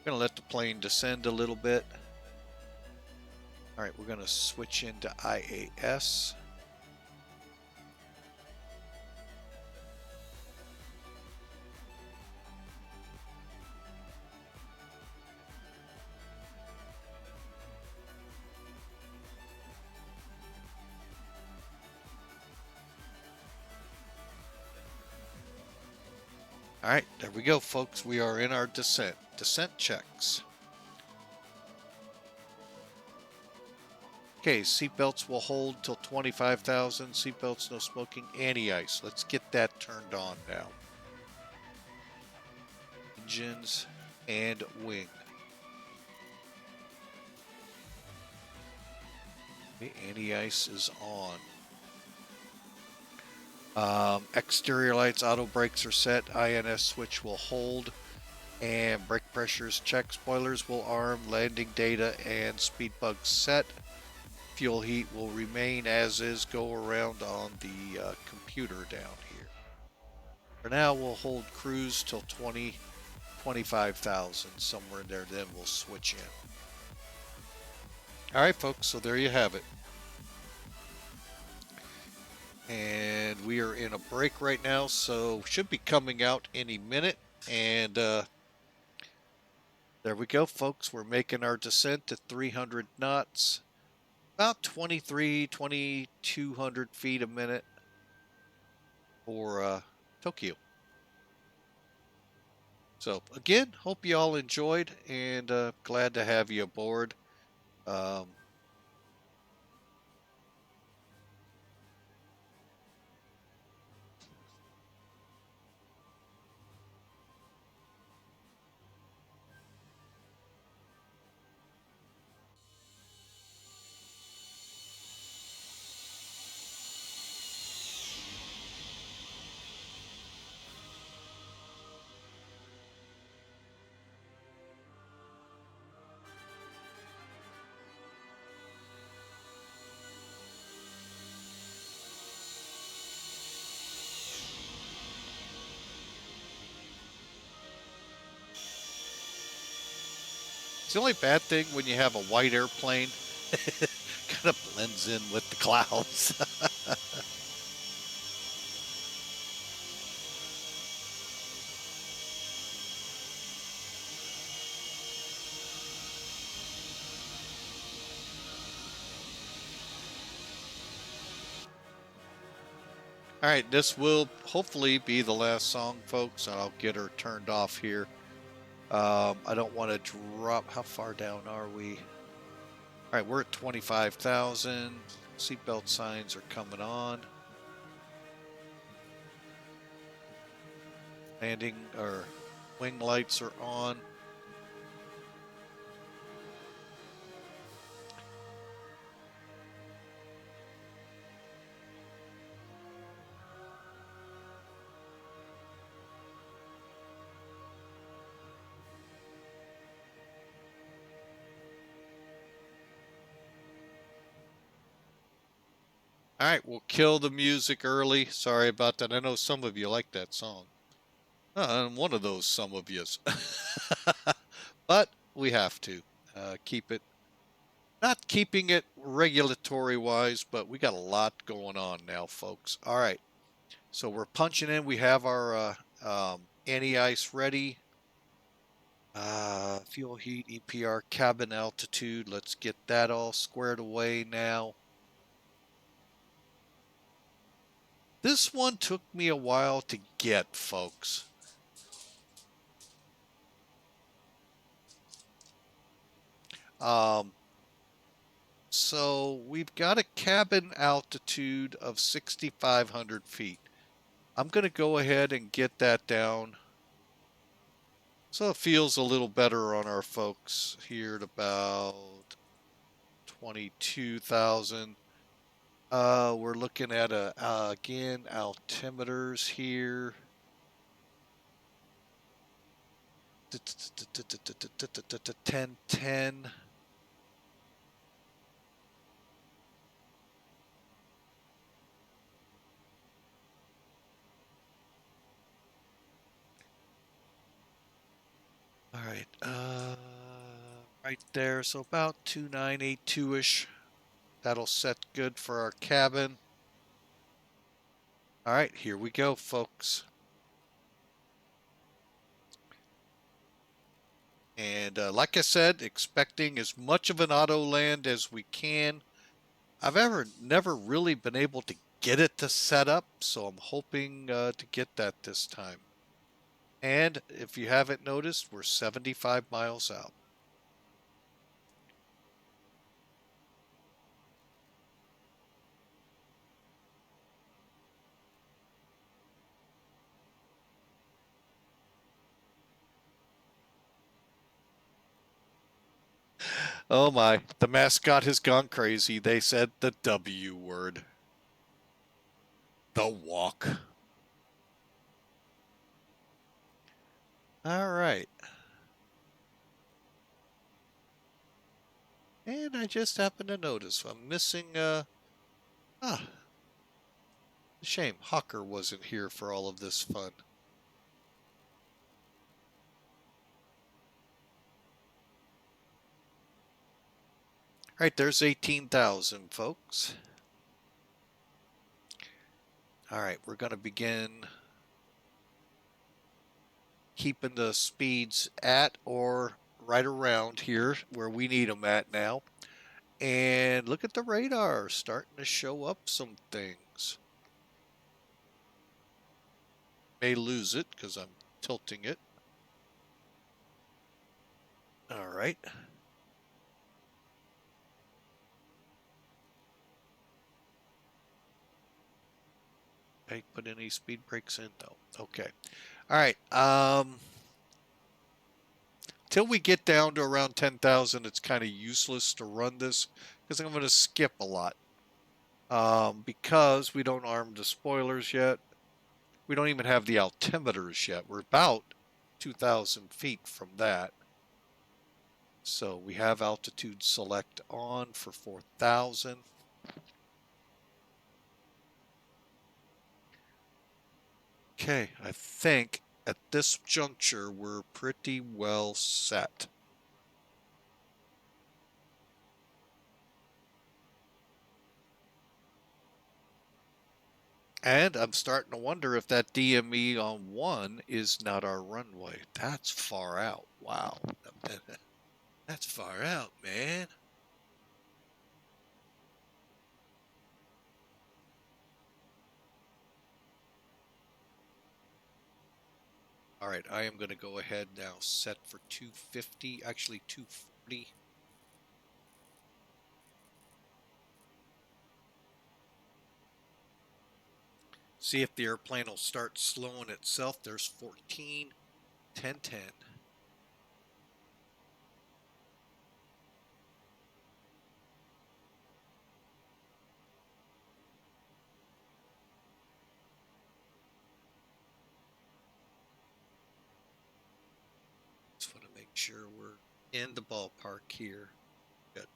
Speaker 1: Going to let the plane descend a little bit. All right, we're going to switch into IAS. All right, there we go, folks. We are in our descent. Descent checks. Okay, seatbelts will hold till 25,000. Seatbelts, no smoking, anti-ice. Let's get that turned on now. Engines and wing. The anti-ice is on. Exterior lights, auto brakes are set. INS switch will hold. And brake pressures check. Spoilers will arm. Landing data and speed bugs set. Fuel heat will remain as is. Go around on the computer down here. For now, we'll hold cruise till 25,000, somewhere in there. Then we'll switch in. All right, folks. So there you have it. And we are in a break right now, so should be coming out any minute. And there we go, folks. We're making our descent to 300 knots. About 2,200 feet a minute for Tokyo. So again, hope you all enjoyed, and glad to have you aboard. It's the only bad thing when you have a white airplane, kind of blends in with the clouds. All right, this will hopefully be the last song, folks. I'll get her turned off here. I don't want to drop. How far down are we? All right, we're at 25,000. Seatbelt signs are coming on. Landing or wing lights are on. All right, we'll kill the music early. Sorry about that. I know some of you like that song. I'm one of those some of yous. But we have to keep it. Not keeping it regulatory-wise, but we got a lot going on now, folks. All right, so we're punching in. We have our anti-ice ready. Fuel heat, EPR, cabin altitude. Let's get that all squared away now. This one took me a while to get, folks. so we've got a cabin altitude of 6,500 feet. I'm going to go ahead and get that down so it feels a little better on our folks here at about 22,000. We're looking at again altimeters here. 1010. All right, right there, so about 2982-ish. That'll set good for our cabin. All right, here we go, folks. And like I said, expecting as much of an Autoland as we can. I've never really been able to get it to set up, so I'm hoping to get that this time. And if you haven't noticed, we're 75 miles out. Oh my, the mascot has gone crazy. They said the W word. The walk. All right. And I just happened to notice I'm missing, shame Hawker wasn't here for all of this fun. All right, there's 18,000, folks. All right, we're going to begin keeping the speeds at or right around here where we need them at now. And look at the radar starting to show up some things. May lose it because I'm tilting it. All right. I put any speed brakes in? No. Okay. All right. Till we get down to around 10,000, it's kind of useless to run this because I'm going to skip a lot. Because we don't arm the spoilers yet. We don't even have the altimeters yet. We're about 2,000 feet from that. So we have altitude select on for 4,000. Okay, I think at this juncture we're pretty well set. And I'm starting to wonder if that DME on 1 is not our runway. That's far out. Wow. That's far out, man. All right, I am going to go ahead now, set for 250, actually 240. See if the airplane will start slowing itself. There's 14, 10, 10. Just want to make sure we're in the ballpark here. Good.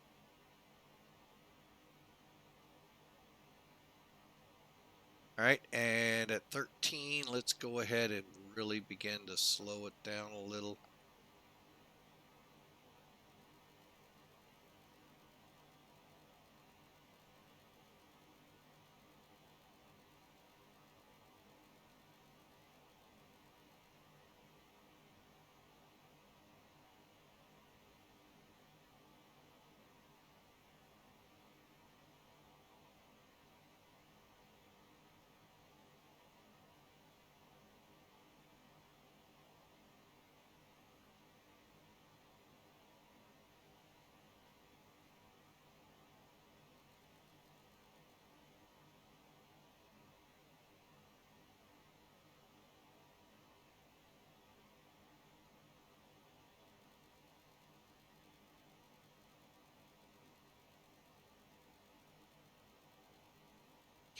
Speaker 1: All right, and at 13, let's go ahead and really begin to slow it down a little.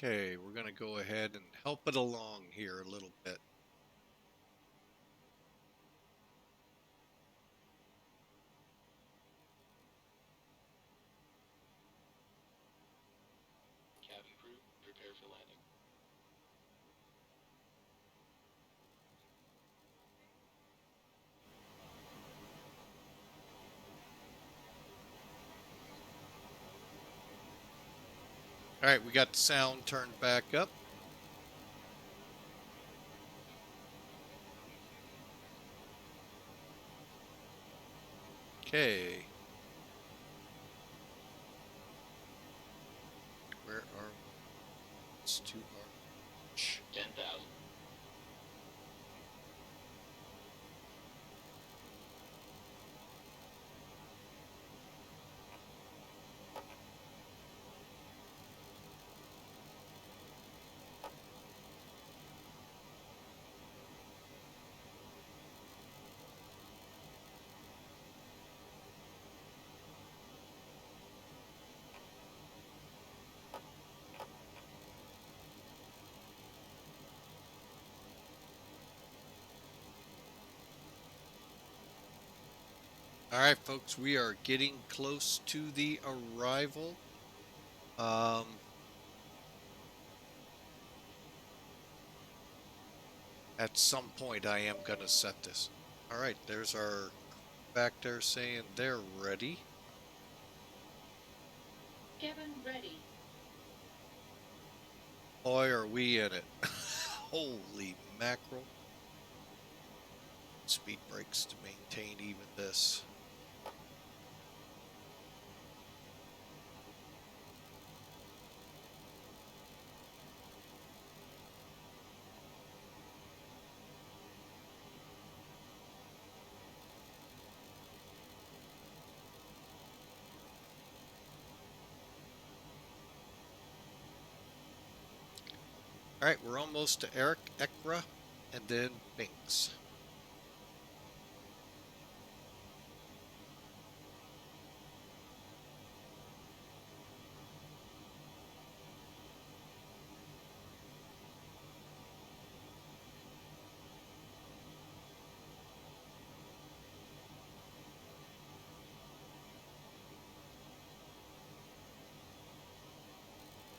Speaker 1: Okay, we're going to go ahead and help it along here a little bit.
Speaker 2: Cabin crew, prepare for landing.
Speaker 1: All right, we got the sound turned back up. Okay. Where are we? It's too hard.
Speaker 2: 10,000.
Speaker 1: All right, folks, we are getting close to the arrival. At some point, I am going to set this. All right, there's our back there saying they're ready.
Speaker 6: Cabin ready.
Speaker 1: Boy, are we in it. Holy mackerel. Speed brakes to maintain even this. All right, we're almost to EKIRA and then BINKS.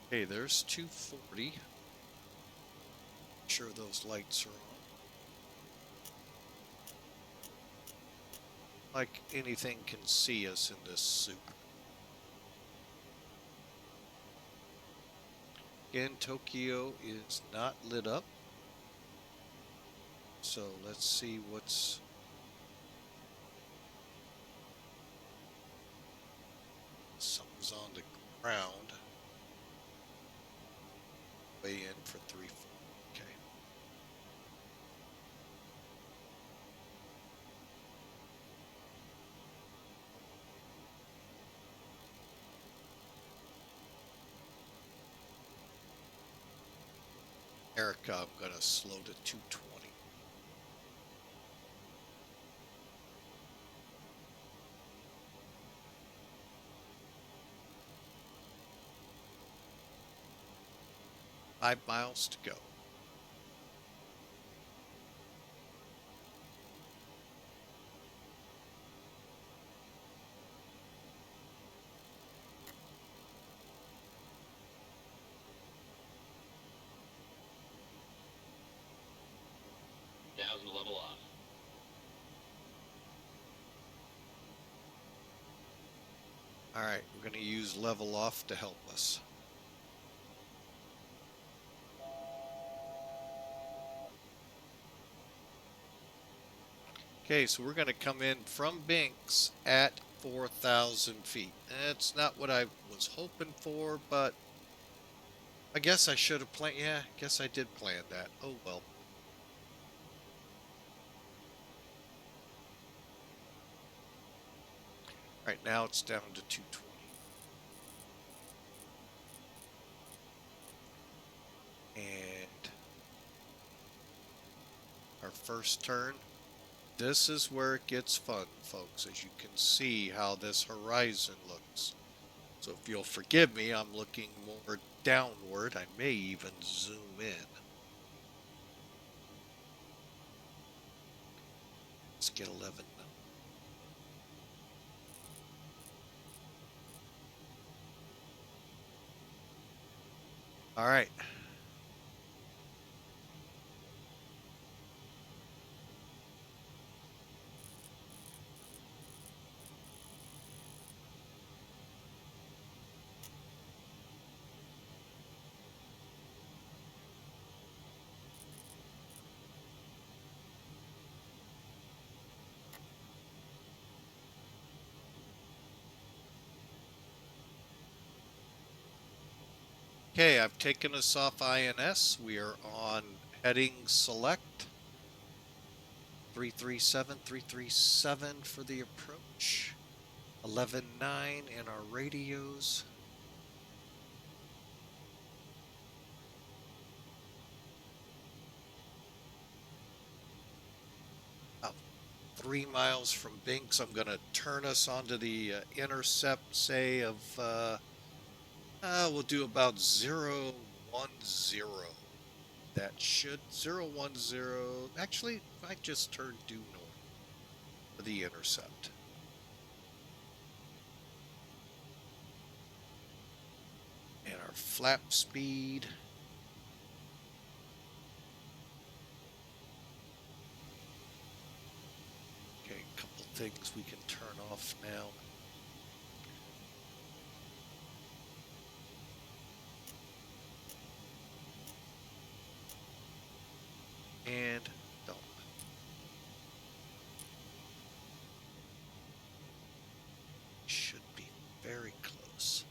Speaker 1: Okay, there's 240. Sure those lights are on. Like anything can see us in this soup. Again, Tokyo is not lit up. So let's see what's... Something's on the ground. Way in for 3-4. Okay. Erica, I'm going to slow to 220. Five miles to go.
Speaker 2: Now's the level off.
Speaker 1: All right, we're going to use level off to help us. Okay, so we're going to come in from BINKS at 4,000 feet. That's not what I was hoping for, but I guess I should have planned. Yeah, I guess I did plan that. Oh well. Right now it's down to 220. And our first turn. This is where it gets fun, folks, as you can see how this horizon looks. So if you'll forgive me, I'm looking more downward. I may even zoom in. Let's get 11. All right. Okay, I've taken us off INS. We are on heading select. 337 for the approach. 11.9 in our radios. About 3 miles from BINKS. I'm going to turn us onto the intercept, say, of, we'll do about 010. That should, 010, actually, I just turned due north for the intercept. And our flap speed. Okay, a couple things we can turn off now. And dump. Should be very close.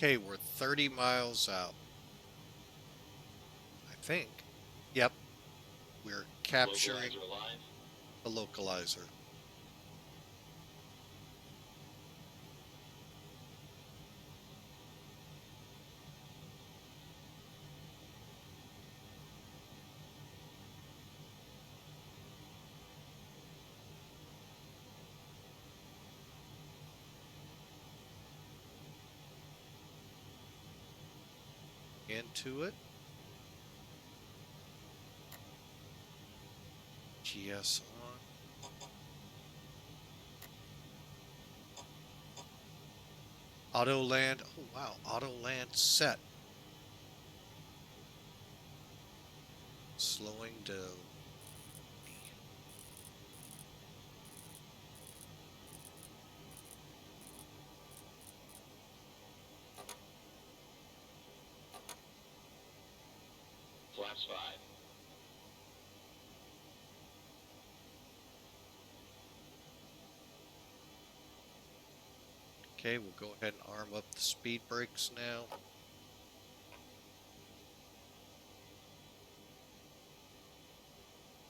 Speaker 1: Okay, we're 30 miles out. I think. Yep. We're capturing the localizer. Into it. GS on. Autoland. Oh, wow. Autoland set. Slowing down.
Speaker 2: Flaps 5.
Speaker 1: Okay, we'll go ahead and arm up the speed brakes now.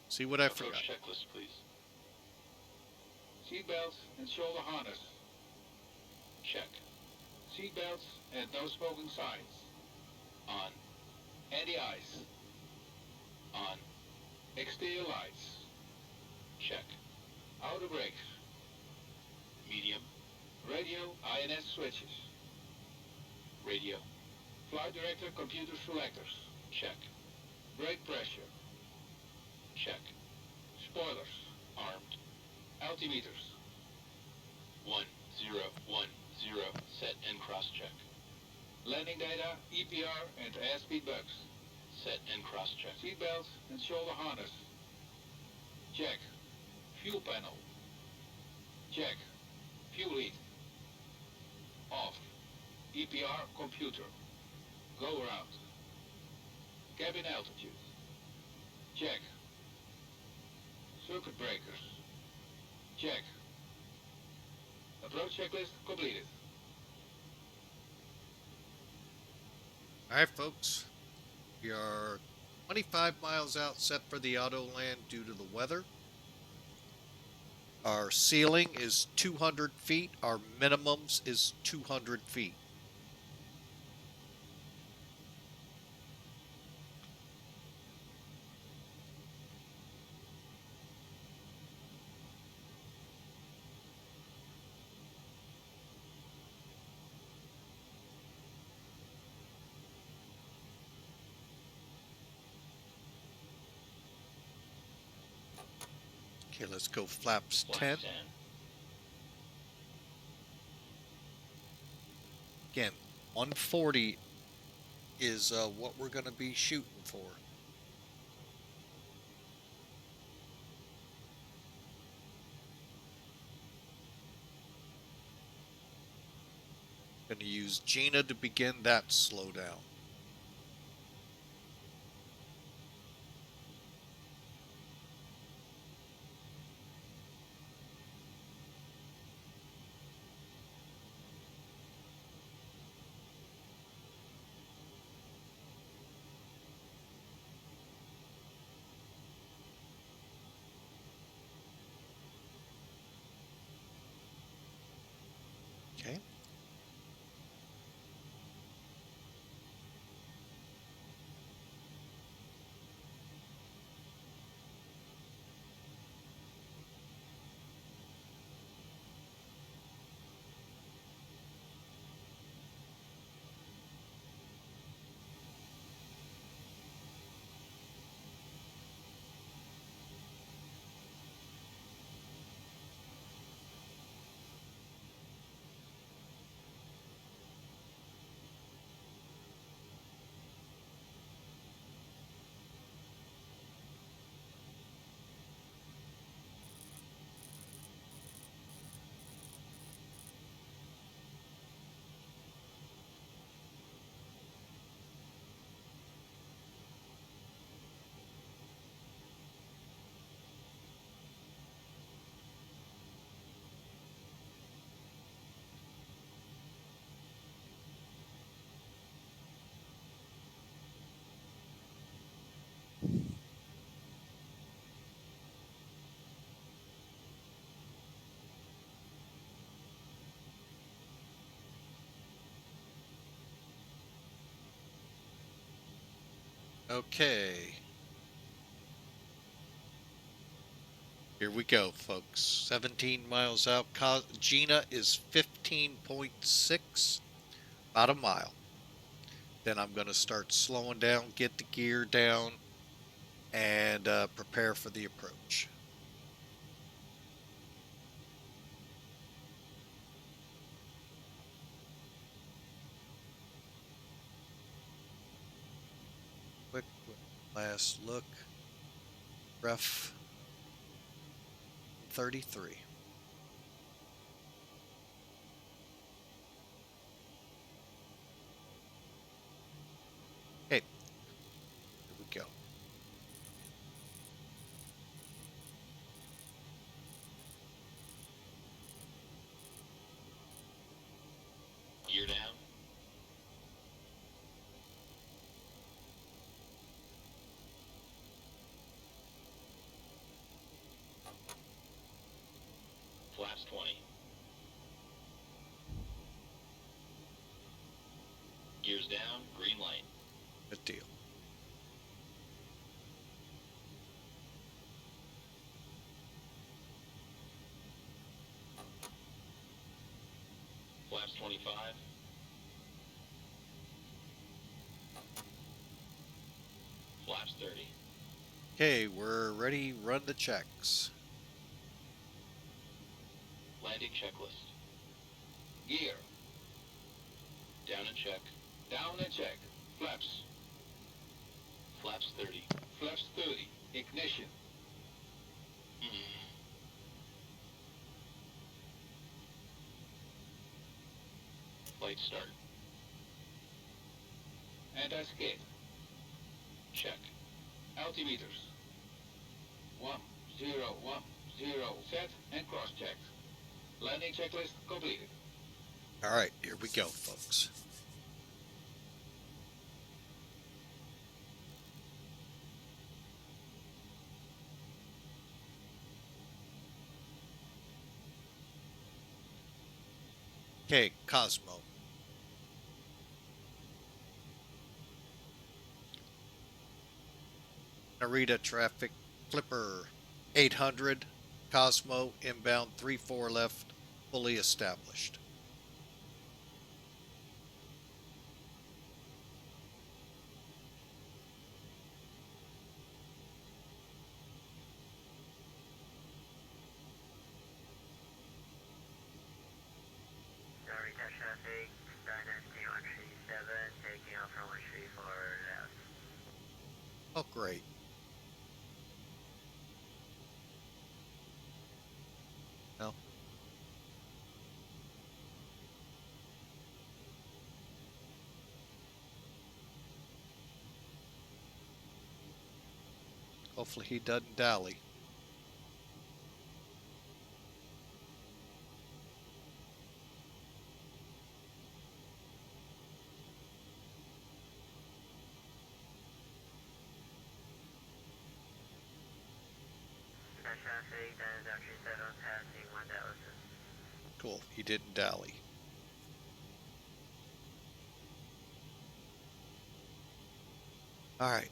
Speaker 1: See what I forgot.
Speaker 2: Checklist, please.
Speaker 7: Seatbelts and shoulder harness.
Speaker 2: Check.
Speaker 7: Seatbelts and no smoking signs.
Speaker 2: On.
Speaker 7: Anti-ice.
Speaker 2: On.
Speaker 7: Exterior lights.
Speaker 2: Check.
Speaker 7: Outer brakes.
Speaker 2: Medium.
Speaker 7: Radio INS switches.
Speaker 2: Radio.
Speaker 7: Flight director computer selectors.
Speaker 2: Check.
Speaker 7: Brake pressure.
Speaker 2: Check.
Speaker 7: Spoilers.
Speaker 2: armed.
Speaker 7: Altimeters.
Speaker 2: 1010. Set and cross-check.
Speaker 7: Landing data, EPR and airspeed bugs.
Speaker 2: Set and cross-check.
Speaker 7: Seatbelts and shoulder harness. Check. Fuel panel. Check. Fuel heat. Off. EPR computer. Go around. Cabin altitude. Check. Circuit breakers. Check. Approach checklist completed.
Speaker 1: Alright, folks. We are 25 miles out set for the Autoland due to the weather. Our ceiling is 200 feet. Our minimums is 200 feet. Okay, let's go flaps 10.
Speaker 2: Flaps 10.
Speaker 1: Again, 140 is what we're going to be shooting for. Going to use Gina to begin that slowdown. Okay. Okay. Here we go, folks. 17 miles out. Gina is 15.6, about a mile. Then I'm going to start slowing down, get the gear down, and prepare for the approach. Quick last look. Ref 33. Okay, here we go.
Speaker 2: Gear down. Flaps 20. Gears down, green light.
Speaker 1: Good deal.
Speaker 2: Flaps 25. Flaps 30.
Speaker 1: Okay, we're ready. Run the checks.
Speaker 2: Landing checklist.
Speaker 7: Gear.
Speaker 2: Down and check.
Speaker 7: Down and check. Flaps.
Speaker 2: Flaps 30.
Speaker 7: Flaps 30. Ignition.
Speaker 2: Light start.
Speaker 7: Anti-skid.
Speaker 2: Check.
Speaker 7: Altimeters. 1010. Set and cross-check. Landing checklist completed.
Speaker 1: All right, here we go, folks. Okay, Cosmo. Narita traffic, Clipper 800, Cosmo inbound 34 left, fully established.
Speaker 8: Narita traffic, Dynasty 137, taking off from 134 left.
Speaker 1: Oh, great. No. Hopefully he doesn't dally.
Speaker 8: Traffic, Dynasty 37, passing 1000.
Speaker 1: Cool, he didn't dally. All right,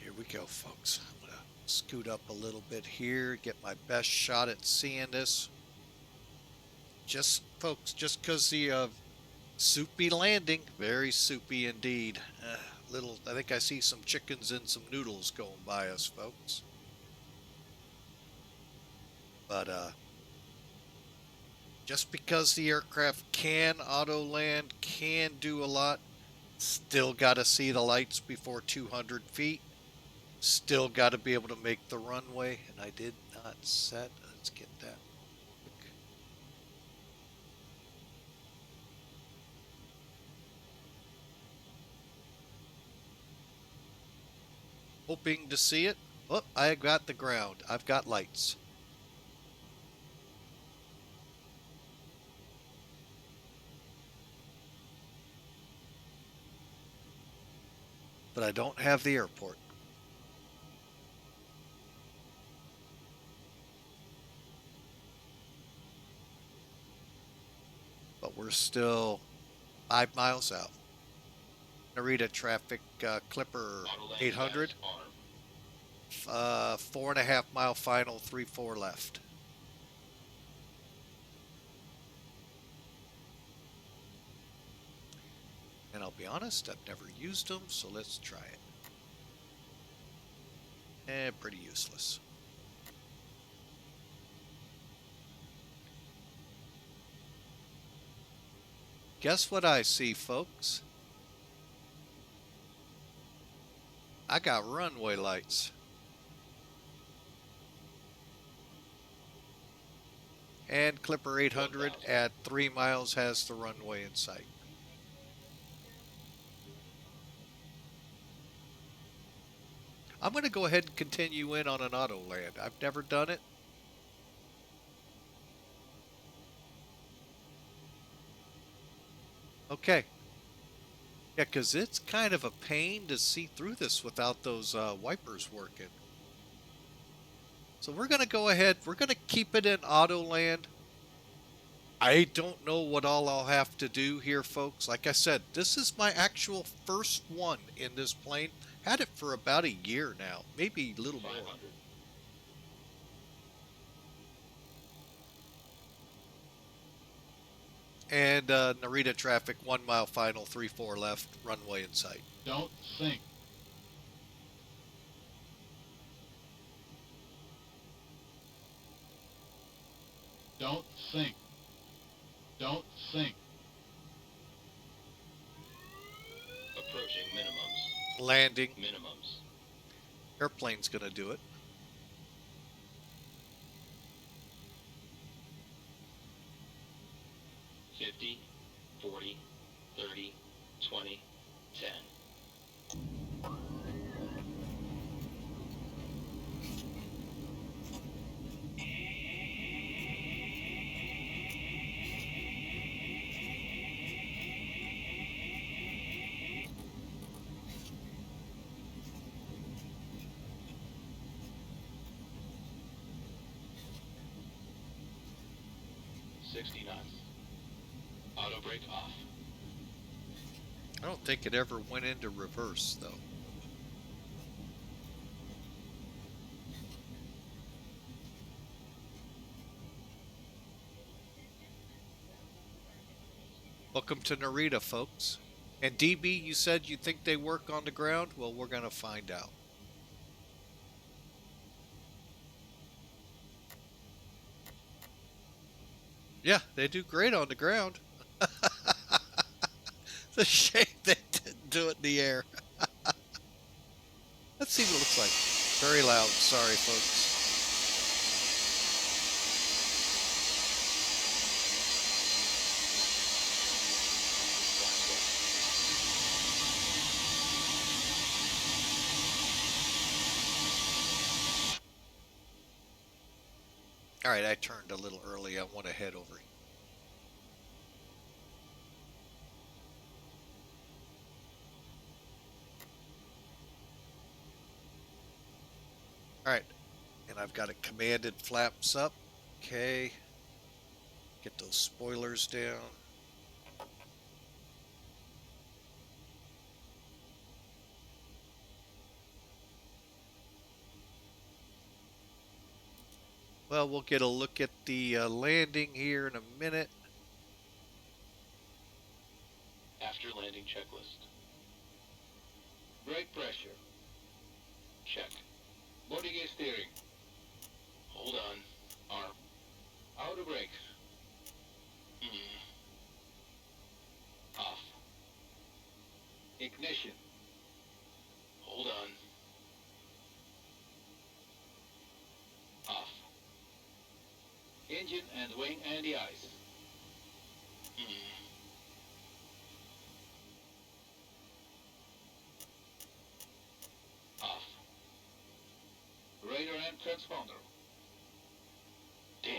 Speaker 1: here we go, folks. I'm gonna scoot up a little bit here, get my best shot at seeing this. Just, folks, just because the soupy landing, very soupy indeed. I think I see some chickens and some noodles going by us, folks. But just because the aircraft can auto-land, can do a lot, still got to see the lights before 200 feet. Still got to be able to make the runway. And I did not set. Let's get that. Hoping to see it. Oh, I got the ground. I've got lights. But I don't have the airport. But we're still 5 miles out. Narita traffic, Clipper
Speaker 2: Autoland
Speaker 1: 800.
Speaker 2: status arm.
Speaker 1: 4.5 mile final, 3-4 left. And I'll be honest, I've never used them, so let's try it. Pretty useless. Guess what I see, folks? I got runway lights. And Clipper 800 at 3 miles has the runway in sight. I'm going to go ahead and continue in on an auto land. I've never done it. Okay. Yeah, because it's kind of a pain to see through this without those wipers working. So we're going to go ahead. We're going to keep it in auto land. I don't know what all I'll have to do here, folks. Like I said, this is my actual first one in this plane. Had it for about a year now, maybe a little more.
Speaker 2: 500.
Speaker 1: And Narita traffic, 1 mile final, 3-4 left, runway in sight.
Speaker 7: Don't think. Don't think. Don't think.
Speaker 2: Approaching minimums.
Speaker 1: Landing.
Speaker 2: Minimums.
Speaker 1: Airplane's gonna do it.
Speaker 2: $50, $40, $30, $20, $10. $60 knots. Auto brake off.
Speaker 1: I don't think it ever went into reverse, though. Welcome to Narita, folks. And DB, you said you think they work on the ground? Well, we're going to find out. Yeah, they do great on the ground. It's a shame they didn't do it in the air. Let's see what it looks like. Very loud. Sorry, folks. All right, I turned a little early. I want to head over. All right, and I've got it commanded flaps up. Okay, get those spoilers down. Well, we'll get a look at the landing here in a minute.
Speaker 2: After landing checklist.
Speaker 7: Brake pressure.
Speaker 2: Check.
Speaker 7: Body gear steering.
Speaker 2: Hold on. Arm.
Speaker 7: Outer brakes.
Speaker 2: Off.
Speaker 7: Ignition.
Speaker 2: Hold on. Off.
Speaker 7: Engine and wing anti-ice.
Speaker 2: Off.
Speaker 7: Radar and transponder.
Speaker 2: Damn.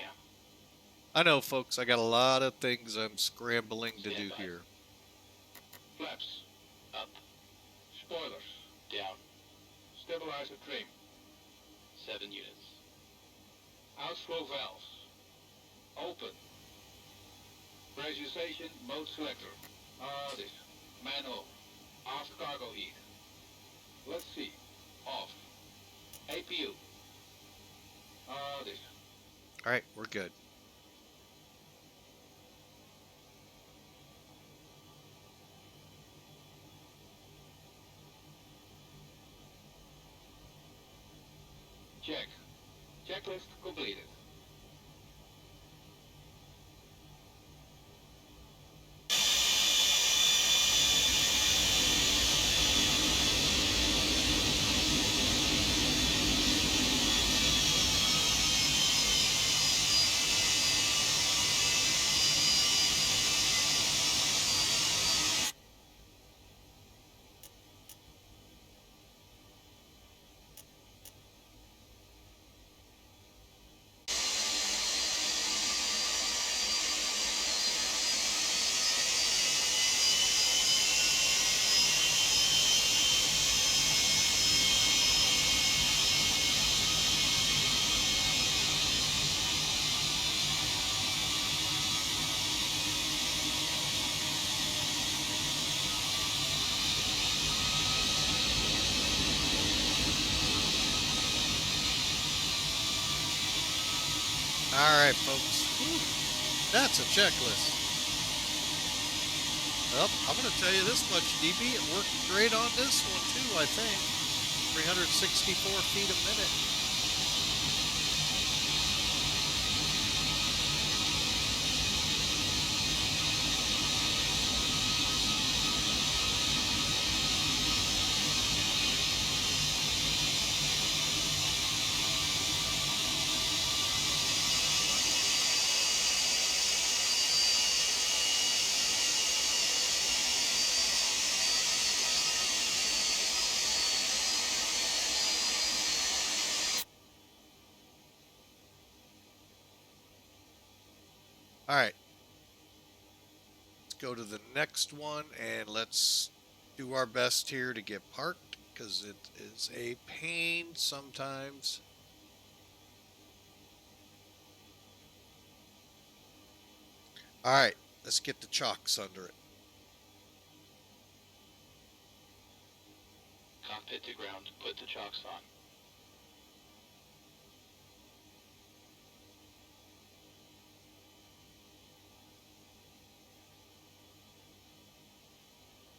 Speaker 1: I know, folks, I got a lot of things I'm scrambling to do
Speaker 2: Stand by.
Speaker 1: here.
Speaker 7: Flaps.
Speaker 2: Up.
Speaker 7: Spoilers.
Speaker 2: Down.
Speaker 7: Stabilizer trim.
Speaker 2: 7 units.
Speaker 7: Outflow valves. Open. Pressurization mode selector. This. Manual. Aft cargo heat. Let's see. Off. APU. This.
Speaker 1: All right, we're good.
Speaker 7: Check. Checklist completed.
Speaker 1: All right, folks. Whew. That's a checklist. Well, I'm going to tell you this much, DB. It worked great on this one, too, I think. 364 feet a minute. All right. Let's go to the next one and let's do our best here to get parked because it is a pain sometimes. All right. Let's get the chocks under it.
Speaker 2: Cockpit to ground. Put the chocks on.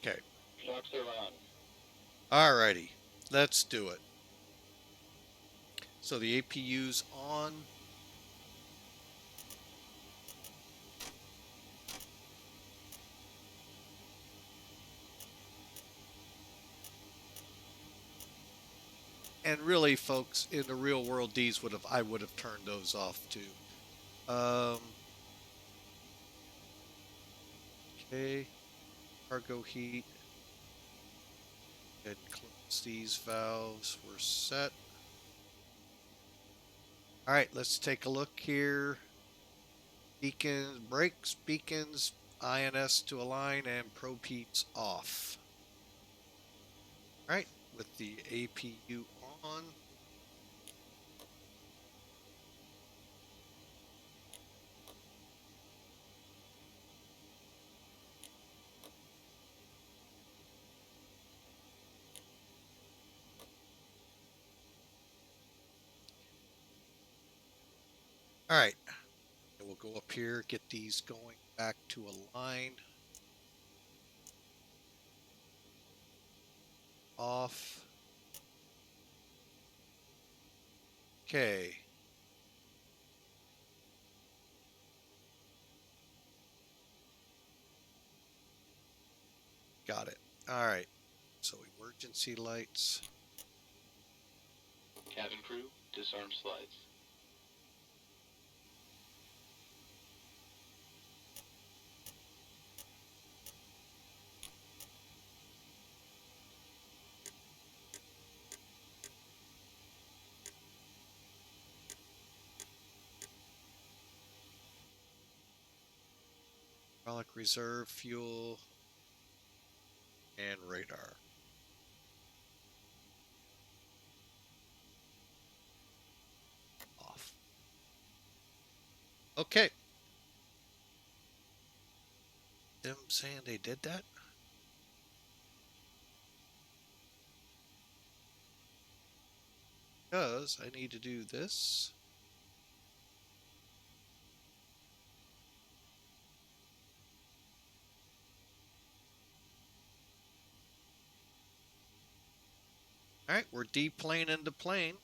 Speaker 1: Okay.
Speaker 2: Chocks are on.
Speaker 1: All righty. Let's do it. So the APU's on. And really, folks, in the real world, I would have turned those off too. Okay, cargo heat. And close these valves. We're set. All right, let's take a look here. Beacons, brakes, beacons, INS to align, and probe heats off. All right, with the APU on. All right, and we'll go up here, get these going back to a line. Off. Okay. Got it. All right. So emergency lights.
Speaker 2: Cabin crew, disarm slides.
Speaker 1: Hydraulic reserve, fuel, and radar. Off. Okay. Them saying they did that? Because I need to do this. All right, we're deplaning the plane.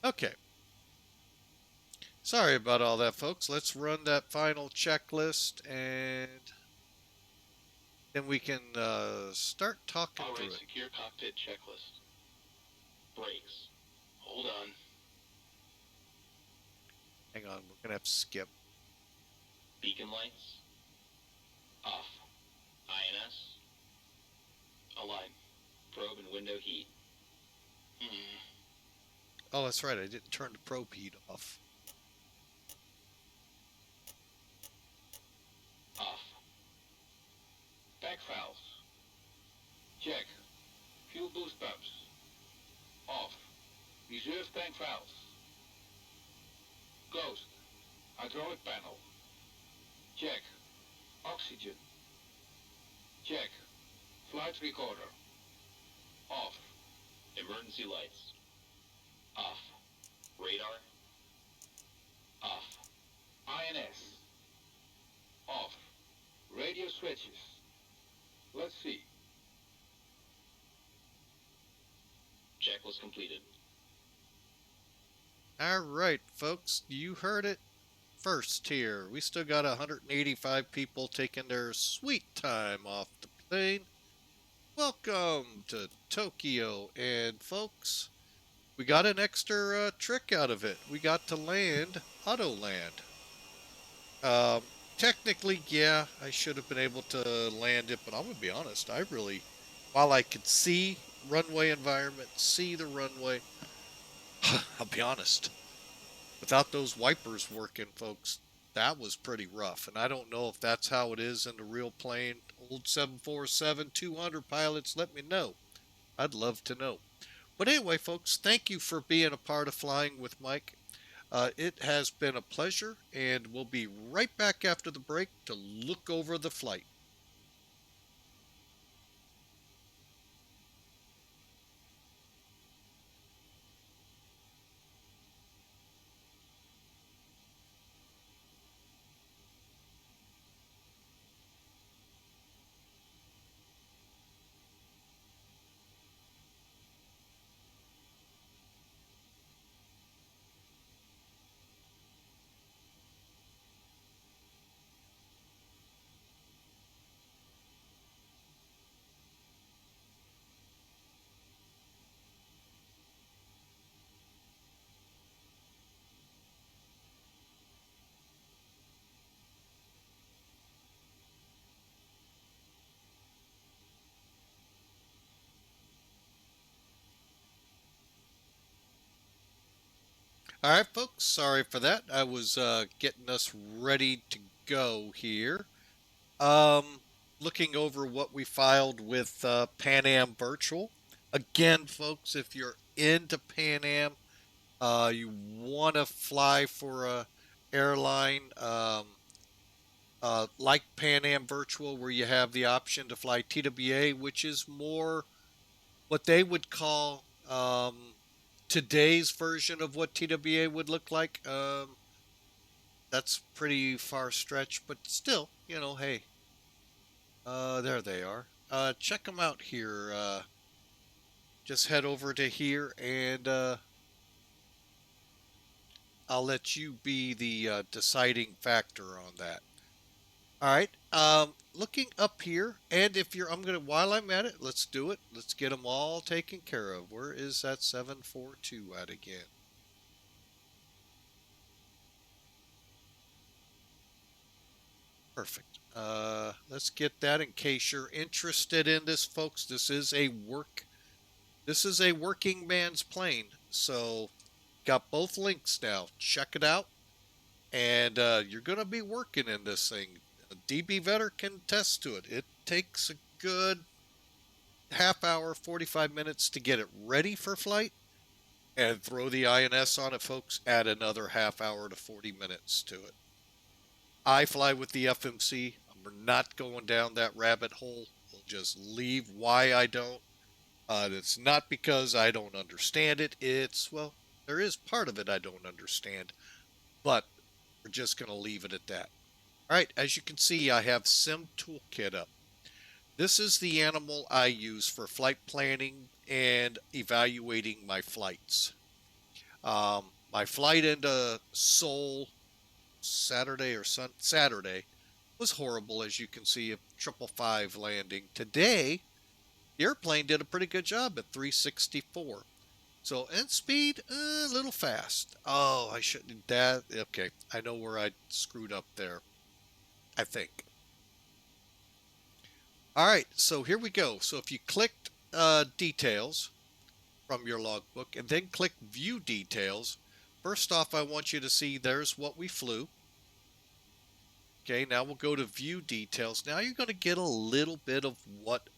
Speaker 1: Okay. Sorry about all that, folks. Let's run that final checklist and then we can start talking
Speaker 2: All
Speaker 1: through
Speaker 2: right,
Speaker 1: it.
Speaker 2: secure cockpit checklist. Brakes. Hold on.
Speaker 1: Hang on, we're going to have to skip.
Speaker 2: Beacon lights. Off. INS. Align. Probe and window heat.
Speaker 1: Oh, that's right. I didn't turn the probe heat off.
Speaker 2: Off.
Speaker 7: Back valves. Check. Fuel boost pumps. Off. Reserve tank valves. Closed. Hydraulic panel. Check. Oxygen. Check. Flight recorder. Off.
Speaker 2: Emergency lights. Off. Radar. Off.
Speaker 7: INS. Off. Radio switches. Let's see.
Speaker 2: Check was completed.
Speaker 1: All right, folks, you heard it first here. We still got 185 people taking their sweet time off the plane. Welcome to Tokyo, and folks, we got an extra trick out of it. We got to land Autoland. Technically, yeah, I should have been able to land it, but I'm gonna be honest, while I could see runway environment, see the runway, I'll be honest, without those wipers working, folks, that was pretty rough. And I don't know if that's how it is in the real plane. Old 747-200 pilots, let me know. I'd love to know. But anyway, folks, thank you for being a part of Flying with Mike. It has been a pleasure, and we'll be right back after the break to look over the flight. All right, folks, sorry for that. I was getting us ready to go here. Looking over what we filed with Pan Am Virtual. Again, folks, if you're into Pan Am, you want to fly for a airline like Pan Am Virtual, where you have the option to fly TWA, which is more what they would call today's version of what TWA would look like. That's pretty far stretch, but still, you know, hey, there they are. Check them out here. Just head over to here, and I'll let you be the deciding factor on that. All right. Looking up here, and if you're, while I'm at it, let's do it. Let's get them all taken care of. Where is that 742 at again? Perfect. Let's get that in case you're interested in this, folks. This is a working man's plane. So got both links now. Check it out. And you're going to be working in this thing. DB Vetter can attest to it. It takes a good half hour, 45 minutes to get it ready for flight. And throw the INS on it, folks. Add another half hour to 40 minutes to it. I fly with the FMC. We're not going down that rabbit hole. We'll just leave why I don't. It's not because I don't understand it. It's, well, there is part of it I don't understand. But we're just going to leave it at that. All right, as you can see, I have Sim Toolkit up. This is the animal I use for flight planning and evaluating my flights. My flight into Seoul Saturday was horrible, as you can see, a 555 landing. Today, the airplane did a pretty good job at 364. So, end speed, a little fast. Oh, I shouldn't, okay, I know where I screwed up there, I think. All right, so here we go. So if you clicked details from your logbook and then click view details, first off, I want you to see there's what we flew. Okay, now we'll go to view details. Now you're going to get a little bit of what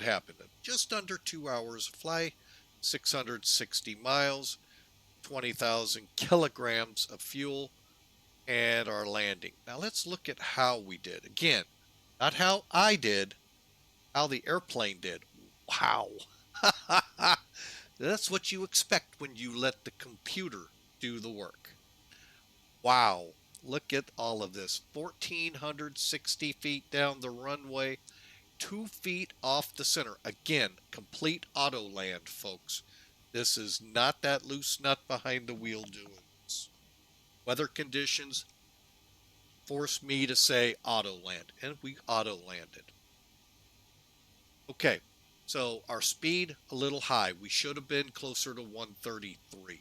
Speaker 1: happened. Just under 2 hours fly, 660 miles, 20,000 kilograms of fuel, and our landing. Now let's look at how we did. Again, not how I did, how the airplane did. Wow. That's what you expect when you let the computer do the work. Wow. Look at all of this. 1,460 feet down the runway, 2 feet off the center. Again, complete Autoland, folks. This is not that loose nut behind the wheel doing this. Weather conditions forced me to say Autoland, and we auto-landed. Okay, so our speed a little high. We should have been closer to 133.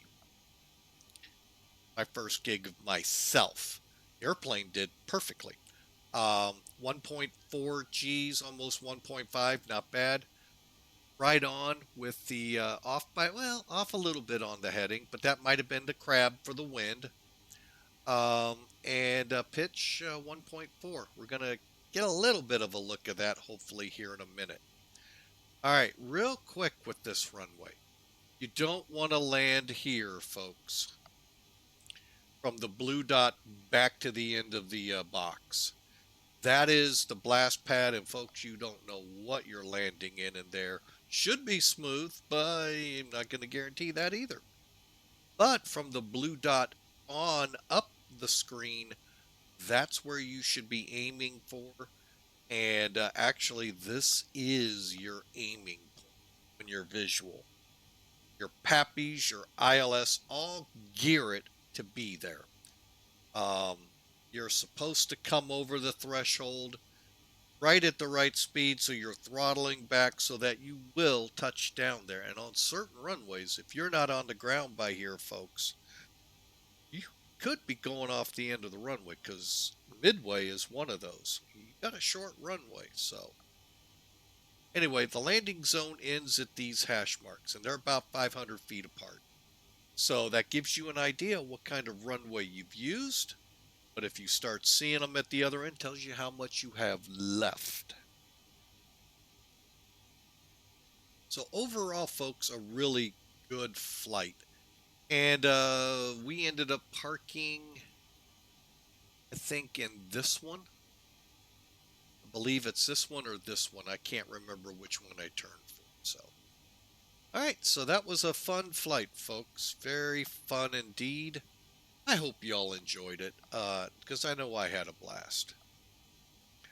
Speaker 1: My first gig of myself. The airplane did perfectly. 1.4 Gs, almost 1.5, not bad. Right on with the off by, well, off a little bit on the heading, but that might have been the crab for the wind. And pitch 1.4. We're going to get a little bit of a look at that hopefully here in a minute. All right, real quick with this runway. You don't want to land here, folks, from the blue dot back to the end of the box. That is the blast pad, and folks, you don't know what you're landing in there. Should be smooth, but I'm not going to guarantee that either. But from the blue dot on up the screen, that's where you should be aiming for. And actually, this is your aiming point when you're visual. Your PAPIs, your ILS, all gear it to be there. You're supposed to come over the threshold right at the right speed, so you're throttling back so that you will touch down there. And on certain runways, if you're not on the ground by here, folks, you could be going off the end of the runway, because midway is one of those. You got a short runway, so anyway, the landing zone ends at these hash marks, and they're about 500 feet apart. So that gives you an idea what kind of runway you've used. But if you start seeing them at the other end, tells you how much you have left. So overall, folks, a really good flight. And we ended up parking, I think, in this one. I believe it's this one or this one. I can't remember which one I turned for. So, all right, so that was a fun flight, folks. Very fun indeed. I hope y'all enjoyed it, because I know I had a blast.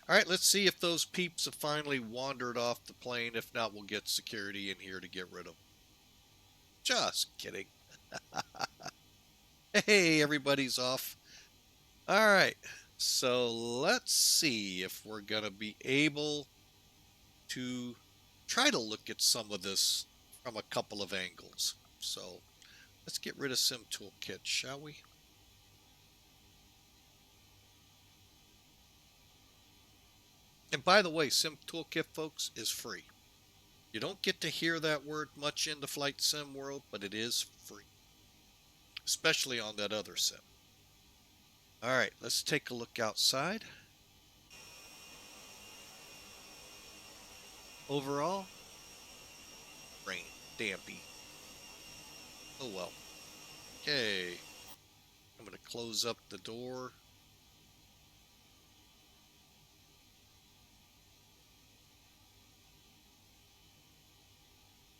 Speaker 1: All right, let's see if those peeps have finally wandered off the plane. If not, we'll get security in here to get rid of them. Just kidding. Hey, everybody's off. All right, so let's see if we're going to be able to try to look at some of this from a couple of angles. So let's get rid of Sim Toolkit, shall we? And by the way, Sim Toolkit, folks, is free. You don't get to hear that word much in the flight sim world, but it is free. Especially on that other sim. All right, let's take a look outside. Overall, rain, dampy. Oh well. Okay. I'm going to close up the door.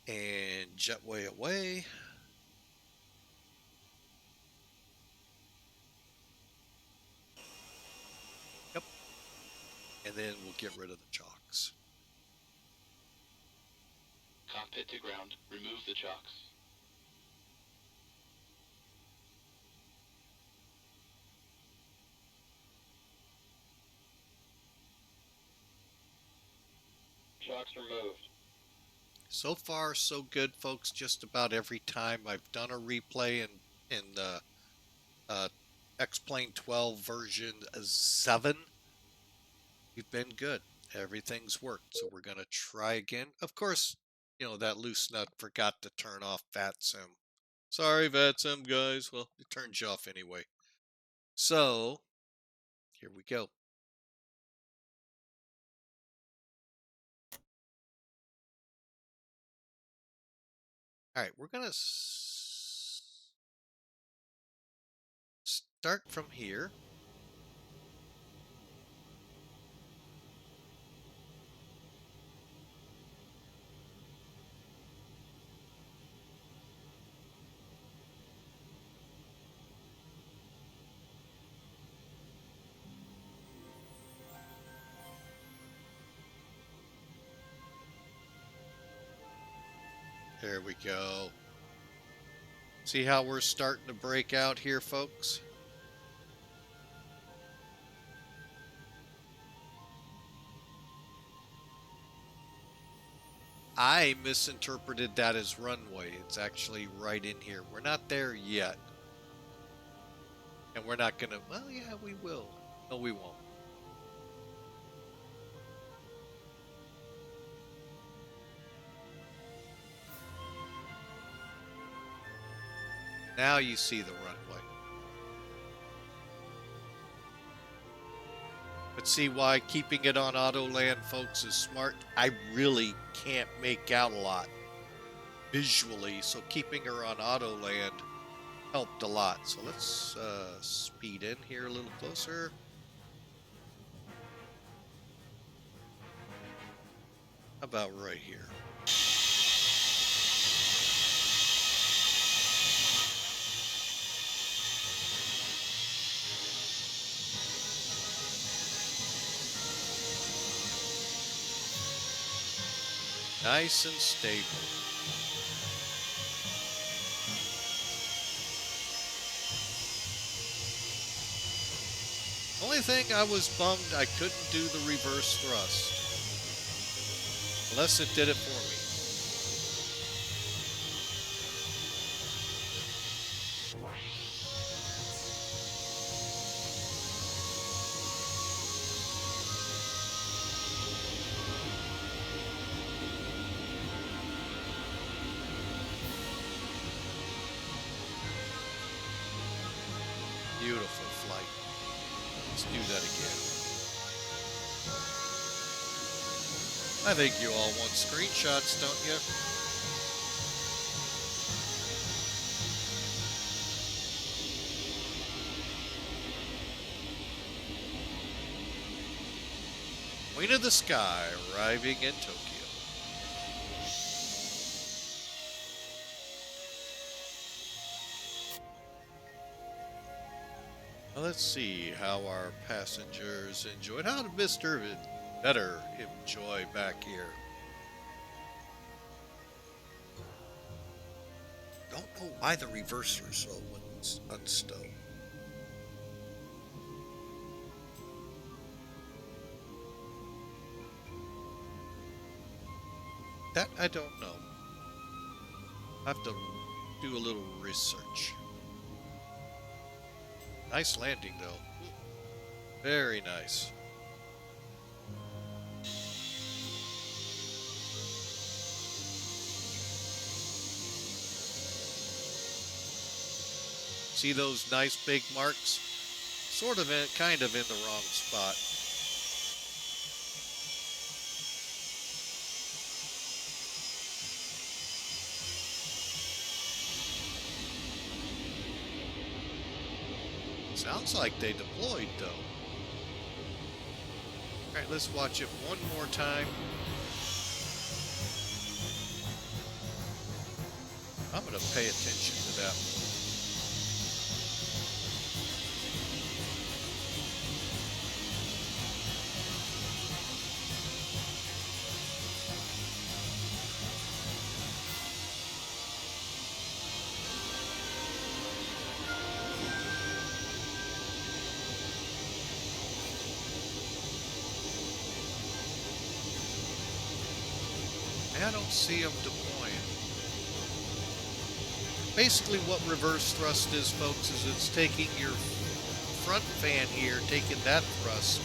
Speaker 1: And jetway away. Yep. And then we'll get rid of the chocks.
Speaker 2: Cockpit to ground. Remove the chocks.
Speaker 3: Chocks removed.
Speaker 1: So far, so good, folks. Just about every time I've done a replay in the XP12 version 7, we've been good. Everything's worked. So we're going to try again. Of course, you know, that loose nut forgot to turn off VATSIM. Sorry, VATSIM, guys. Well, it turns you off anyway. So, here we go. All right, we're going to start from here. There we go. See how we're starting to break out here, folks? I misinterpreted that as runway. It's actually right in here. We're not there yet. And we're not gonna, well, yeah, we will. No, we won't. Now you see the runway. But see why keeping it on Autoland, folks, is smart? I really can't make out a lot visually, so keeping her on Autoland helped a lot. So let's speed in here a little closer. How about right here? Nice and stable. Only thing I was bummed I couldn't do the reverse thrust. Unless it did it for me. Beautiful flight. Let's do that again. I think you all want screenshots, don't you? Queen of the Sky arriving in Tokyo. Well, let's see how our passengers enjoyed. How did Mr. Better enjoy back here? Don't know why the reverser so when it's unstowed. That I don't know. I have to do a little research. Nice landing though. Very nice. See those nice big marks? Sort of kind of in the wrong spot. Sounds like they deployed though. Alright, let's watch it one more time. I'm going to pay attention to that one. I don't see them deploying. Basically what reverse thrust is, folks, is it's taking your front fan here, taking that thrust,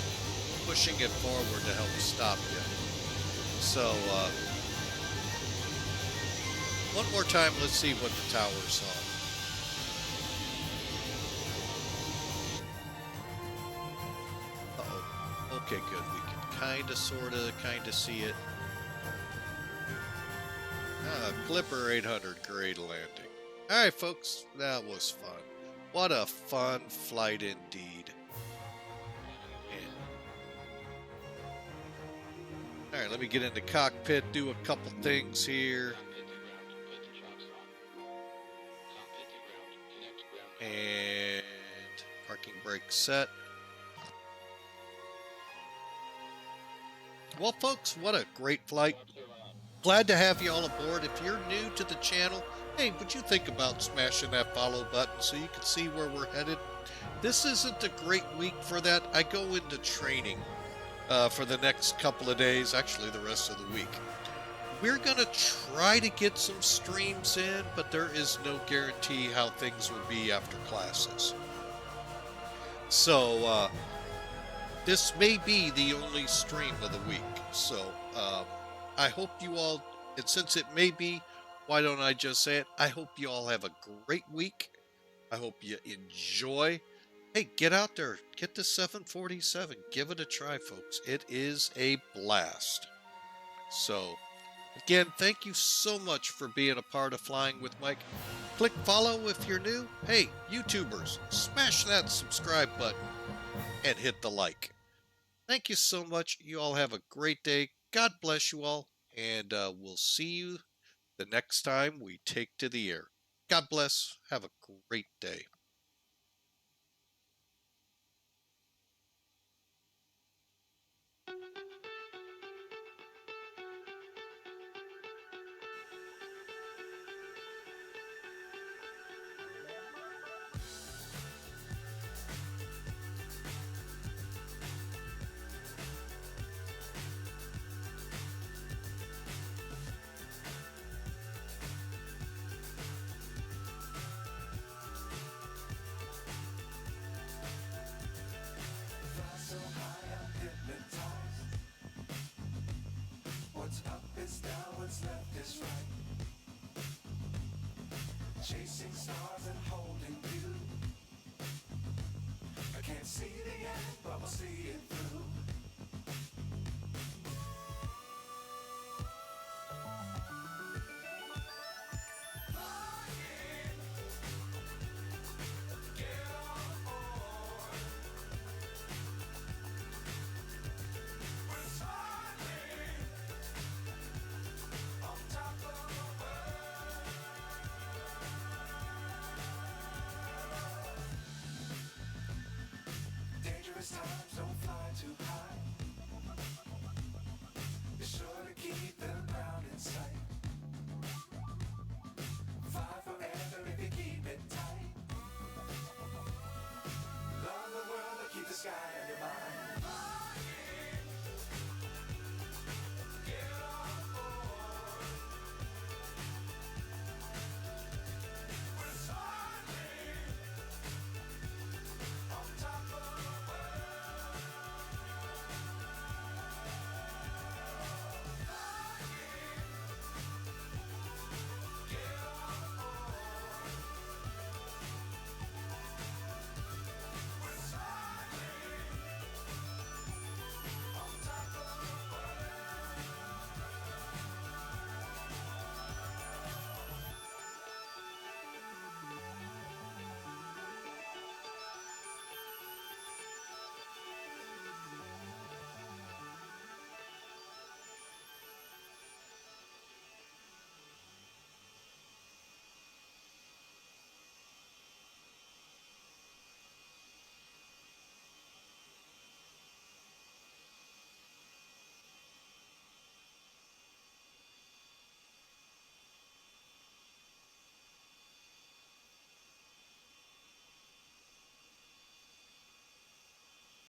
Speaker 1: pushing it forward to help stop you. So, one more time, let's see what the tower saw. Uh-oh. Okay, good. We can kind of see it. Clipper 800, great landing. Alright folks, that was fun. What a fun flight indeed. Alright, let me get in the cockpit, do a couple things here. And parking brake set. Well folks, what a great flight. Glad to have you all aboard. If you're new to the channel, hey, would you think about smashing that follow button so you can see where we're headed? This isn't a great week for that. I go into training for the next couple of days, actually the rest of the week. We're going to try to get some streams in, but there is no guarantee how things will be after classes. So, this may be the only stream of the week. So, I hope you all, and since it may be, why don't I just say it? I hope you all have a great week. I hope you enjoy. Hey, get out there. Get the 747. Give it a try, folks. It is a blast. So, again, thank you so much for being a part of Flying with Mike. Click follow if you're new. Hey, YouTubers, smash that subscribe button and hit the like. Thank you so much. You all have a great day. God bless you all. And we'll see you the next time we take to the air. God bless. Have a great day.
Speaker 9: What's up is down, what's left is right. Chasing stars and holding you. I can't see the end, but we'll see it through. Dangerous times, don't fly too high. Be sure to keep the ground in sight.